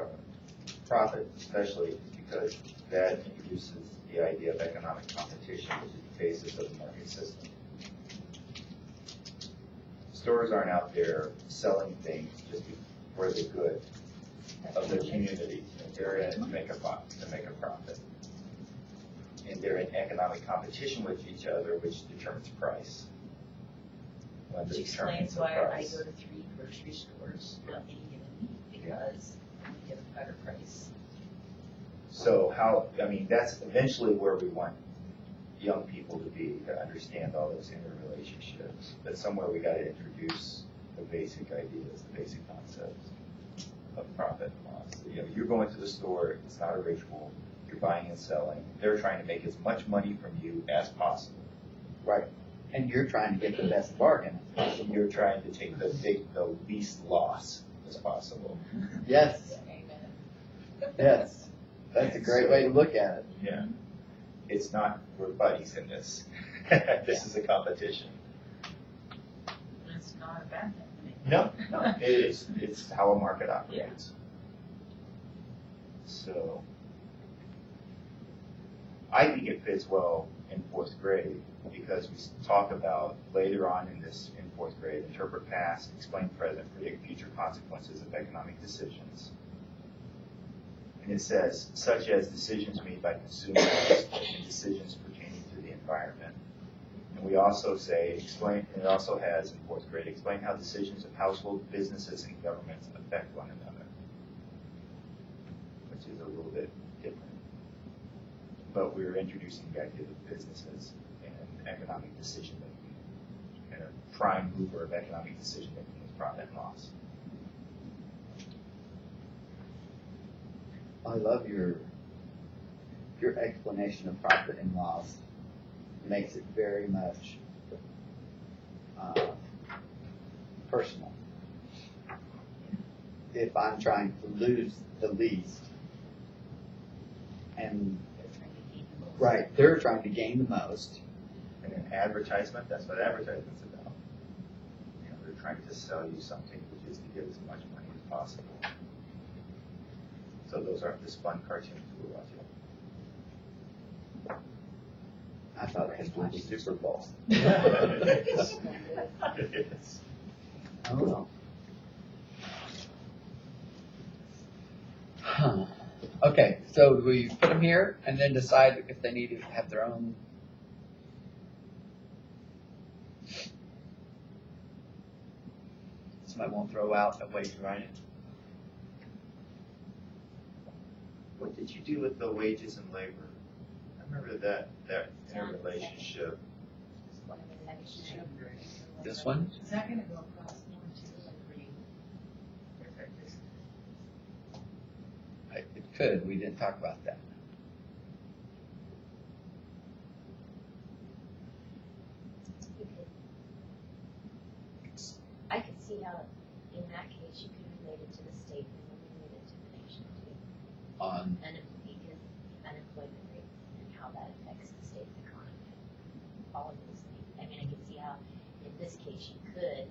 profit especially, is because that introduces the idea of economic competition, which is the basis of the market system. Stores aren't out there selling things just for the good of the community. They're in it to make a profit. And they're in economic competition with each other, which determines price. One Which determines explains the why I price. go to 3 grocery stores on any given week, because I get a better price. So that's eventually where we want young people to be, to understand all those interrelationships. But somewhere we gotta introduce the basic ideas, the basic concepts of profit and loss. You know, you're going to the store, it's not a ritual, you're buying and selling. They're trying to make as much money from you as possible. Right. And you're trying to get the best bargain as possible. You're trying to take the least loss as possible. Yes, Amen. yes. That's a great way to look at it. Yeah. It's not, we're buddies in this. This is a competition. It's not a bad thing. No, no, it is. It's how a market operates. So, I think it fits well in fourth grade because we talk about later on in fourth grade, interpret past, explain present, predict future consequences of economic decisions. And it says, such as decisions made by consumers and decisions pertaining to the environment. And we also say, explain, and it also has in fourth grade, explain how decisions of household, businesses, and governments affect one another. Which is a little bit different. But we're introducing the idea of businesses and economic decision making. And a prime mover of economic decision making is profit and loss. I love your explanation of profit and loss. Makes it very much personal. If I'm trying to lose the least, and right, they're trying to gain the most. And an advertisement, that's what advertisement's about. You know, they're trying to sell you something which is to get as much money as possible. So those aren't just fun cartoons we're watching. I thought this was the Super Bowl. It is. I don't know. Huh. Okay, so we put them here and then decide if they need to have their own. Somebody won't throw out a way to write it. What did you do with the wages and labor? I remember that interrelationship. This one? Is that gonna go across more too, like reading? It could. We didn't talk about that. I could see how, in that case, you could relate it to the state and then relate it to the nation too. On Because unemployment rate and how that affects the state's economy, all of those things. I mean, I could see how, in this case, you could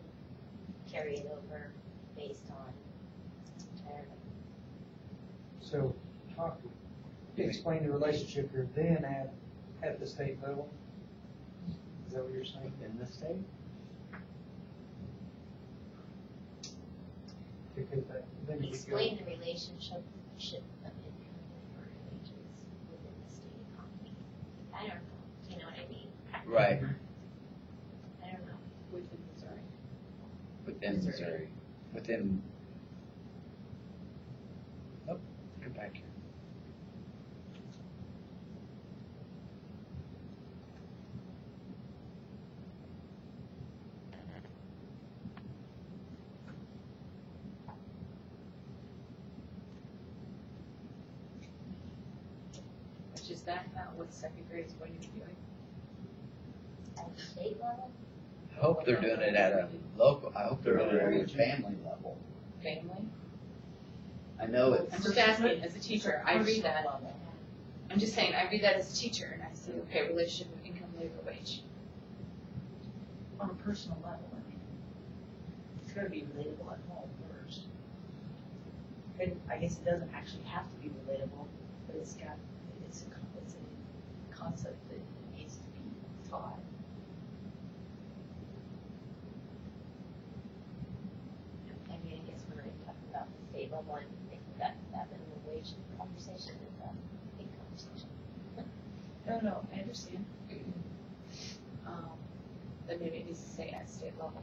carry it over based on, So, explain the relationship here, then at the state level? Is that what you're saying? in the state? Because then you go, explain the relationship of income and wages within the state economy. I don't know, you know what I mean? Right, I don't know. Within Missouri. within Missouri. Within. Nope, go back here. Which is that not what second grade is going to be doing? At the state level, I hope they're doing it at a local, I hope they're doing it at a family level. Family? I know I'm it's, just asking, as a teacher, I read that. Personal level. I'm just saying, I read that as a teacher, and I say, okay, relationship of income, labor, wage. On a personal level, I mean, it's gotta be relatable at home first. And I guess it doesn't actually have to be relatable, but it's a concept that needs to be taught. I mean, I guess when I talk about the state level, I'm thinking that minimum wage conversation is a big conversation. No, I understand. Then maybe it needs to say at state level.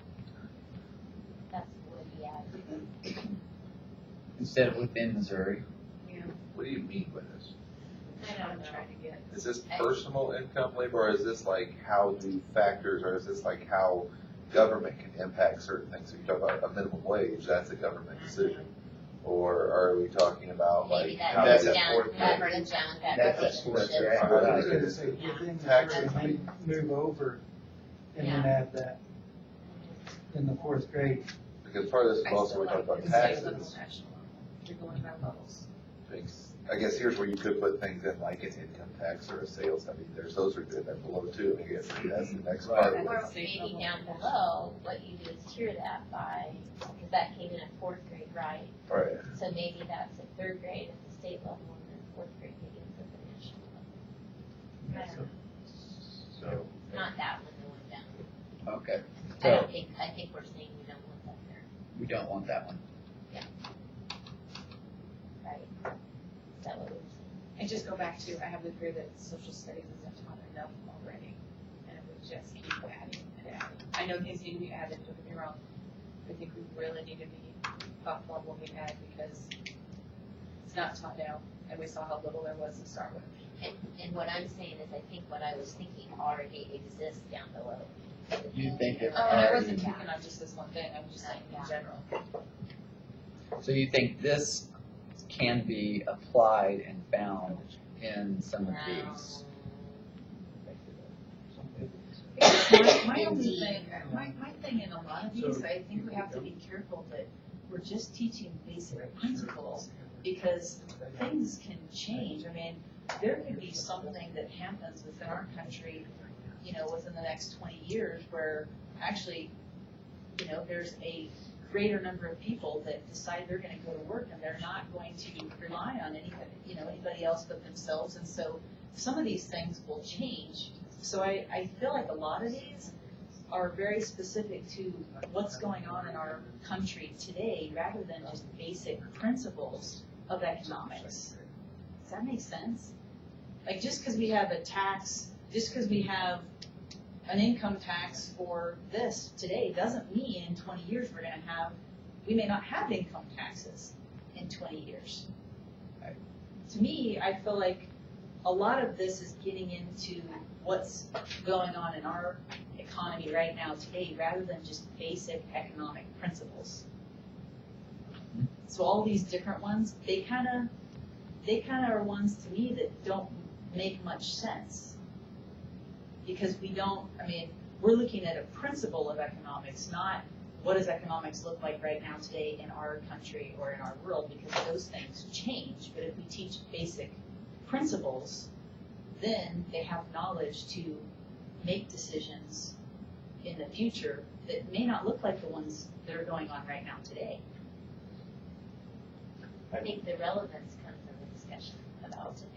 That's what he added. instead of within Missouri. Yeah. What do you mean by this? I don't know. trying to get. Is this personal income labor, or is this like how the factors, or is this like how government can impact certain things? So you talk about a minimum wage, that's a government decision. Or are we talking about Maybe like that how That's goes a down, fourth that grade. runs down that That's a relationship. fourth grade. I was gonna Yeah. say, within the Taxes. fourth grade, move over and then Yeah. add that in the fourth grade. because part of this is I also still we talk like about the state level, taxes. national level. You're going by levels. Things, I guess here's where you could put things in like an income tax or a sales. I mean, those are good and below too. I guess that's the next part. Or of it. maybe down below, what you do is tier that by, because that came in at fourth grade, right? Right. So maybe that's at third grade at the state level, and then fourth grade maybe it's at the national level. I don't know. So, Not that one, the one down. Okay, I think we're saying we don't want that there, we don't want that one. right? Is that what we're saying? And just go back to, I have the fear that social studies isn't taught enough already, and it would just keep adding and adding. I know things need to be added, don't get me wrong. I think we really need to be thoughtful of what we add, because it's not taught now, and we saw how little there was to start with. And what I'm saying is, I think what I was thinking already exists down below. You think it Oh, and I already, wasn't picking on just this one thing, I'm just saying in general. so you think this can be applied and found in some of these? My only thing, my thing in a lot of these, I think we have to be careful that we're just teaching basic principles, because things can change. I mean, there could be something that happens within our country, within the next 20 years where actually, there's a greater number of people that decide they're gonna go to work and they're not going to rely on anybody else but themselves. And so some of these things will change. So I feel like a lot of these are very specific to what's going on in our country today, rather than just basic principles of economics. Does that make sense? Like, just because we have a tax, just because we have an income tax for this today, doesn't mean in 20 years we may not have income taxes in 20 years. To me, I feel like a lot of this is getting into what's going on in our economy right now today, rather than just basic economic principles. So all these different ones, they kind of are ones to me that don't make much sense. Because we're looking at a principle of economics, not what does economics look like right now today in our country or in our world, because those things change. But if we teach basic principles, then they have knowledge to make decisions in the future that may not look like the ones that are going on right now today. I think the relevance comes in the discussion about today.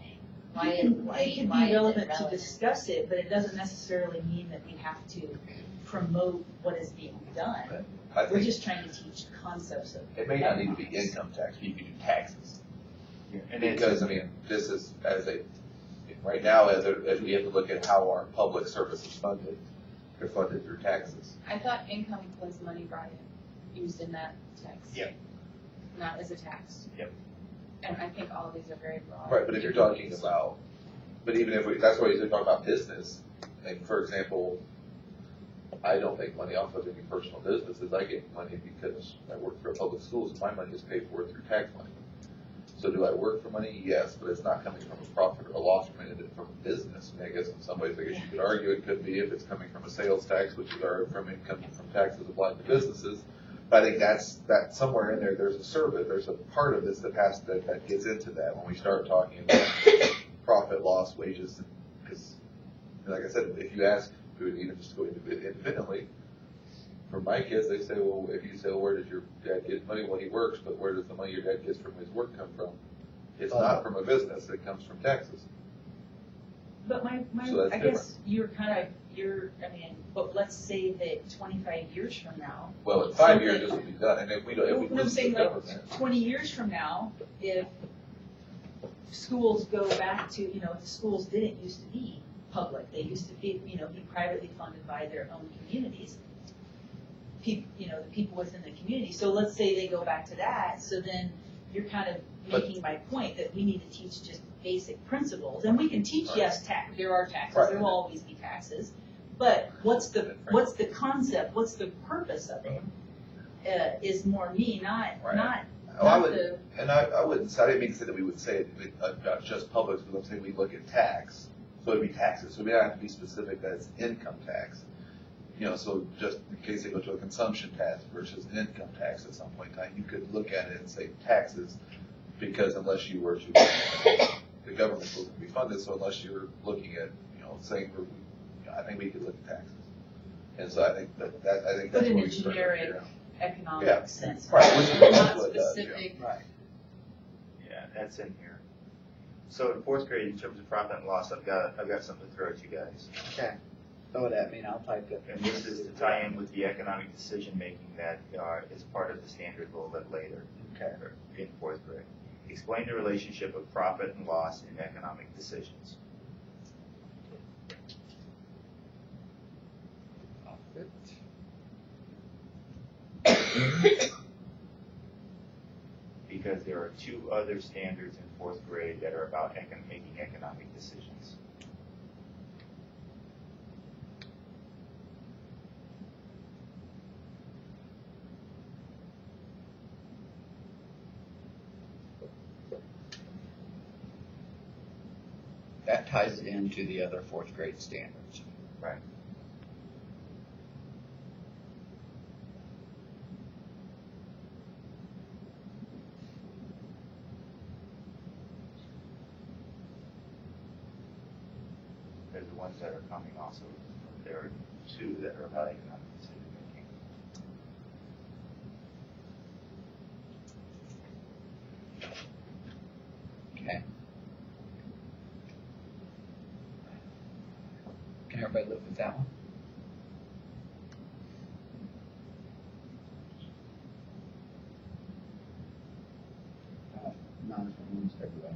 It can be relevant to discuss it, but it doesn't necessarily mean that we have to promote what is being done. I We're think just trying to teach concepts of. It may not need to be income tax, but you could do taxes. and Because, this is, right now, as we have to look at how our public service is funded, they're funded through taxes. I thought income was money brought in, used in that text. Yep. Not as a tax. Yep. And I think all of these are very broad. Right, but if you're talking about, that's why you're talking about business, like, for example, I don't make money off of any personal businesses, I get money because I work for a public school, so my money is paid for through tax money. So do I work for money? Yes, but it's not coming from a profit or a loss from a business. I guess in some ways, I guess you could argue it could be if it's coming from a sales tax, which is from income from taxes applied to businesses. But I think that somewhere in there, there's a part of this that gets into that when we start talking about profit, loss, wages. Because, like I said, if you ask, even just go independently, for my kids, they say, well, if you say, well, where does your dad get money? Well, he works, but where does the money your dad gets from his work come from? It's not from a business, it comes from taxes. But So that's I guess but let's say that 25 years from now. Well, in 5 years, this will be done, and if we I'm lose the saying, government. 20 years from now, if schools go back to, if the schools didn't used to be public, they used to be, be privately funded by their own communities, the people within the community. So let's say they go back to that, so then you're kind of making my point that we need to teach just basic principles. And we can teach, yes, there are taxes, Right. there will always be taxes. But what's the concept, what's the purpose of it, is more me, not I wouldn't say, I didn't mean to say that we would say it about just publics, but I'm saying we look at tax, so it'd be taxes, so we don't have to be specific that it's income tax. So just in case they go to a consumption tax versus an income tax at some point in time, you could look at it and say taxes, because unless you were to, the government will be funded, so unless you're looking at, saying, I think we could look at taxes. And so I think But that's in what a we start to generic figure out. economic Yeah. sense. Right, which is Not what it does, yeah. specific. Right. Yeah, that's in here. So in fourth grade, in terms of profit and loss, I've got something to throw at you guys. Okay. Throw it at me and I'll type it. And this is to tie in with the economic decision-making that is part of the standard a little bit later. Okay. In fourth grade. Explain the relationship of profit and loss in economic decisions. Because there are two other standards in fourth grade that are about making economic decisions. That ties it into the other fourth grade standards. Right. There's the ones that are coming also. There are two that are about economic decision making. Okay. Can everybody live with that one? Not as almost everybody.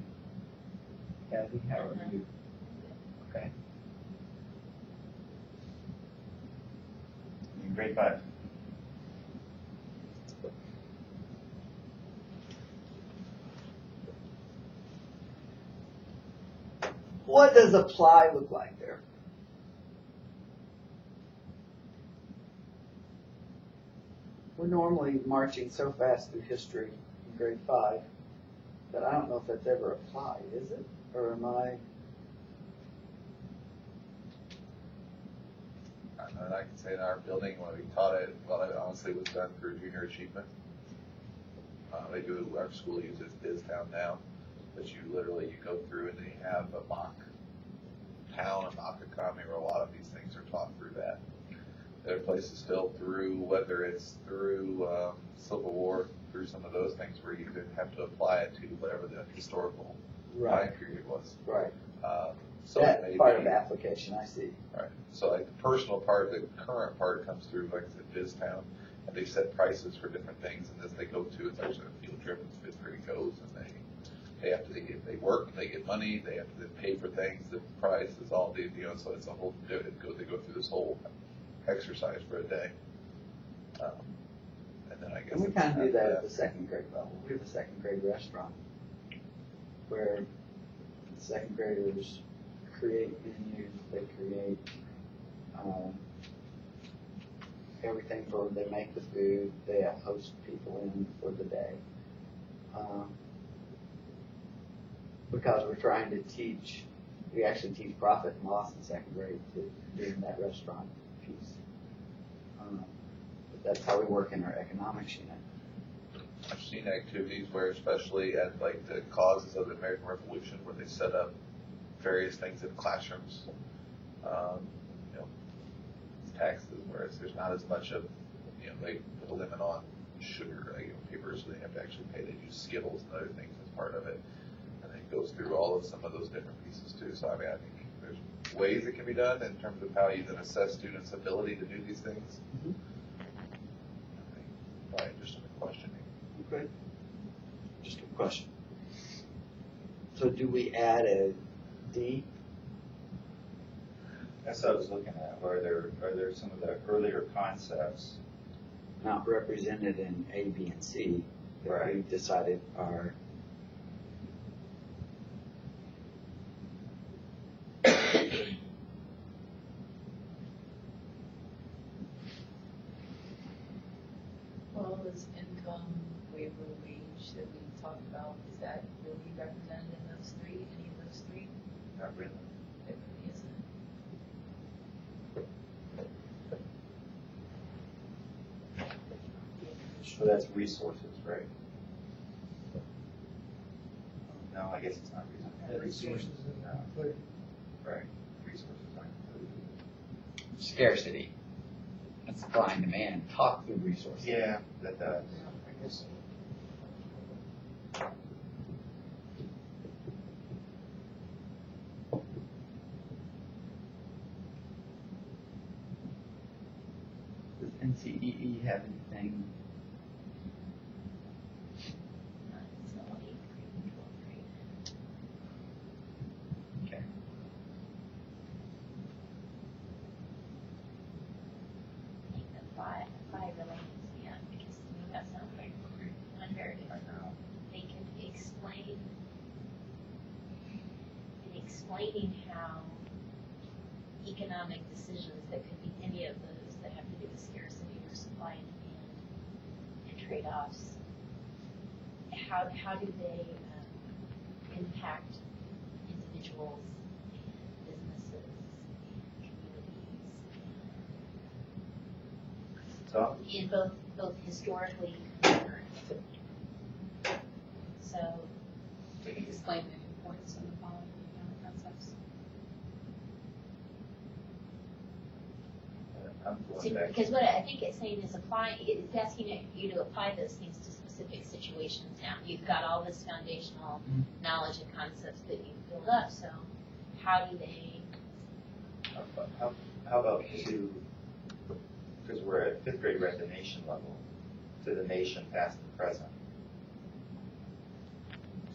Kathy, how are you? Okay. In grade 5. What does apply look like there? We're normally marching so fast through history in grade 5 that I don't know if that's ever applied, is it? Or am I? And I can say in our building, when we taught it, well, it honestly was done through junior achievement. Our school uses BizTown now, but you go through and they have a mock town, a mock economy, where a lot of these things are taught through that. There are places still through, whether it's through Civil War, through some of those things where you have to apply it to whatever the historical time period was. Right. So That maybe, part of application, I see. right. So like the personal part, the current part comes through, like I said, BizTown, and they set prices for different things, and as they go to, it's actually a field trip, as fifth grade goes, and they work, they get money, they have to then pay for things, the price is all so it's a whole, they go through this whole exercise for a day. And then I guess. And we kind of do that at the second grade level. We have a second grade restaurant where the second graders create menus, they create everything they make the food, they host people in for the day. Because we're trying to teach, we actually teach profit and loss in second grade too, during that restaurant piece. But that's how we work in our economics unit. I've seen activities where, especially at like the causes of the American Revolution, where they set up various things in classrooms. Taxes, whereas there's not as much of, they put a limit on sugar, paper, so they have to actually pay. They use Skittles and other things as part of it, and it goes through all of some of those different pieces too. So I think there's ways it can be done in terms of how you then assess students' ability to do these things. Mm-hmm. Probably just a questioning. Okay. Just a question. So do we add a D? That's what I was looking at. Are there some of the earlier concepts? Not represented in A, B, and C that we Right. decided are was income, waiver, wage that we talked about, is that really represented in those three, any of those three? Not really. It really isn't. So that's resources, right? No, I guess it's not resources. Resources are included. Right, resources aren't included. Scarcity. That's supply and demand. Talk through resources. Yeah, that does. I guess. Does NCEE have anything? It's not like grade, 12th grade. Okay. I think the five really needs to be on, because to me that sounds like unfair. I know. They can explain, in explaining how economic decisions that could be any of those that have to do with scarcity or supply and demand and trade-offs, how do they impact individuals and businesses and communities So, in both historically and current. So We can explain the importance of the following economic concepts. I'm going back. because what I think it's saying is it's asking you to apply those things to specific situations now. You've got all this foundational knowledge and concepts that you've built up, so how do they, How about because we're at fifth grade, we're at the nation level, to the nation past and present.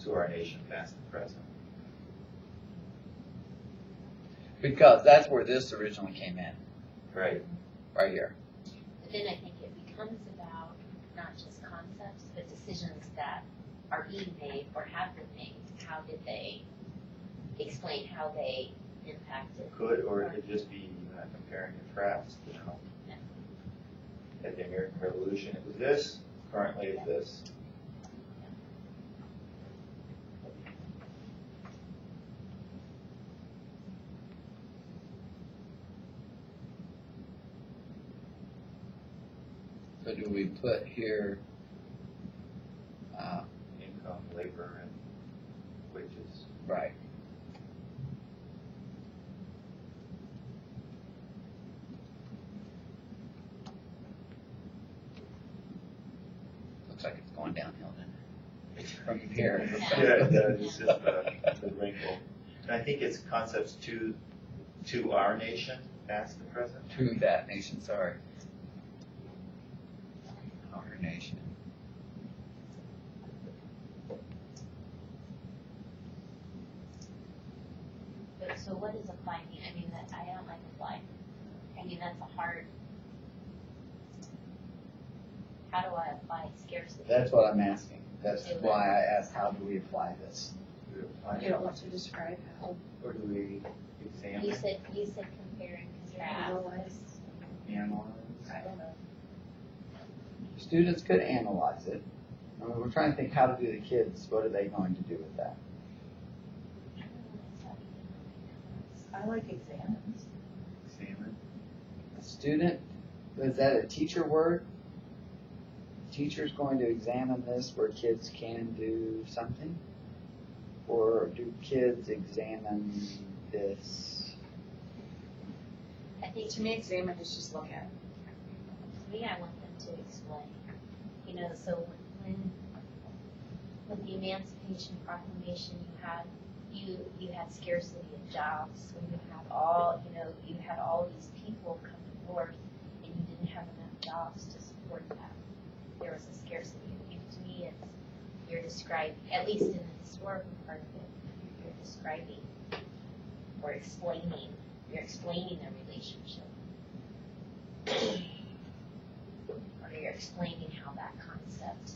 To our nation past and present. Because that's where this originally came in, Right. right here. but then I think it becomes about not just concepts, but decisions that are being made or have been made. How did they explain how they impacted? Could, or it could just be compare and contrast, you know. Yeah. At the American Revolution, it was this, currently it's this. So do we put here, Income, labor, and wages. right. Looks like it's going downhill then. From here. Yeah, it's just the wrinkle. And I think it's concepts to our nation, past and present. To that nation, sorry. Our nation. But so what does apply mean? I mean, I don't like apply. I mean, that's a hard. How do I apply scarcity? That's what I'm asking. That's why I asked, how do we apply this? You don't want to describe how Or do we examine, You said compare and contrast. analyze, analyze? I don't know. Students could analyze it. I mean, we're trying to think, how to do the kids, what are they going to do with that? I like examines. Examine? A student, is that a teacher word? Teacher's going to examine this where kids can do something? Or do kids examine this? I think To me, examine is just look at. to me, I want them to explain. You know, so when with the Emancipation Proclamation, you had scarcity of jobs. When you had all these people coming north, and you didn't have enough jobs to support that. There was a scarcity. And to me, you're describing, at least in the historical part of it, you're describing or explaining. You're explaining the relationship. Or you're explaining how that concept.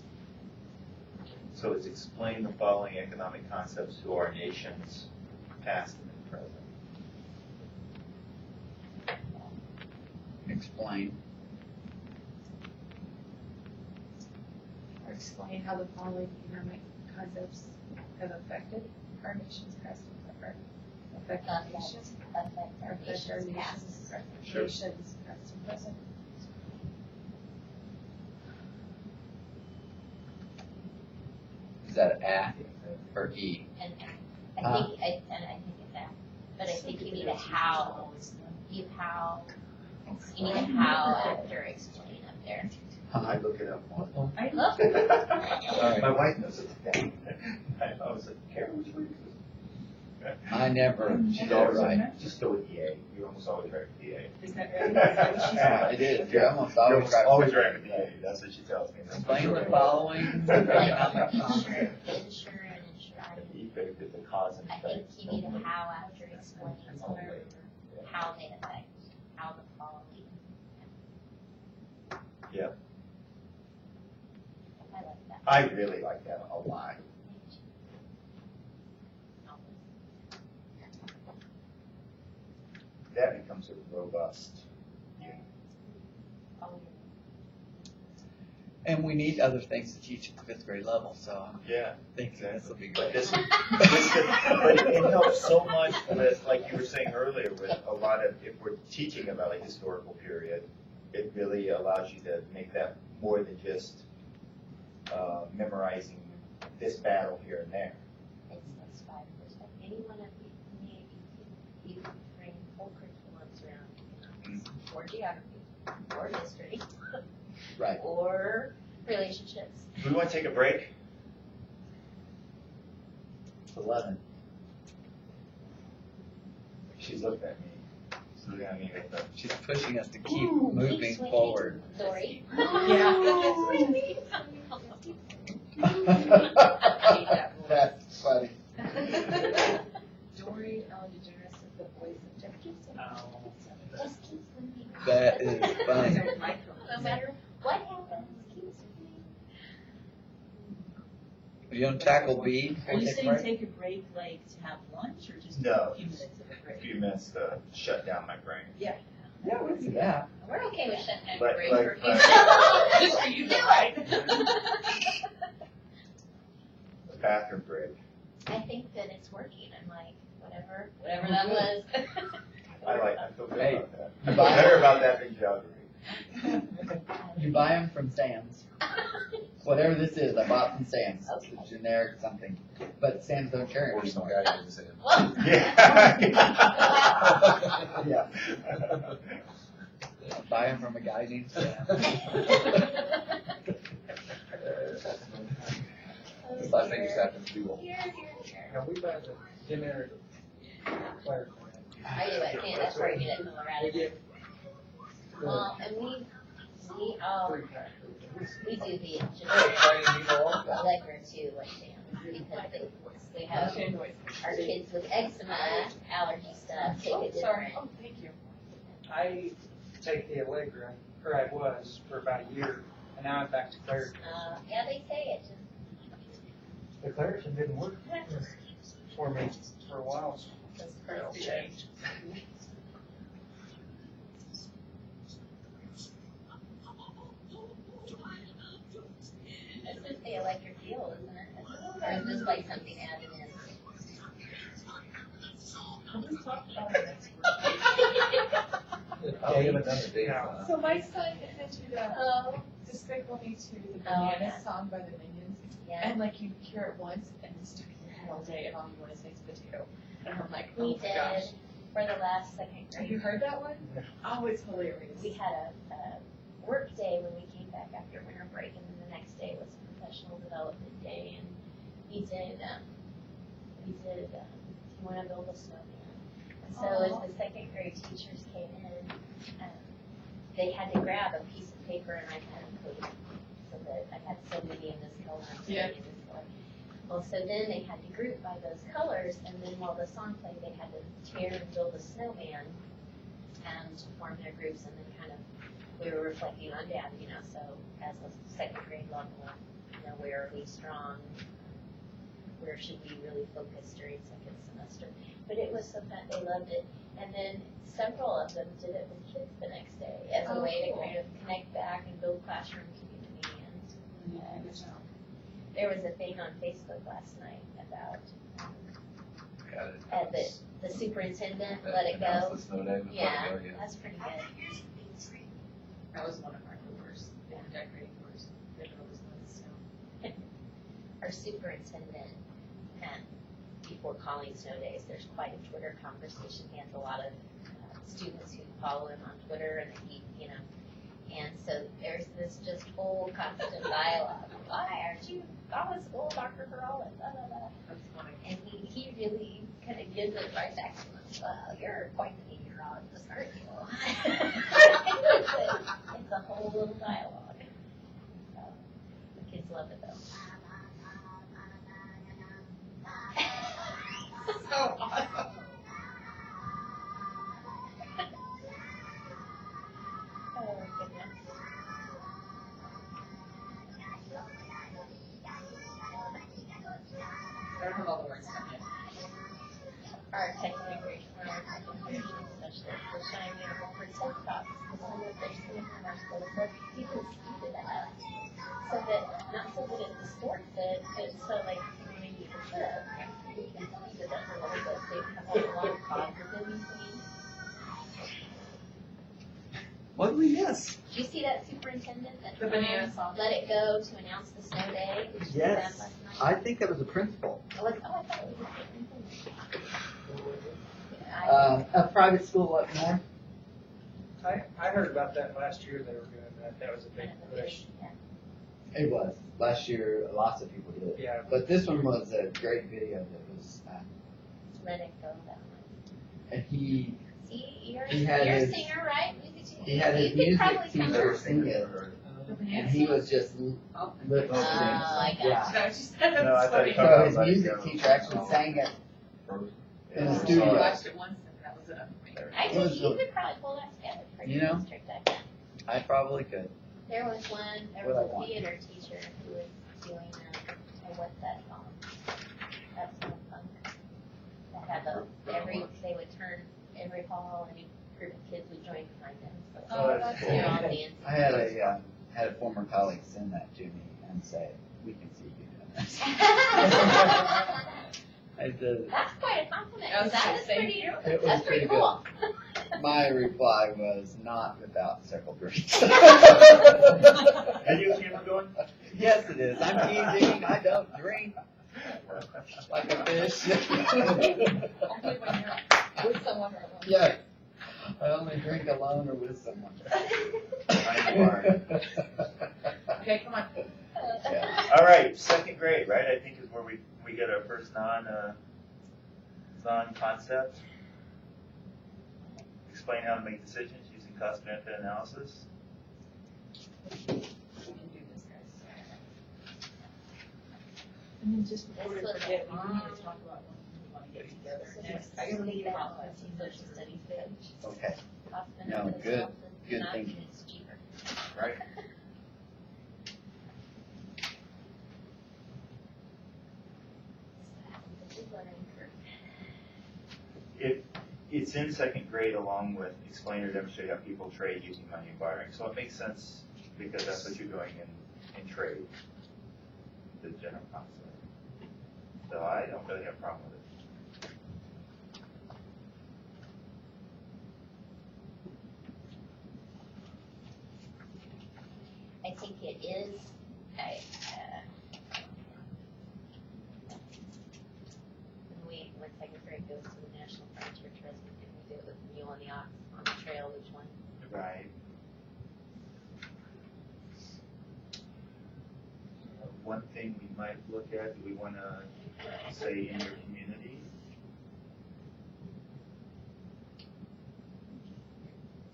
So it's explain the following economic concepts to our nations, past and present. Explain. explain how the following economic concepts have affected our nation's past and affect our nation's Affect our affect our nation's past. nation's Sure. nation's past and present. Is that A or E? And I think it's that, but I think you need a how, you need a how after explain up there. I look it up more. I Look, My wife knows it. I was like, Karen, which way is this? I never, she's all right. Just go with the A. You almost always write with the A. Is that right? Is that what she said? It is, you're almost You're always right. always right with the A. That's what she tells me. Explain the following economic concepts. ensure and ensure. The effect is the cause and I effect. think you need a how after explaining how they affect, how the following. Yeah. I like that. I really like that a lot. That becomes a robust unit. And we need other things to teach at the fifth grade level, so I'm Yeah. thinking this will be But great. but it helps so much with, like you were saying earlier, with a lot of, if we're teaching about a historical period, it really allows you to make that more than just memorizing this battle here and there. It's those 5 perspectives. Any one of you can bring whole curriculums around economics, or geography, or history, Right. or relationships. Do we want to take a break? It's 11. She's looked at me. So yeah, I mean, She's pushing us to keep Ooh, moving keep swinging. forward. Dory. That's funny. Dory Ellen DeGeneres is the voice of Jeff Gibson. Just keep swimming. That is funny. No matter what happens, keep swimming. You want to tackle B? Are you Take a saying break? take a break, like to have lunch, or just No. a few minutes of a a break? few minutes to shut down my brain. Yeah, we can do that. We're okay with shutting down Like- your brain like- for a few like- minutes. Just for you, right? A bathroom break. I think that it's working. I'm like, whatever that was. I feel good Hey, about that. I you feel buy- better about that than geography. You buy them from Sam's. Whatever this is, I bought from Sam's. Okay. It's generic something. But Sam's don't carry Or it some anymore. guy didn't say it. Well, Yeah. Buy them from a guy named Sam. This last thing just happened to be well. Here, here, here. Now, we buy the generic clerical. I do, I can't, that's where I get it from, We right? get Well, and we three packs. do the generic Allegra too, like Sam, because they have our kids with eczema, allergy stuff, take a different. Oh, thank you. I take the Allegra, or I was, for about a year, and now I'm back to Claritin. Yeah, they say it, The Claritin didn't work for me for a while. just first change. It's just the electric eel, isn't it? Or is this like something added in? Let's talk about it next week. Oh, we have another date. Yeah. So my son is into the Oh, Despicable Me 2, the Oh, Banana yeah. song by the Minions. yeah. And like you hear it once and it's stuck in your head all day and all you want to say is potato. And I'm like, We oh my gosh. did, for the last second Have you grade, heard that one? Oh, it's hilarious. we had a work day when we came back after winter break, and then the next day was professional development day, and we did, do you wanna build a snowman? And so as the second grade teachers came in, they had to grab a piece of paper and I had them coded, so that I had so many in this color, and so Yeah. many in this color. Well, so then they had to group by those colors, and then while the song played, they had to tear and build a snowman and form their groups, and then kind of, we were reflecting on Dad, you know, so as a second grade level, you know, where are we strong? Where should we really focus during second semester? But it was so fun, they loved it. And then several of them did it with kids the next day as a Oh, way to cool. kind of connect back and build classroom community and There was a thing on Facebook last night about Got it. the superintendent let it Announce go. the snow day, let it Yeah, go, that's pretty good. That was one of our doors, the decorating doors, that always let us know. Our superintendent, before calling snow days, there's quite a Twitter conversation. He has a lot of students who follow him on Twitter, and he, and so there's this just whole constant dialogue. Why aren't you going to school, Dr. Girl? And blah, blah, blah. That's funny. And he really kind of gives it right back to him. Well, you're quite the meteorologist, aren't you? It's a whole little dialogue. So, the kids love it though. So awesome. Oh, goodness. I don't have all the words down yet. Our technical specialists were showing me a for TikTok. Some of their students in our school said you can speed it up so that, not so that it distorts it, but so like when you flip, you can speed it up a little bit so you have a lot of pauses in between. What did we miss? Did you see that superintendent that The banana song. let it go to announce the snow day? Did you see Yes. that last night? I think that was a principal. I thought it was the superintendent. A private school up north. I heard about that last year, they were doing that, that was a big push. It was. Last year, lots of people did it. Yeah. But this one was a great video that was, Let it go that one. and he See, you're He had a his- singer, right? he had his You could music probably come teacher up. sing it, The and banana he song? was just Oh. lip Oh, I got Yeah. Is that what you said? No, I That's thought you funny. talked So his Let it music go. teacher actually sang it Frozen. in the Yeah. I studio. watched it once and that was enough for me. I It was think you really- could probably pull that together for You your know? district, I bet. I probably could. There was one, there What I was a want. theater teacher who was doing, what's that song? That's so fun. That had they would turn every hall and a group of kids would join behind them. So Oh, that's they're cool. all dancing. I had a former colleague send that to me and say, "We can see you doing this." I did. That's quite a compliment, That 'cause was that nice, is thank pretty, you. It was that's pretty cool. My reply was not without several drinks. Are you camera going? Yes, it is. I'm teasing. I don't drink like a fish. Only when you're with someone or alone. Yeah. I only drink alone or with someone. I know. Okay, come on. Yeah. All right, second grade, right? I think is where we get our first non-concept. Explain how to make decisions using cost benefit analysis. We can do this, guys. And then just before we This was forget, we long. need to talk about when we want to get together. Next, I gotta leave about 15 Social minutes. studies page. Okay. Cost No, benefit good- analysis, good not thinking. it's cheaper. Right. It's in second grade along with explain or demonstrate how people trade using money and borrowing. So it makes sense because that's what you're doing in trade, the general concept. So I don't really have a problem with it. I think it is, when second grade goes to the National Frontier Trust, and we do it with the mule and the ox on the trail, which one? Right. One thing we might look at, do we want to say in your community?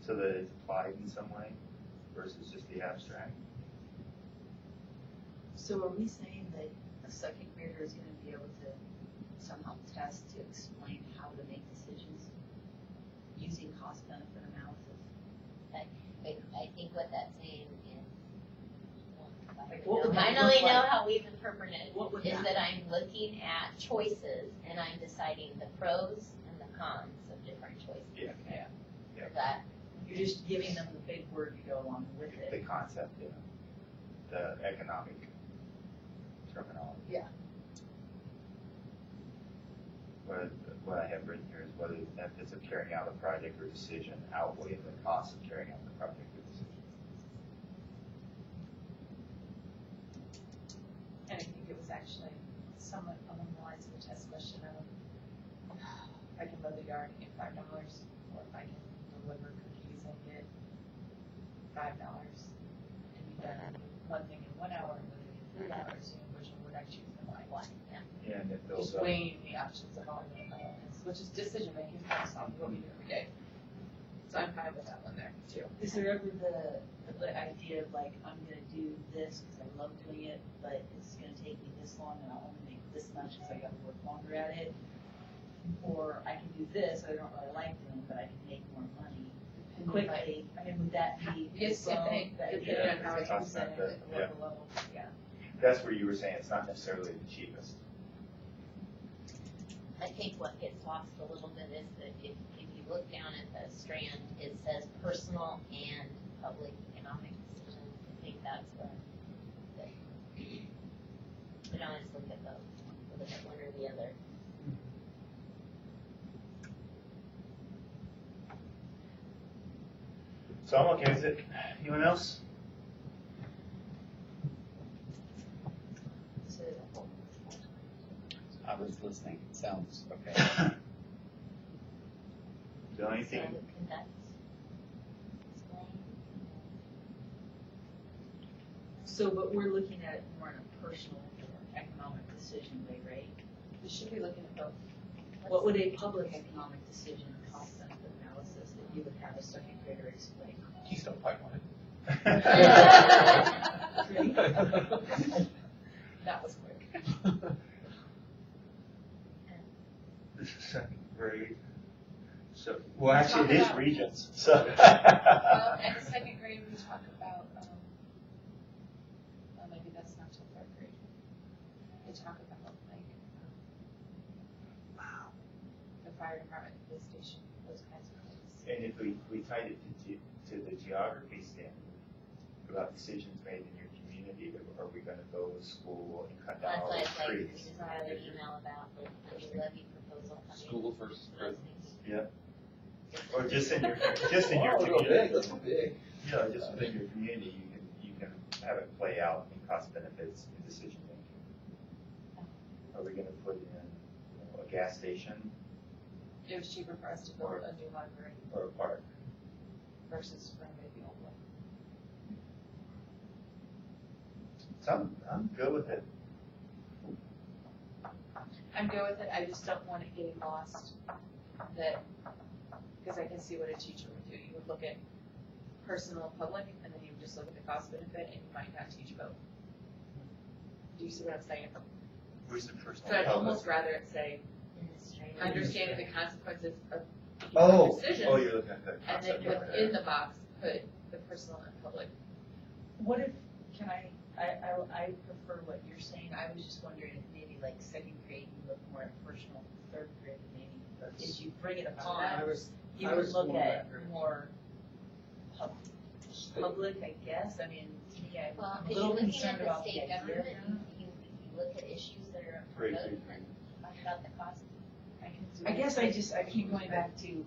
So that it's applied in some way versus just the abstract. So are we saying that a second grader is gonna be able to somehow test to explain how to make decisions using cost benefit analysis? I think what that's saying is, Like, what would that finally look like? know how we've interpreted it, What would is that- that I'm looking at choices and I'm deciding the pros and the cons of different choices. Yeah. Is that, You're just giving them the big word to go along with The it. concept, yeah. The economic terminology. Yeah. What I have written here is whether the benefits of carrying out a project or decision outweigh the costs of carrying out the project or decision. And I think it was actually somewhat along the lines of the test question of, I can mow the yard and get $5, or if I can deliver cookies and get $5, and be done one thing in 1 hour and one thing in 3 hours, you know, which one would I choose and why? And it builds Just up. weighing the options of all of it, which is decision making, that's not what we do every day. So I'm fine with that one there too. Is there ever the idea of like, I'm gonna do this because I love doing it, but it's gonna take me this long and I'll only make this much because I gotta work longer at it? Or I can do this, I don't really like doing, but I can make more money quickly. I mean, would that be? Yes, depending on how it's Cost presented benefit, at the local level, yeah. That's where you were saying it's not necessarily the cheapest. I think what gets lost a little bit is that if you look down at the strand, it says personal and public economic decisions. I think that's the we don't always look at both. We look at one or the other. So I'm okay with it. Anyone else? I was listening, it sounds okay. The only So thing, conduct, explain. So, but we're looking at it more in a personal or economic decision way, right? We should be looking at both. What would a public economic decision cost benefit analysis that you would have a second grader explain? Keystone Pipeline. That was quick. this is second grade. So, well, actually, it is Talk about- Regents, so. Well, in the second grade, we talk about, well, maybe that's not till third grade. We talk about like, the fire department, the police station, those kinds of things. And if we tied it to the geography standard about decisions made in your community, are we gonna go to school and cut down That's all what those I'd like trees? to another email about the levy proposal coming. School versus prison. Yeah. Or just in your Oh, community. that's big. Yeah, just within your community, you can have it play out in cost benefits and decision making. Are we gonna put in a gas station It was cheaper for us to build a new library or a park? versus renovate the old one. So I'm good with it. I'm good with it, I just don't want it getting lost, that, because I can see what a teacher would do. You would look at personal and public, and then you would just look at the cost benefit, and you might not teach both. Do you see what I'm saying? Where's the personal? So I'd almost rather it say, Administrative. understanding the consequences of Oh, decisions, oh, you're looking at the and then concept over within there. the box, put the personal and public. What if, can I prefer what you're saying, I was just wondering if maybe like second grade, you look more at personal, third grade, maybe, as you bring it upon, you would look at more public, I guess, I mean, to me, I'm Well, a because you're little looking concerned at the about the state idea. government, you look at issues that are Great, promoted great, and talk about the cost. I guess I keep going back to,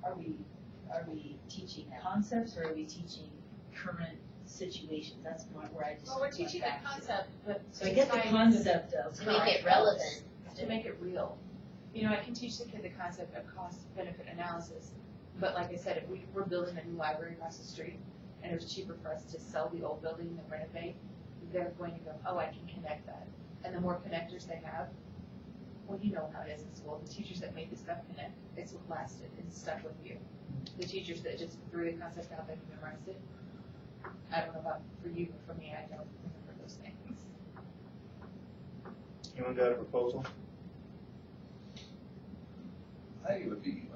are we teaching concepts or are we teaching current situations? That's where I just. Well, we're went teaching the back to. concept, but. So I get the concept of. To make it relevant. To make it real. You know, I can teach the kid the concept of cost benefit analysis, but like I said, if we're building a new library across the street, and it was cheaper for us to sell the old building than renovate, they're going to go, oh, I can connect that. And the more connectors they have, well, you know how it is in school, the teachers that made the stuff connect, it's what lasted, it's stuck with you. The teachers that just threw the concept out there and memorized it, I don't know about for you, but for me, I don't remember those things. Anyone got a proposal? I think it would be,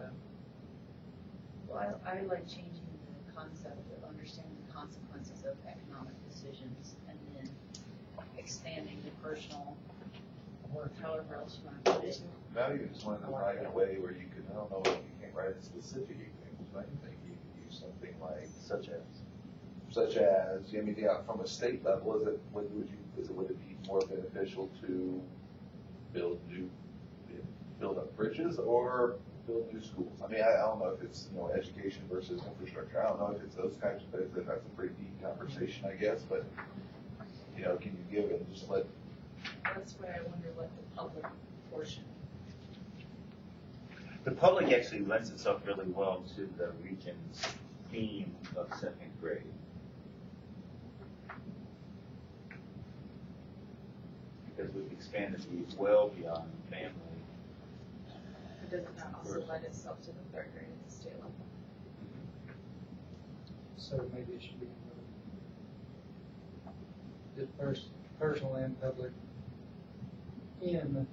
Well, I like changing the concept of understanding the consequences of economic decisions and then expanding the personal, or however else you want to put it. value is one of the right in a way where you could, I don't know if you can't write a specific example, but I think you could use something like, such as such as, do you have anything out from a state level? Would it be more beneficial to build up bridges or build new schools? I mean, I don't know if it's, education versus infrastructure. I don't know if it's those types of things. That's a pretty deep conversation, I guess, but, can you give it and just let? That's why I wonder what the public portion. The public actually lends itself really well to the region's theme of second grade. Because we've expanded these well beyond family. But does it not also lend itself to the third grade at the state level? So maybe it should be just personal and public in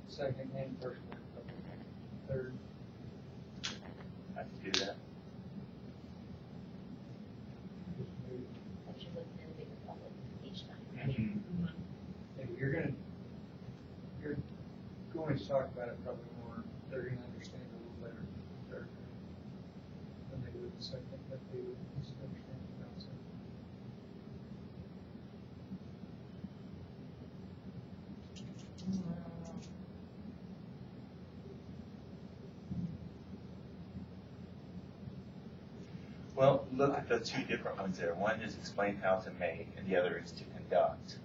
second and personal and public in third. I can do that. But you're looking at a bigger public each time. If you're going to talk about it probably more, they're going to understand it a little better in third grade than they would in second, but they would just understand the concept. Well, look at the two different ones there. One is explain how to make, and the other is to conduct.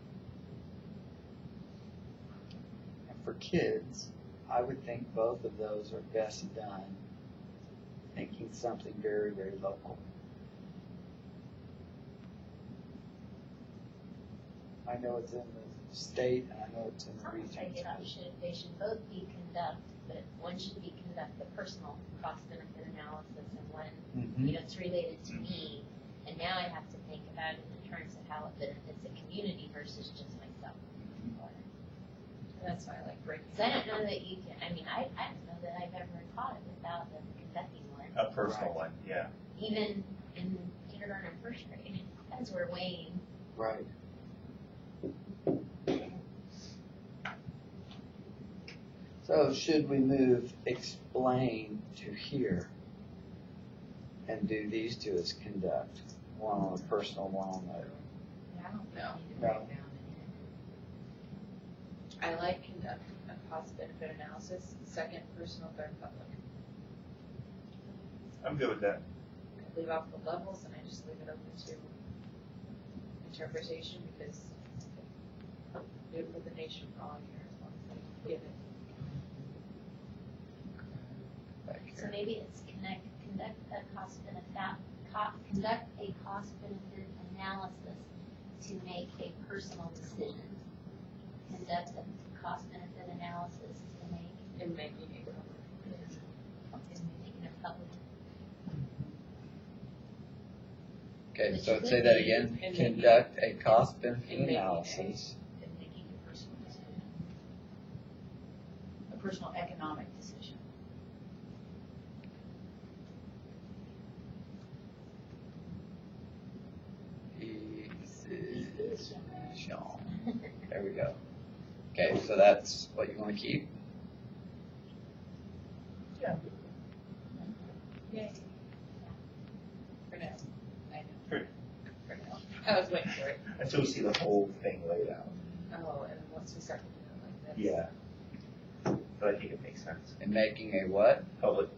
And for kids, I would think both of those are best done thinking something very, very local. I know it's in the state and I know it's in the Almost like region. they should both be conduct, but one should be conduct the personal cost benefit analysis, and one, it's related to me, and now I have to think about it in terms of how it benefits the community versus just myself. That's why I like breaking. So I don't know that you can, I don't know that I've ever taught it without them conducting one. A personal one, yeah. Even in kindergarten and first grade, as we're weighing. Right. So should we move explain to here and do these two as conduct? One on a personal, one on the, I don't know. No. I like conduct a cost benefit analysis, second personal, third public. I'm good with that. I leave off the levels and I just leave it open to interpretation because you put the nation for all year as long as they give it. back So here. maybe it's conduct a cost benefit analysis to make a personal decision. Conduct a cost benefit analysis to make In making a public. in making a public. Okay, Which so could say that be again, in conduct a cost benefit in making a- analysis. In making a personal decision. A personal economic decision. Decision. There we go. Okay, so that's what you want to keep. Yay. For now. I know. Sure. For now. I was waiting for it. Until we see the whole thing laid out. Oh, and once we start to do it like this. Yeah. But I think it makes sense. And making a what? Public.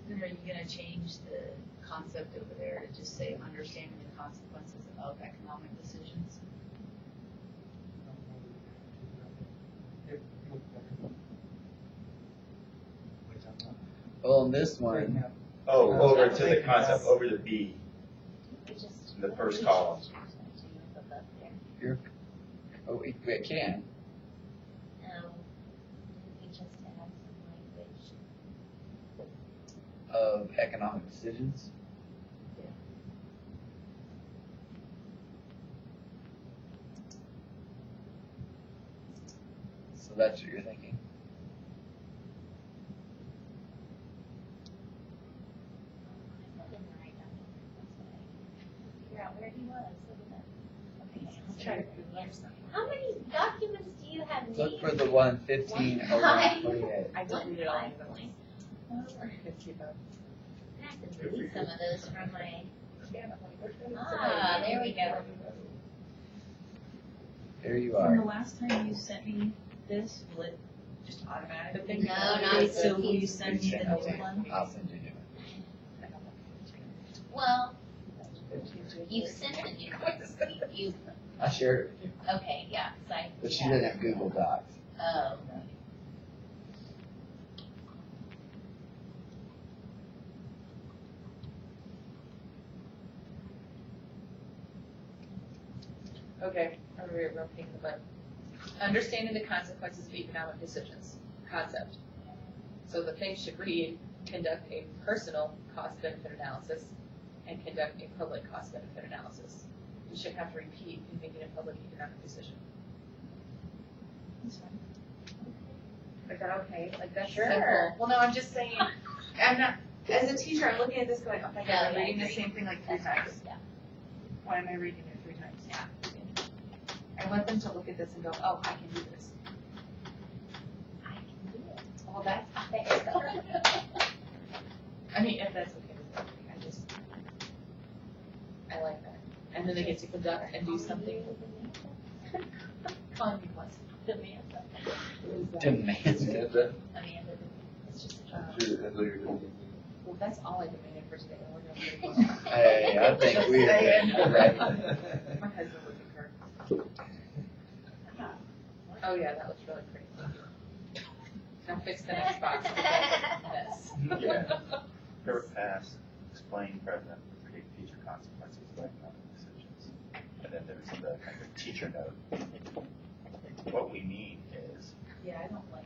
Then are you gonna change the concept over there to just say understanding the consequences of economic decisions? Well, in this one, Oh, No, over I to the think concept, that's- over to B. We just. The first we column. should change that to above there. oh, we can. No, we just add some language. Of economic decisions. So that's what you're thinking. I put in the right document, that's what I figure out where he was, look at that. Okay, I'm trying to figure out something. How many documents do you have? Look for Nate? the 115 over 128. I didn't read it all of them. Five point. Could keep up. No, have to delete some of those from my, there we go. There you From the are. last time you sent me this, will it just automatically? No, not So will you the send me the new one? I'll send you a new Well, you sent the new one. You, one. I shared it with you, okay, yeah, so I. but she yeah. didn't have Google Docs. Oh. Okay, we're repeating the button. Understanding the consequences of economic decisions, concept. So the thing should read, conduct a personal cost-benefit analysis and conduct a public cost-benefit analysis. You shouldn't have to repeat in making a public economic decision. That's fine. Is that okay? Like, that's Sure. simple. Well, no, I'm just saying, I'm not, as a teacher, I'm looking at this going, oh my God, Yeah, I'm yeah, reading I the agree. same thing like 3 That's times. yeah. Why am I reading it 3 times? Yeah. I want them to look at this and go, oh, I can do this. I can do it. Well, that's, I mean, if that's okay with everybody, I like that. And then they get to conduct and do something. Calling me once. Demand. Amanda, it's just a job. Sure, that's what you're doing. Well, that's all I demanded for today. We're gonna pretty well. Hey, I think we're ready. My husband would concur. Oh, yeah, that looks really pretty. Thank you. Now fix the next box. Yes. Yeah. Cover past, explain present, predict future consequences of economic decisions. And then there's the kind of teacher note. What we mean is, Yeah, I don't like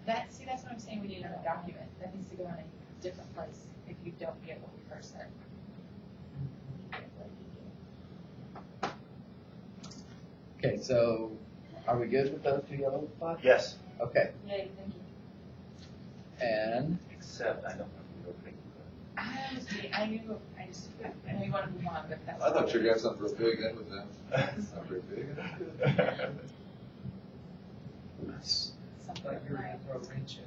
that. See, that's what I'm saying, we need another document. That needs to go in a different place if you don't get what we first said. Okay, so are we good with those 2 yellow spots? yes, Okay, Yay, thank you. and except I don't know if we were thinking I knew you wanted to move on, but that's. I thought you were gonna have something real big in with them. It's not very big. Something Like you're gonna like throw a wrench in.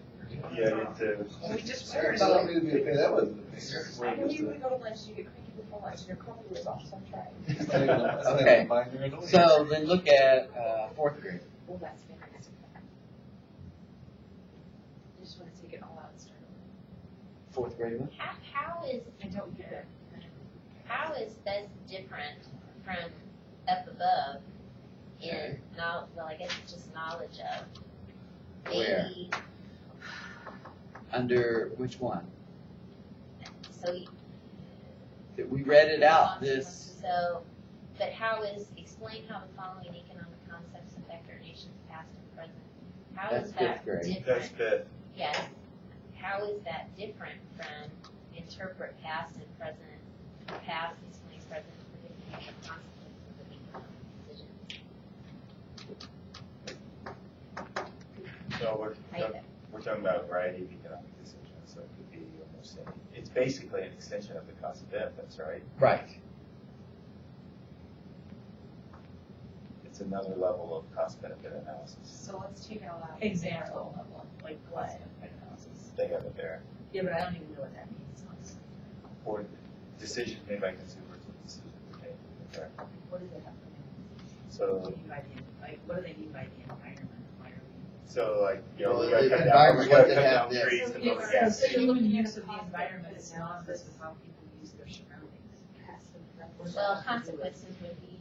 Yeah, it's, Well, we just Sorry, worried so about. that needed to be a pain. That wasn't a thing. I knew you would go to lunch, you get cranky before lunch, and your coffee was off, so I'm trying. Okay. Okay. so then look at 4th grade. Well, that's fantastic. I just want to take it all out and start over. 4th grade one? How is, I don't get it. how is this different from up above in knowledge, well, I guess it's just knowledge of. Where? Maybe, Under which one? so, We read it out, this, so, but how is, explain how the following economic concepts affect our nation's past and present. How is That's that 5th grade. different? that's good. Yes. How is that different from interpret past and present, past, explain present, predict future consequences of economic decisions? So Right. we're talking about a variety of economic decisions, so it could be almost any, it's basically an extension of the cost of benefits, right? right. It's another level of cost benefit analysis. So let's take it all out. Example. Level, Like what? analysis. They have it there. Yeah, but I don't even know what that means, honestly. Or decisions made by consumers and decisions made. Okay. What does it have to mean? So, What do you mean by the, like, what do they mean by the environment? Why are we? so like, you know, Well, we gotta the cut down, environment we gotta doesn't cut have down this. trees So to you build a were- gas So station. you're looking at the environment, it's not this is how people use their surroundings. Well, consequences would be,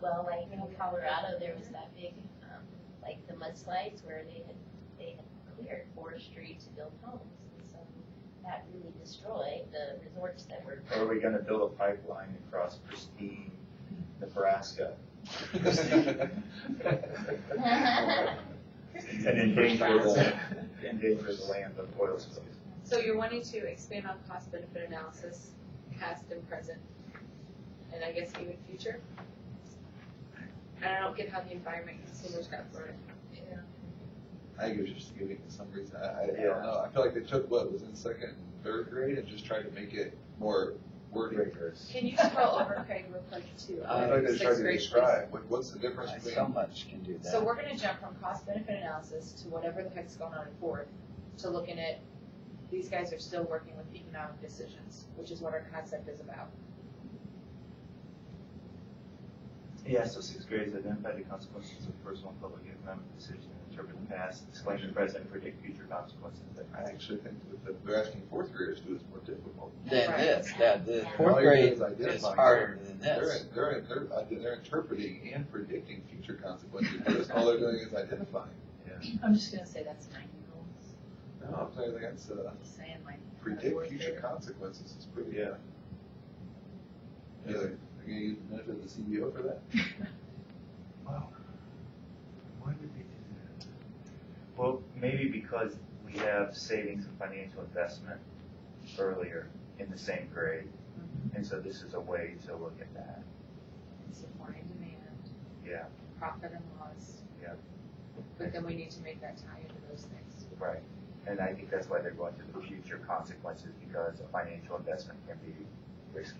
well, like in Colorado, there was that big, like the mudslides where they had cleared forestry to build homes. And so that really destroyed the resorts that were. Or are we gonna build a pipeline across pristine Nebraska? And endanger the land of oil spills. So you're wanting to expand on cost benefit analysis, past and present, and I guess even future? And I don't get how the environment consumers got thrown in. I think it was just giving some reason. I don't know. I feel like they took what was in 2nd and 3rd grade and just tried to make it more wordy. Rigorous. Can you scroll over, Craig, real quick to I feel like they tried 6th to grade, describe what's the difference I between. so much can do that. So we're gonna jump from cost benefit analysis to whatever the heck's going on in 4th, to looking at these guys are still working with economic decisions, which is what our concept is about. Yeah, so sixth grade is identify the consequences of personal and public economic decisions, interpret the past, explain the present, and predict future consequences. I actually think that they're asking fourth graders to do is more difficult. Than Right. this, the All fourth you grade do is identify is them. harder than this. They're interpreting and predicting future consequences. This, all they're doing is identifying. I'm just gonna say that's 9-year-olds, No, I'm saying that's, just saying like. predict fourth future grader. consequences is pretty. Yeah. Yeah, they're gonna use the benefit of the CBO for that? Wow. Why would they do that? Well, maybe because we have savings and financial investment earlier in the same grade. And so this is a way to look at that. Supply and demand, Yeah, profit and loss. yeah, But then we need to make that tie into those things. right. And I think that's why they're going to the future consequences, because a financial investment can be risky.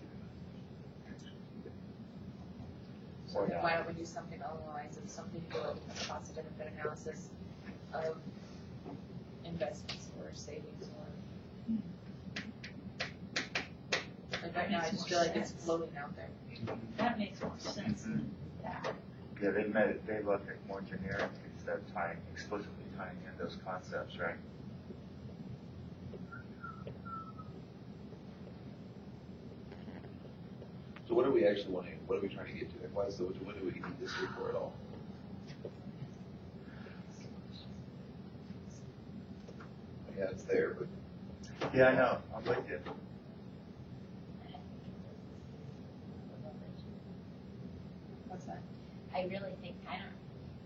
So Or then not. why don't we do something along the lines of something to do with a cost benefit analysis of investments or savings or. Like right now, I just feel like it's floating out there. That makes more sense than that. Yeah, they look at more generic instead of explicitly tying in those concepts, right? So what are we actually wanting, what are we trying to get to? And why is what do we need this for at all? Yeah, it's there, but Yeah, I know, I'm with you. What's that? I really think, I don't,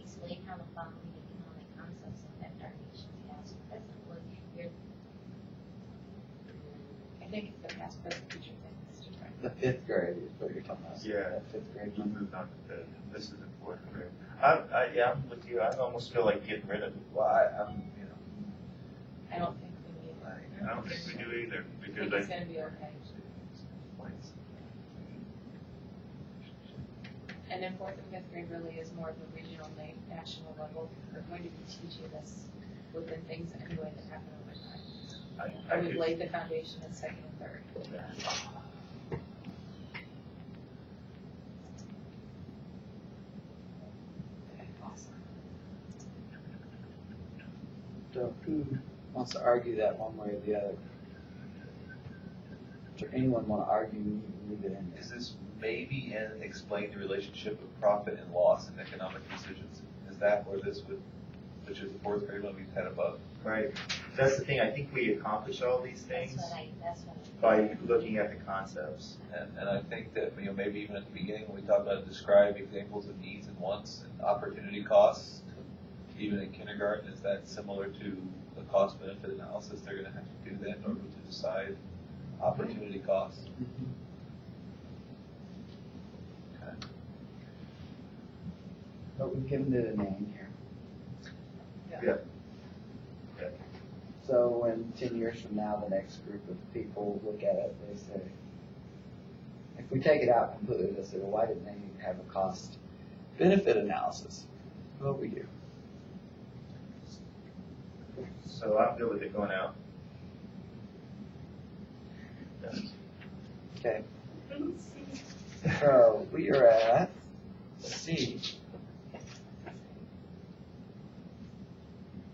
explain how the following economic concepts affect our nation's past and present. Well, you're, I think it's the past, present, future thing, Mr. Frank. The fifth grade is what you're talking about. Yeah. That fifth grade We one. moved on to fifth. This is the fourth grade. Yeah, I'm with you. I almost feel like getting rid of it. well, I'm, I don't think we need it. I don't think we do either, I because think it's gonna be okay. And then fourth and fifth grade really is more of a regional, national level. We're going to be teaching this within things anyway that happen over time. I And we've could- laid the foundation in second and third. So who wants to argue that one way or the other? Does anyone want to argue leave it in? Is this maybe and explain the relationship of profit and loss in economic decisions? Is that where this would, which is the fourth grade one we've had above? Right. That's the thing. I think we accomplish all these that's things what I. by looking at the concepts. And I think that, maybe even at the beginning, when we talk about describe examples of needs and wants and opportunity costs, even in kindergarten, is that similar to the cost benefit analysis? They're gonna have to do that in order to decide opportunity costs. Okay. But we've given it a name here. Yeah. So when 10 years from now, the next group of people look at it, they say, if we take it out completely, they say, well, why didn't they have a cost benefit analysis? Well, we do. So I'm good with it going out. Okay. So we are at C.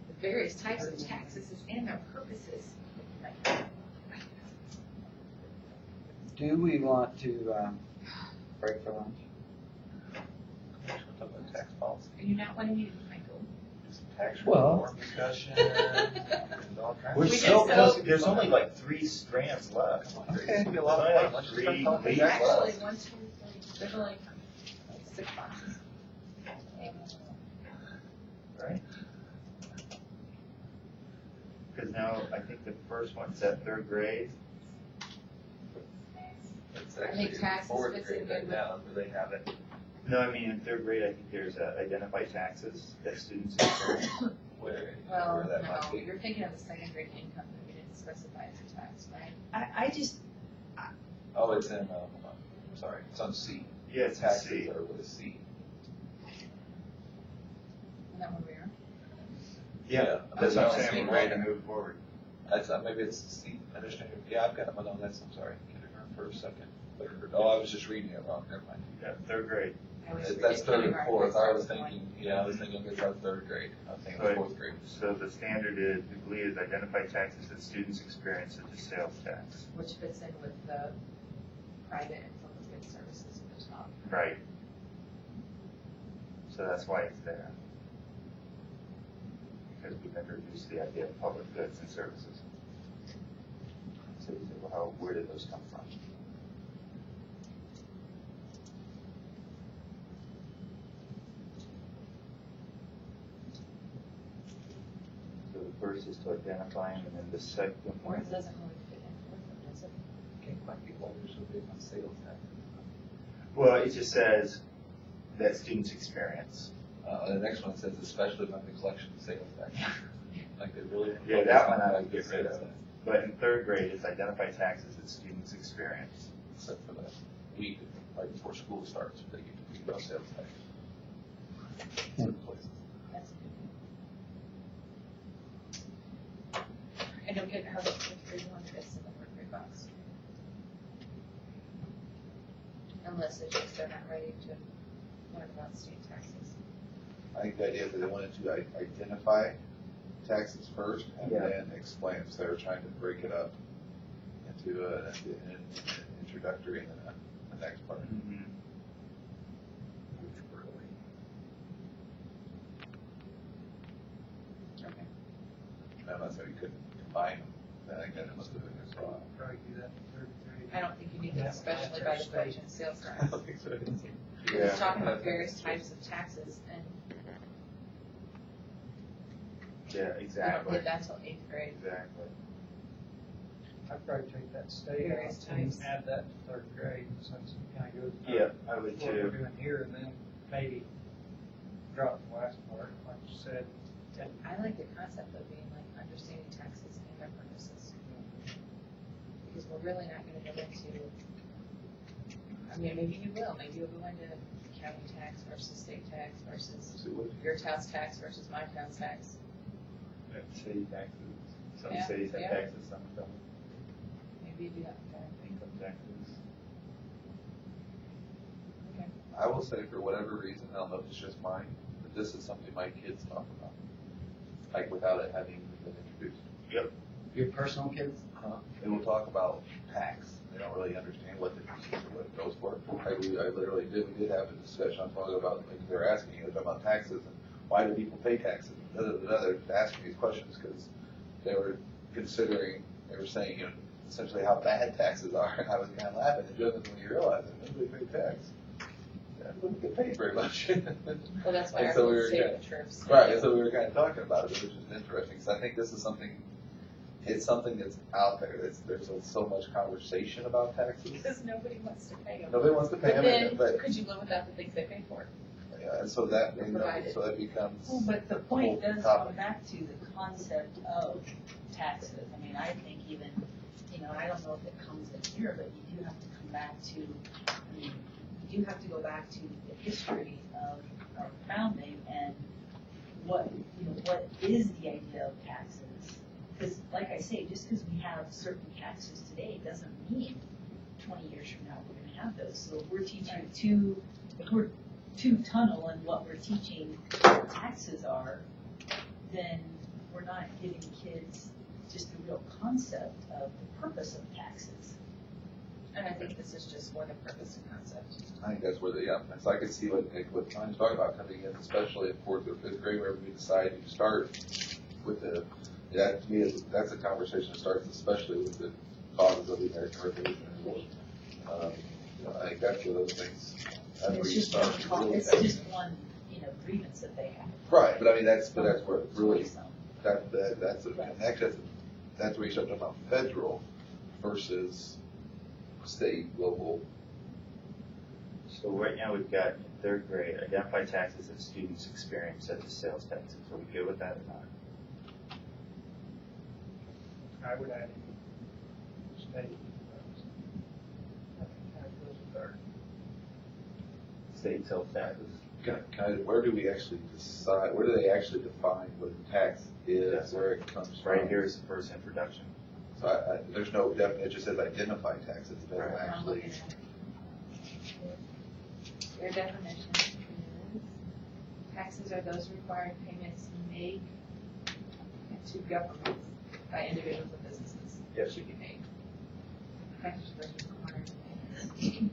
The various types of taxes and their purposes. Do we want to break for lunch? Talk about tax policy, Are you not wanting me to, Michael? some tax Well- reform discussion, and all kinds We're of We so just close. go- There's only like 3 strands left. Okay. It's gonna be a lot of fun. Let's just start talking tax laws. Actually, 1, 2, 3, there's only like 6 boxes. Right? Because now I think the first one's at 3rd grade. It's I think actually taxes fourth fits grade in right good now, where they have it. No, I mean in 3rd grade I think there's identify taxes that students incur. Where Well, that might no, be. you're thinking of the second grade income that we didn't specify as a tax, right? I just, Oh, it's in, I'm sorry, it's on C. Yeah, it's in Taxes C. are with a C. Isn't that where we are? Yeah, that's what I'm Yeah. saying. We're ready to move forward. That's, maybe it's the understanding, yeah, I've got them on this, I'm sorry, kindergarten first, second, third, oh, I was just reading it wrong, never mind. Yeah, third grade. I always That's forget third and kindergarten, fourth, I was starts going. thinking, yeah, I was thinking it's our third grade, I was thinking Right. fourth grade. So the standard is, we believe, is identify taxes that students experience such as sales tax. Which fits in with the private and public good services at the top. Right. So that's why it's there. Because we've introduced the idea of public goods and services. So you say, well, where did those come from? So the first is to identify them, and then the second Or one. it doesn't really fit in with them, does it? Can't quite be why they're so big on sales tax. Well, it just says that students experience. The next one says especially by the collection of sales tax. Like they really. Yeah, that one I like would get the rid of. sales tax. But in third grade, it's identify taxes that students experience. Except for the week right before school starts, they get to think about sales tax. Certain places. That's good. I don't get how the fifth grade one fits in the work grade box. Unless it's just they're not ready to learn about state taxes. I think the idea that they wanted to identify taxes first and Yeah. then explain, so they were trying to break it up into an introductory and then the next part. Mm-hmm. Which really, Okay. unless we couldn't combine them, then I think that must have been as well. Probably do that in third grade. I don't think you need to, especially by the collection of sales I tax. don't think so. Yeah. It's talking about various types of taxes, and Yeah, we don't exactly. get that till eighth grade. Exactly. I'd probably take that state Various out and types. add that to third grade, since it kind of goes. Yeah, I would What we're too. doing here, and then maybe drop the last part, like you said. I like the concept of being like understanding taxes and their purposes. Because we're really not gonna go into, I mean, maybe you will, maybe you'll go into county tax versus state tax versus So what- your town's tax versus my town's tax. City taxes. Some Yeah, cities have yeah. taxes, some don't. Maybe you do that, okay. Income taxes. Okay. I will say for whatever reason, I don't know if it's just mine, but this is something my kids talk about, like without it having been introduced. Yep. Your personal kids? They will talk about tax. They don't really understand what it goes for. I literally did, we did have a discussion, I'm talking about, like, they're asking, they're talking about taxes and why do people pay taxes? They're asking these questions because they were considering, they were saying, you know, essentially how bad taxes are, and I was kind of laughing, and just when you realize that nobody pay tax, they wouldn't get paid very much. Well, that's why And our so we kids were take kind the trips. Right, and so we were kind of talking about it, which is interesting, because I think this is something, it's something that's out there, there's so much conversation about taxes. Because nobody wants to pay them. Nobody wants to pay But them, then, but, could you live without the things they pay for? yeah, and so that, you know, Provided. so that becomes. Well, but the point whole does topic. come back to the concept of taxes. I mean, I think even, you know, I don't know if it comes in here, but you do have to come back to, I mean, you do have to go back to the history of our founding and what, you know, what is the idea of taxes? Because like I say, just because we have certain taxes today doesn't mean 20 years from now we're gonna have those. So if we're teaching if we're too tunnel in what we're teaching taxes are, then we're not giving kids just the real concept of the purpose of taxes. And I think this is just more the purpose and concept. I think that's where the, yeah, so I could see what Tony's talking about coming in, especially in fourth or fifth grade, wherever we decide to start with the, that to me, that's a conversation that starts especially with the causes of the American Revolution. You know, I think that's where those things, that's where It's you just start. one, really- it's just one, you know, grievance that they have. Right, but I mean, that's where it really, So, that's where you start talking about federal versus state, local. So right now we've got in third grade, identify taxes that students experience such as sales taxes. Are we good with that or not? I would add in state. I think that goes with our, State sales taxes. where do we actually decide, where do they actually define what a tax is, Yes. where it comes from? Right here is the first introduction. So there's no definite, it just says identify taxes, it doesn't Right. actually. Their definition is, taxes are those required payments made to government by individuals and businesses. Yes. Should be made. Taxes are those required payments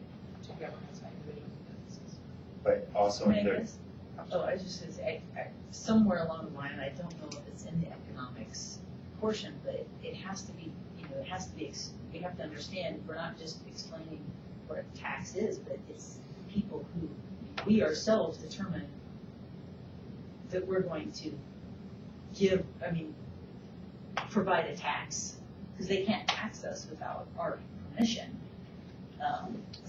to governments by individuals and businesses. But also May I in third. guess? Oh, I was just gonna say, somewhere along the line, I don't know if it's in the economics portion, but it has to be, it has to be, we have to understand, we're not just explaining what a tax is, but it's people who, we ourselves determine that we're going to provide a tax, because they can't tax us without our permission.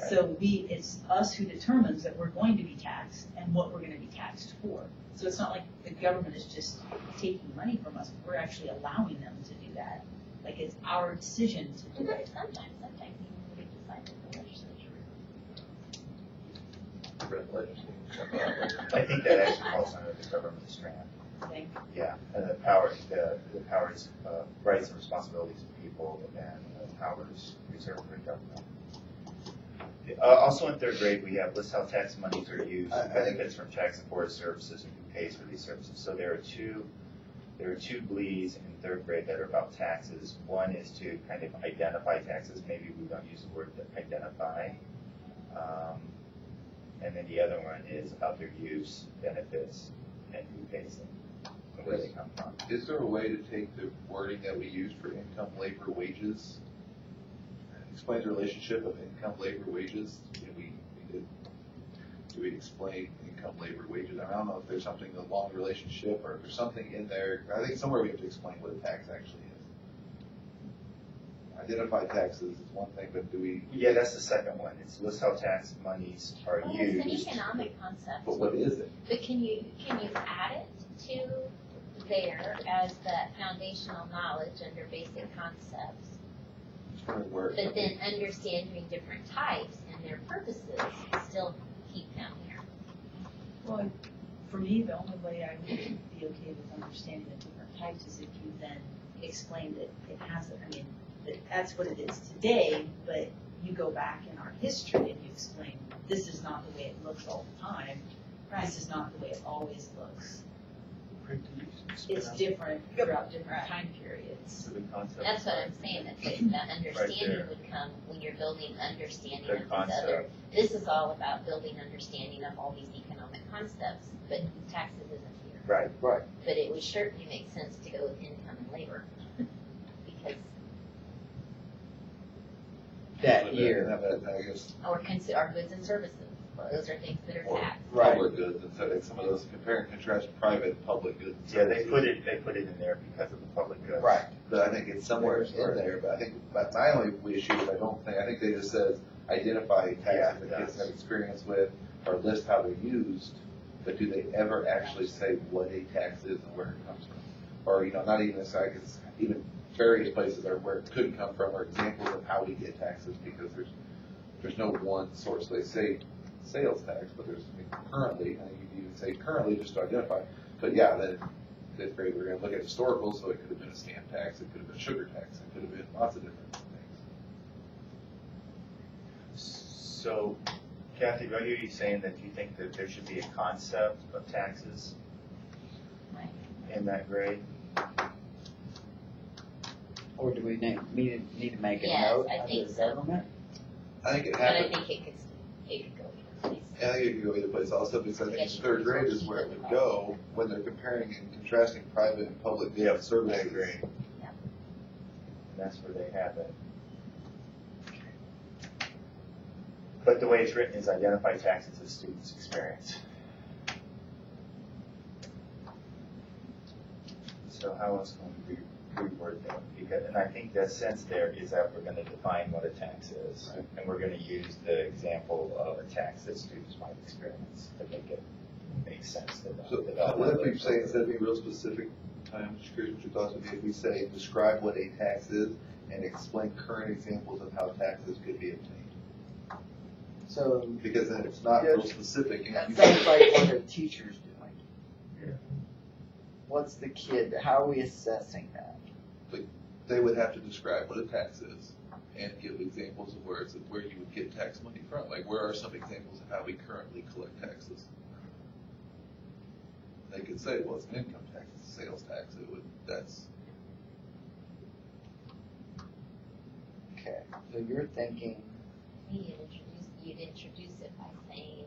So it's us who determines that we're going to be taxed and what we're gonna be taxed for. So it's not like the government is just taking money from us, we're actually allowing them to do that. Like, it's our decision to do it. Sometimes even we decide that the legislature. I think that actually falls under the government strand. Thing. Yeah, and the powers, rights and responsibilities of people, and the powers reserved for government. Also in third grade, we have list how tax monies are used, benefits from tax afforded services, and who pays for these services. So there are two glees in third grade that are about taxes. One is to kind of identify taxes. Maybe we don't use the word identify. And then the other one is about their use, benefits, and who pays them, and where they come from. Is there a way to take the wording that we use for income, labor, wages, and explain the relationship of income, labor, wages? Do we explain income, labor, wages? I don't know if there's something along the relationship, or if there's something in there. I think somewhere we have to explain what a tax actually is. Identify taxes is one thing, but do we? Yeah, that's the second one. It's list how tax monies are Well, used. it's an economic concept. But what is it? But can you add it to there as that foundational knowledge under basic concepts? Where, But then understanding different types and their purposes still keep them here. Well, for me, the only way I would be okay with understanding the different types is if you then explain that it has, that that's what it is today, but you go back in our history and you explain, this is not the way it looks all the time. This is not the way it always looks. It's different throughout different time periods. That's what I'm saying, that understanding would come when you're building understanding The of these other. This is all about building understanding of all these economic concepts, but taxes isn't here. Right. Right. But it would certainly make sense to go with income and labor, because, That year. I guess or goods and services, those are things that are or taxed. Right. public goods, instead of some of those compare and contrast private and public goods. Yeah, they put it in there because of the public good. Right. But I think it's somewhere in there, but I think, my only issue is I think they just says identify taxes that kids have experience with, or list how they're used, but do they ever actually say what a tax is and where it comes from? Or, not even necessarily, because even various places are where it could come from, or examples of how we get taxes, because there's no one source. They say sales tax, but there's, currently, I think you can even say currently just to identify, but yeah, then fifth grade, we're gonna look at historical, so it could have been a stamp tax, it could have been a sugar tax, it could have been lots of different things. So, Kathy, do I hear you saying that you think that there should be a concept of taxes Right. in that grade? Or do we need to make a Yes, note I under think the so. government? I think it But I happened, think it could go either place. I think it could go either place also, because I think Yes, third grade is where it would go, when they're comparing and contrasting private and public Yep, goods services. I agree. Yep. That's where they have it. But the way it's written is identify taxes as students' experience. So how else can we reword that? Because, and I think the sense there is that we're going to define what a tax is, Right. and we're going to use the example of a tax that students might experience to make it make sense to them. So what if we say, instead of being real specific, I'm just curious what your thoughts would be, if we say, describe what a tax is and explain current examples of how taxes could be obtained. So Because then it's not real Yeah. specific. and that you- sounds like what a teacher's doing. Yeah. What's the kid, how are we assessing that? They would have to describe what a tax is and give examples of where you would get tax money from. Like, where are some examples of how we currently collect taxes? They could say, well, it's an income tax, it's a sales tax. Okay, so you're thinking, You'd introduce it by saying,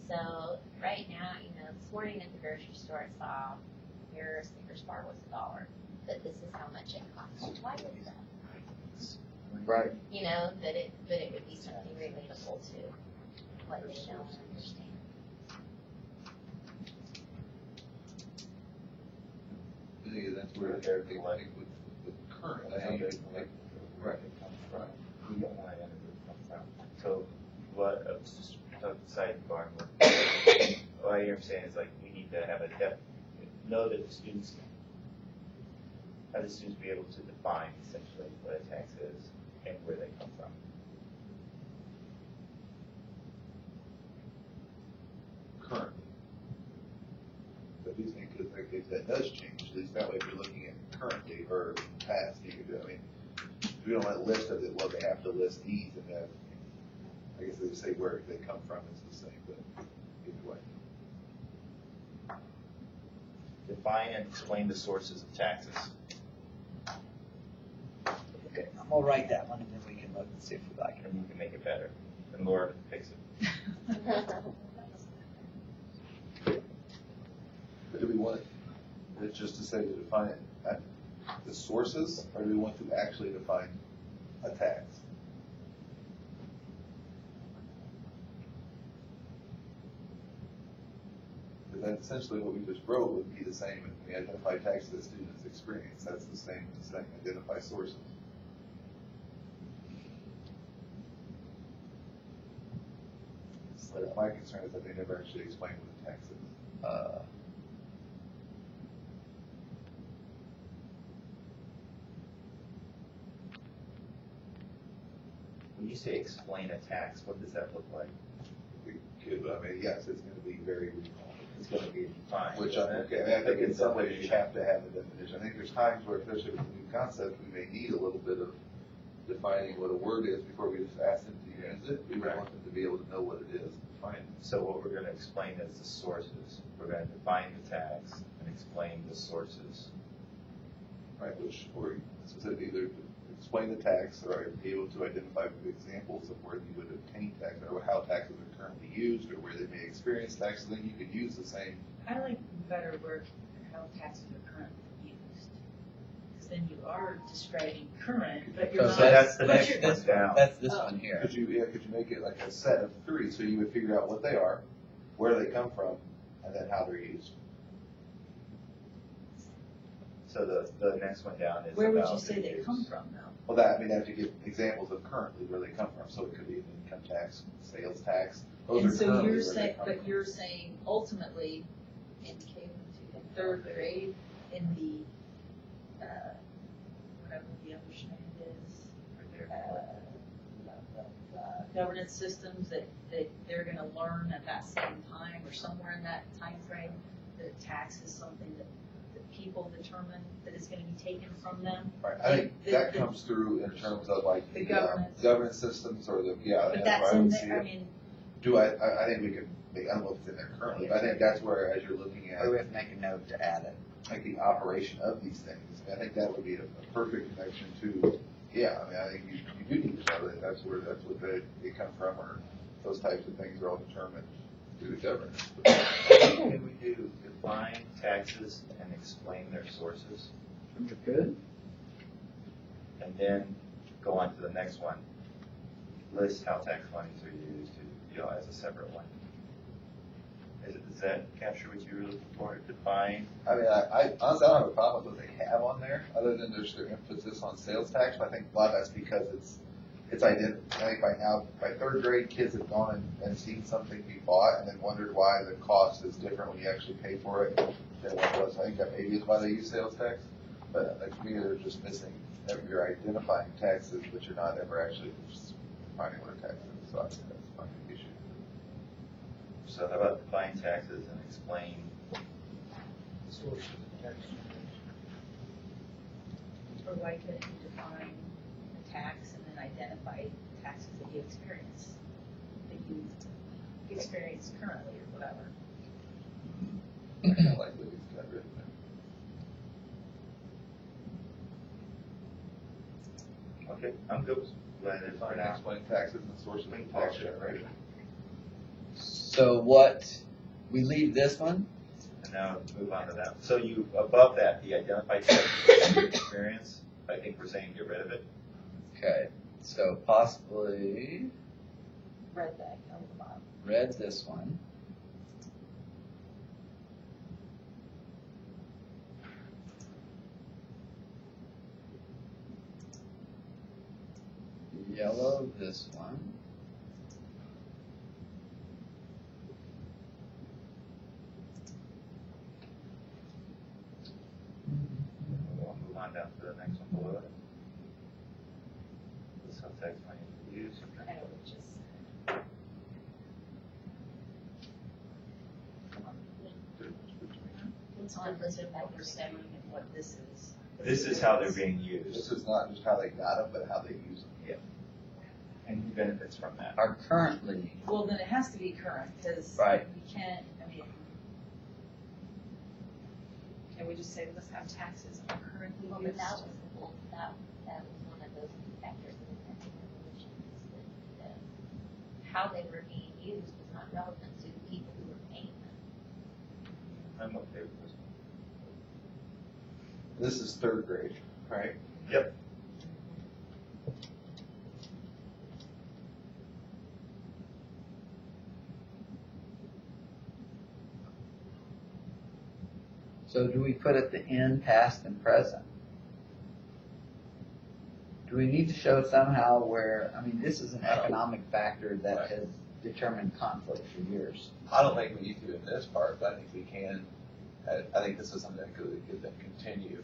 so right now, this morning at the grocery store, I saw your Snickers bar was $1, but this is how much it costs. Why is that? right, But it would be something relatable to what they don't understand. I think that's where everything, like, with current, I think, like, right. We don't want to enter the from. So what, just a sidebar, what I hear him saying is like, we need to have know that the students, have the students be able to define essentially what a tax is and where they come from. Currently. But these things, if that does change, at least that way if you're looking at currently or past, you could do, I mean, if we don't have a list of it, well, they have to list these and that, I guess they say where they come from is the same, but either way. Define and explain the sources of taxes. okay, I'm gonna write that one and then we can look and see if we like it. And you can make it better. And Laura can fix it. But do we want it just to say to define it at the sources, or do we want to actually define a tax? Because that's essentially what we just wrote would be the same if we identify taxes that students experience. That's the same as saying identify sources. But my concern is that they never actually explain what a tax is. When you say explain a tax, what does that look like? We could, I mean, yes, it's going to be very, It's going to be defined. which I'm okay. I mean, I think in some ways you have to have a definition. I think there's times where, especially with a new concept, we may need a little bit of defining what a word is before we just ask them to use it. We might want them to be able to know what it is and define it. So what we're going to explain is the sources. We're going to define the tax and explain the sources. Right, which, or specifically either explain the tax or be able to identify examples of where you would obtain tax or how taxes are currently used or where they may experience taxes. Then you could use the same. I like better word how taxes are currently used. Because then you are describing current, but you're So not. that's the but next you're- one down. That's this Oh. one here. Could you make it like a set of 3 so you would figure out what they are, where they come from, and then how they're used. So the next one down is Where would about you say the they use. come from though? Well, that, I mean, I have to give examples of currently where they come from. So it could be an income tax, sales tax. Those And are so currently you're where they saying, come but from. you're saying ultimately in third grade, in the, whatever the understanding is, governance systems that they're gonna learn at that same time or somewhere in that time frame, that tax is something that people determine that is gonna be taken from them. Right, I think the- that the- comes through in terms of like The governance. governance systems or the, yeah. But that's that's where I in would see there, I it. mean, I think we could, I don't know if it's in there currently, but I think that's where, as you're looking at, Or we have to make a note to add it. like the operation of these things, I think that would be a perfect connection to, yeah, I mean, I think you do need to know that that's what they come from, or those types of things are all determined through the governance. Can we do define taxes and explain their sources? Good. And then go on to the next one. List how tax monies are used, as a separate one. Does that capture what you were looking for? Define? I mean, I honestly, I don't have a problem with what they have on there, other than there's their emphasis on sales tax, but I think a lot of that's because it's identical. I think by now, by third grade, kids have gone and seen something be bought and then wondered why the cost is different when you actually pay for it than what it was. I think that maybe is why they use sales tax, but like to me, they're just missing, you're identifying taxes, but you're not ever actually just finding what a tax is, so I think that's funding issue. So how about define taxes and explain? Sources of tax generation. Or why couldn't you define a tax and then identify taxes that you experience, that you experience currently or whatever? I kind of like what he's got written there. Okay, I'm good with it for now. Explain taxes and sources of tax generation. So what, we leave this one? And now move on to that. So you, above that, the identified taxes and experience, I think we're saying get rid of it. Okay, so possibly Read that on the bottom. read this one. Yellow this one. We'll move on down to the next one below it. The sales tax money used. I know, which is, It's on on the the back understanding of what this is. This is how they're being used. This is not just how they got them, but how they use them. And he benefits from that. Are currently, Well, then it has to be current, because Right. we can't, I mean, can we just say, let's have taxes are currently Well, used? but that was the whole, that was one of those factors in the second resolution, is that how they were being used was not relevant to the people who were paying them. I'm okay with this one. This is third grade, right? Yep. so do we put at the end past and present? Do we need to show somehow where, I mean, this is an economic factor that Right. has determined conflict for years. I don't think we need to in this part, but I think we can. I think this is something that could then continue.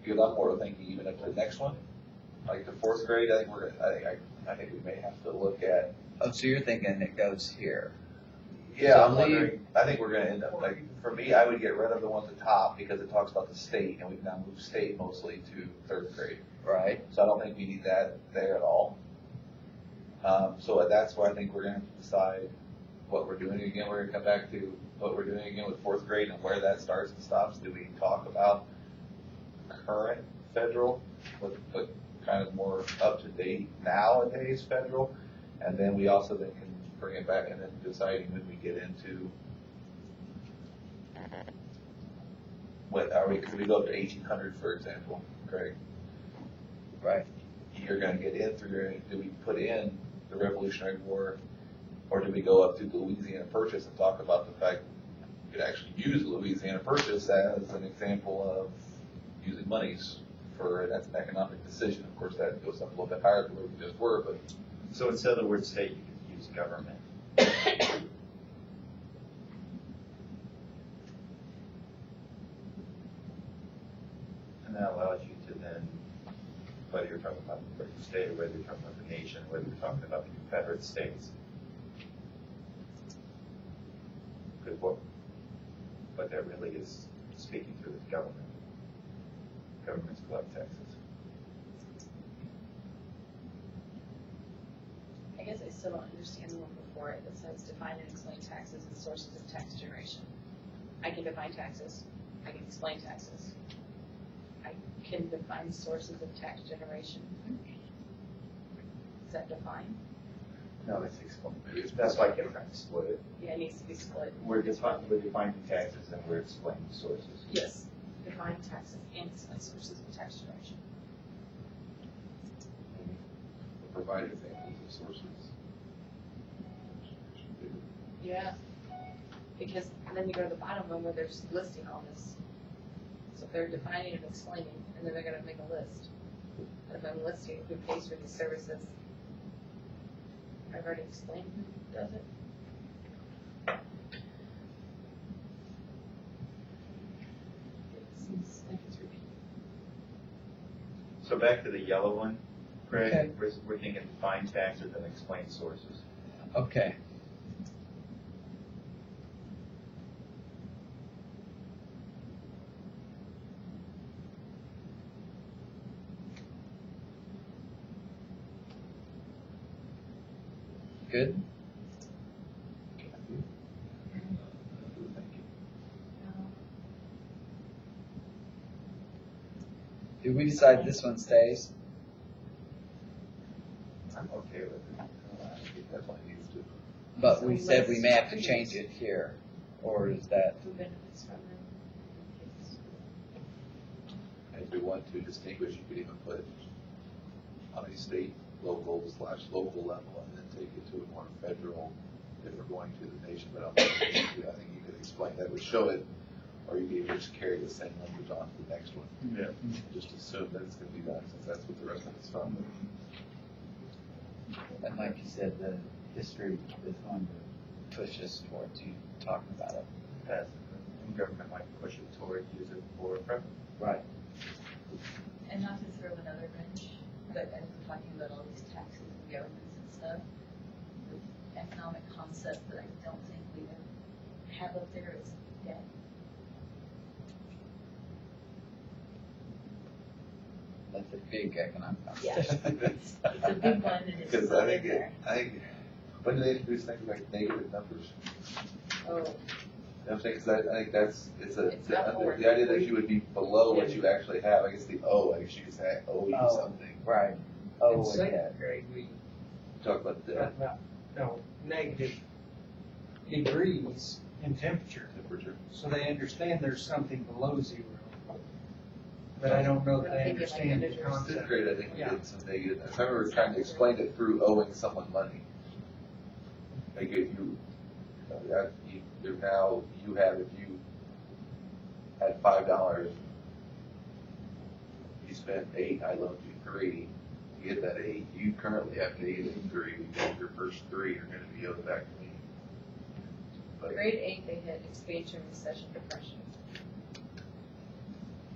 Because I'm more thinking even up to the next one, like the fourth grade. I think we may have to look at. Oh, so you're thinking it goes here? Yeah, So I'm leave- wondering. I think we're going to end up like for me, I would get rid of the one at the top because it talks about the state, and we've now moved state mostly to third grade. Right. So I don't think we need that there at all. So that's where I think we're going to have to decide what we're doing again. We're going to come back to what we're doing again with fourth grade and where that starts and stops. Do we talk about current federal, but kind of more up to date nowadays federal, and then we also then can bring it back and then deciding when we get into what are we? Could we go up to 1800 for example, Greg? Right. You're going to get in through. Do we put in the Revolutionary War, or do we go up to the Louisiana Purchase and talk about the fact we could actually use the Louisiana Purchase as an example of using monies for that's an economic decision. Of course, that goes up a little bit higher than where we just were, but So instead of the word state, you could use government. And that allows you to then, whether you're talking about the state, or whether you're talking about the nation, whether you're talking about the Confederate States. Because what that really is speaking to is government. Governments collect taxes. I guess I still don't understand the one before it that says define and explain taxes and sources of tax generation. I can define taxes, I can explain taxes. I can define sources of tax generation. Is that defined? No, it's explained. That's why I'm trying to split it. Yeah, it needs to be split. We're defining taxes and we're explaining sources. Yes. Define taxes and explain sources of tax generation. provide examples of sources. Yeah. Because then you go to the bottom one where they're just listing all this. So they're defining and explaining, and then they're gonna make a list. And if I'm listing who pays for these services, I've already explained who does it. It seems like it's repeating. So back to the yellow one, Craig, Okay. we're thinking define taxes and explain sources. Okay. Good? Did we decide this one stays? I'm okay with it. I think it definitely needs to. But we said we may have to change it here, or is that, Who benefits from it? If we want to distinguish, you could even put on a state, local/local level, and then take it to a more federal, if we're going to the nation. But I think you could explain that, would show it, or you could even just carry the same language on to the next one. Yeah. Just assume that it's going to be done, since that's what the rest of it's from. and like you said, the history is going to push us towards you talking about it. That the government might push it toward use it for preference. Right. And not to throw another wrench, but as we're talking about all these taxes and governments and stuff, the economic concept that I don't think we have up there is debt. That's a big economic Yeah. concept. It's a big one and it's Because still I in there. think, when do they introduce things like negative numbers? Oh, You know what I'm saying? Because I think It's not more. the idea that you would be below what you actually have, I guess I guess you could say, I owe you Oh. something. Right. In Oh, yeah. second grade, we Talk about the talked about, negative degrees in temperature. temperature. So they understand there's something below zero. But I don't know if they understand the Fifth concept. grade, I think we Yeah. did some negative. I remember trying to explain it through owing someone money. Like if if you had $5, you spent $8, I loaned you $3. To get that $8, you currently have to pay $3 because your first $3 are going to be owed back to me. But Grade 8, they had expansion, recession, depression.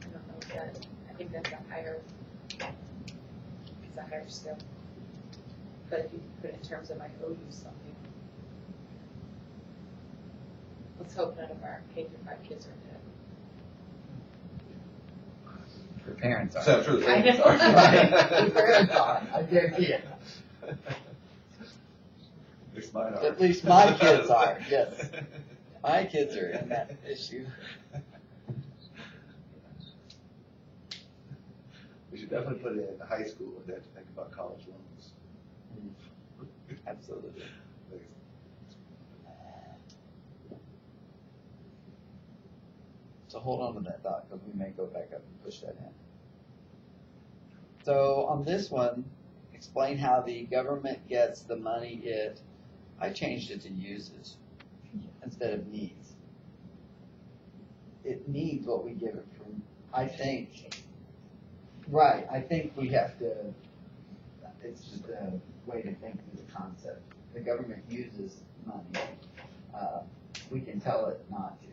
I don't know if that, I think that's a higher skill. But if you put it in terms of I owe you something, let's hope none of our K-5 kids are in debt. Your parents So are. I'm sure the I parents know. are. Your parents are, I guarantee it. At least mine are. At least my kids are, yes. My kids are in that issue. We should definitely put it in high school, and they have to think about college loans. Absolutely. So hold on to that thought, because we may go back up and push that in. So on this one, explain how the government gets the money I changed it to uses instead of needs. It needs what we give it from, I think. Right, I think we have to, it's just a way to think through the concept. The government uses money. We can tell it not to.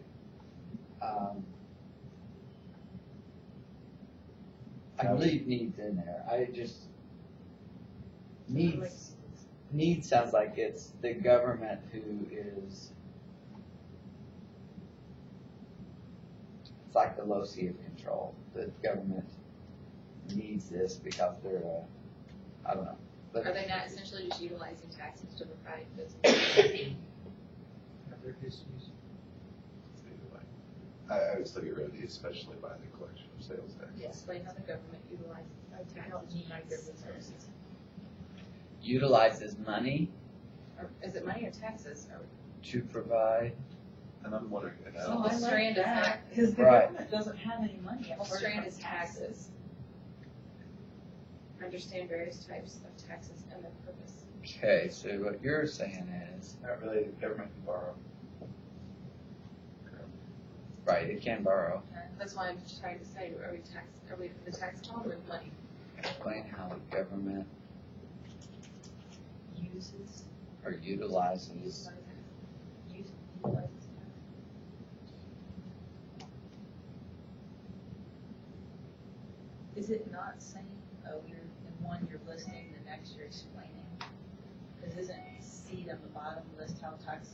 I leave needs in there. Needs sounds like it's the government who is, it's like the loci of control. The government needs this because they're I don't know. But Are they not essentially just utilizing taxes to provide goods? They're just using- I would still get rid of the especially by the collection of sales tax. Explain how the government utilizes taxes to provide goods and services. utilizes money Or is it money or taxes? Or to provide. And I'm wondering, and I Oh, don't The I know, like strand is that, tax- because the Right. government doesn't have any money. The whole apart strand from is taxes. Understand various types of taxes and their purpose. Okay, so what you're saying is, Not really, the government can borrow. right, it can borrow. That's why I'm just trying to say, are we the tax code with money? Explain how the government Uses, or utilizes. utilizes. Is it not saying, oh, you're, in one you're listening, the next you're explaining? Because isn't see on the bottom list how tax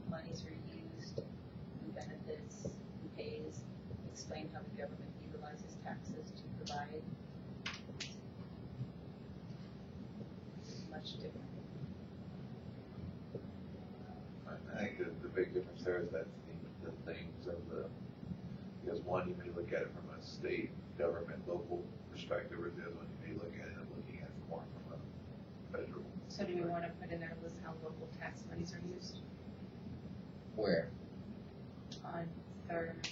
monies are used, who benefits, who pays, explain how the government utilizes taxes to provide. Much different. I think the big difference there is that the things of because one, you may look at it from a state, government, local perspective, or the other one, you may look at it looking at it more from a federal. So do we want to put in there, list how local tax monies are used Where? on third?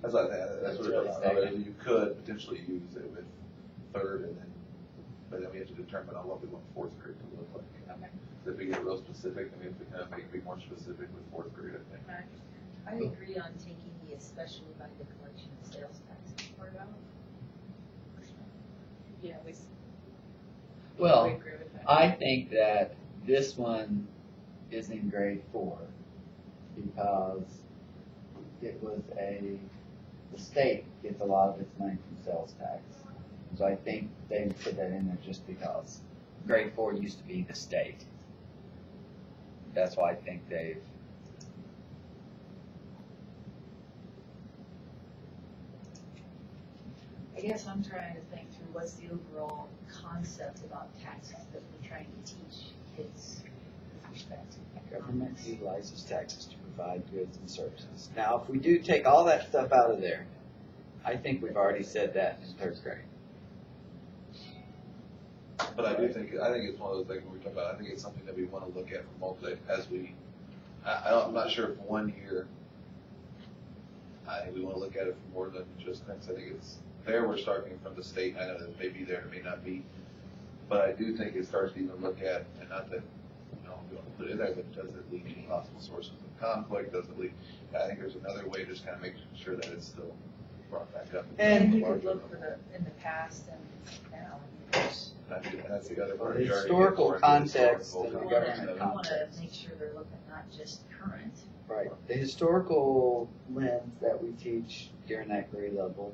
That's like that, that's what really it is. You could potentially use it with third and then, but then we have to determine on what we want fourth grade to look like. Okay. So if we get real specific, then we have to kind of be more specific with fourth grade, I think. Right. I agree on taking the especially by the collection of sales tax part out. Yeah, we Well, agree with that. I think that this one is in grade 4 because it was the state gets a lot of its money from sales tax. So I think they put that in there just because grade 4 used to be the state. That's why I think they've. I guess I'm trying to think through what's the overall concept about taxes that we're trying to teach kids with respect to. Government utilizes taxes to provide goods and services. Now, if we do take all that stuff out of there, I think we've already said that in third grade. But I think it's one of those things when we talk about, I think it's something that we want to look at from multi, as we, I'm not sure if 1 year, I think we want to look at it for more than just things. I think it's, there we're starting from the state, I know that it may be there, it may not be, but I do think it starts to even look at, and not that, we want to put it in there, but does it lead to possible sources of conflict, does it lead, I think there's another way, just kind of making sure that it's still brought back up. And you could look for in the past and now. And that's the other part. The historical context and the We government want to context. make sure they're looking not just current. Right. The historical lens that we teach during that grade level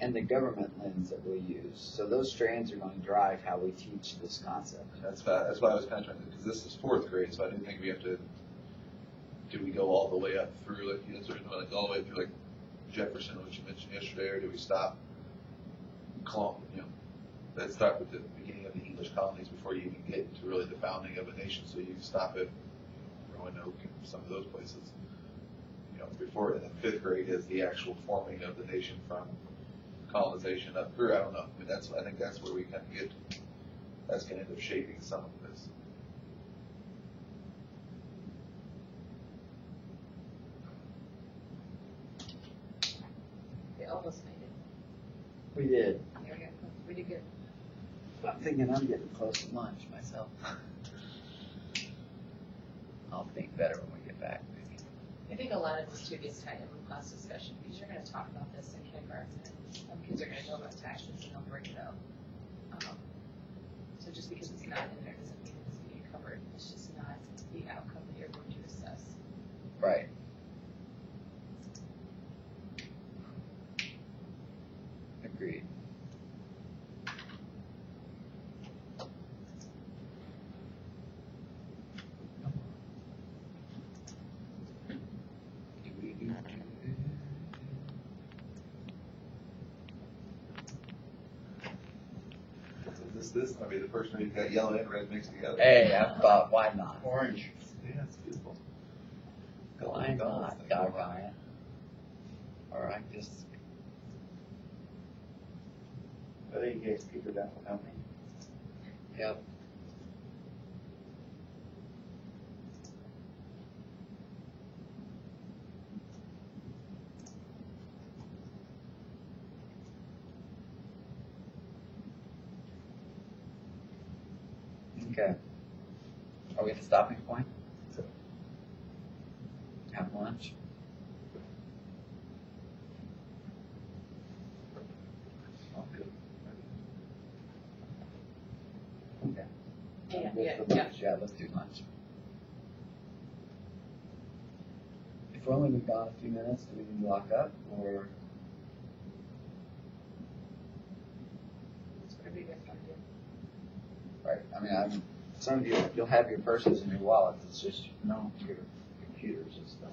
and the government lens that we use. So those strands are going to drive how we teach this concept. That's why I was kind of trying to, because this is fourth grade, so I didn't think we have to, do we go all the way up through, like, sort of like all the way through like Jefferson, which you mentioned yesterday, or do we stop, let's start with the beginning of the English colonies before you even get to really the founding of a nation, so you stop at Roanoke and some of those places. Before, and then fifth grade is the actual forming of the nation from colonization up through, I don't know, I think that's where we kind of get, that's going to end up shaping some of this. We almost made it. We did. There we go. We did good. I'm thinking I'm getting close to lunch myself. I'll think better when we get back, maybe. I think a lot of this too gets tied in with class discussion because you're going to talk about this in kindergarten and some kids are going to know about taxes and they'll bring it up. So just because it's not in there doesn't mean it's being covered. It's just not the outcome that you're going to assess. Right. Agreed. This might be the first time you've got yellow and red mixed together. Hey, I thought, why not? Orange. Yeah, it's beautiful. Why not? Doggone it. Or I just. I think you guys keep your dental company. Yep. Okay. Are we at the stopping point? Have lunch? Oh, good. Okay. Yeah, Good yeah, for yeah. lunch. Yeah, let's do lunch. If we're only been gone a few minutes, do we need to lock up or? It's whatever you guys want to do. Right, I mean, I'm some of you, you'll have your purses and your wallets, it's just, your computers and stuff.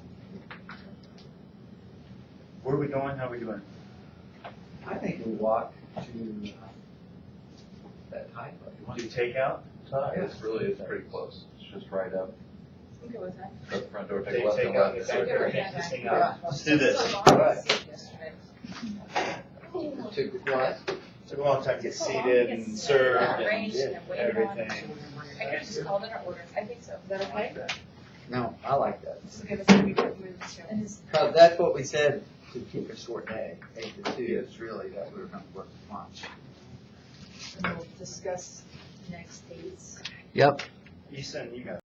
Where are we going? How are we doing? I think we walk to that high place. Do takeout? It's really, it's pretty close. It's just right up. I'm good with that. Go to the front door, take Take a left and out, left. get back there, Yeah. just hang out. Let's do this. To what? Took a long time to get seated and served and Arranged and waited on. everything. I could have just called in our orders. I think so. Is that okay? No, I like that. This is gonna be good moves too. Because that's what we said, to keep a short day, 8 to 2, it's really that we were going to work lunch. And we'll discuss next dates. Yep. Ethan, you got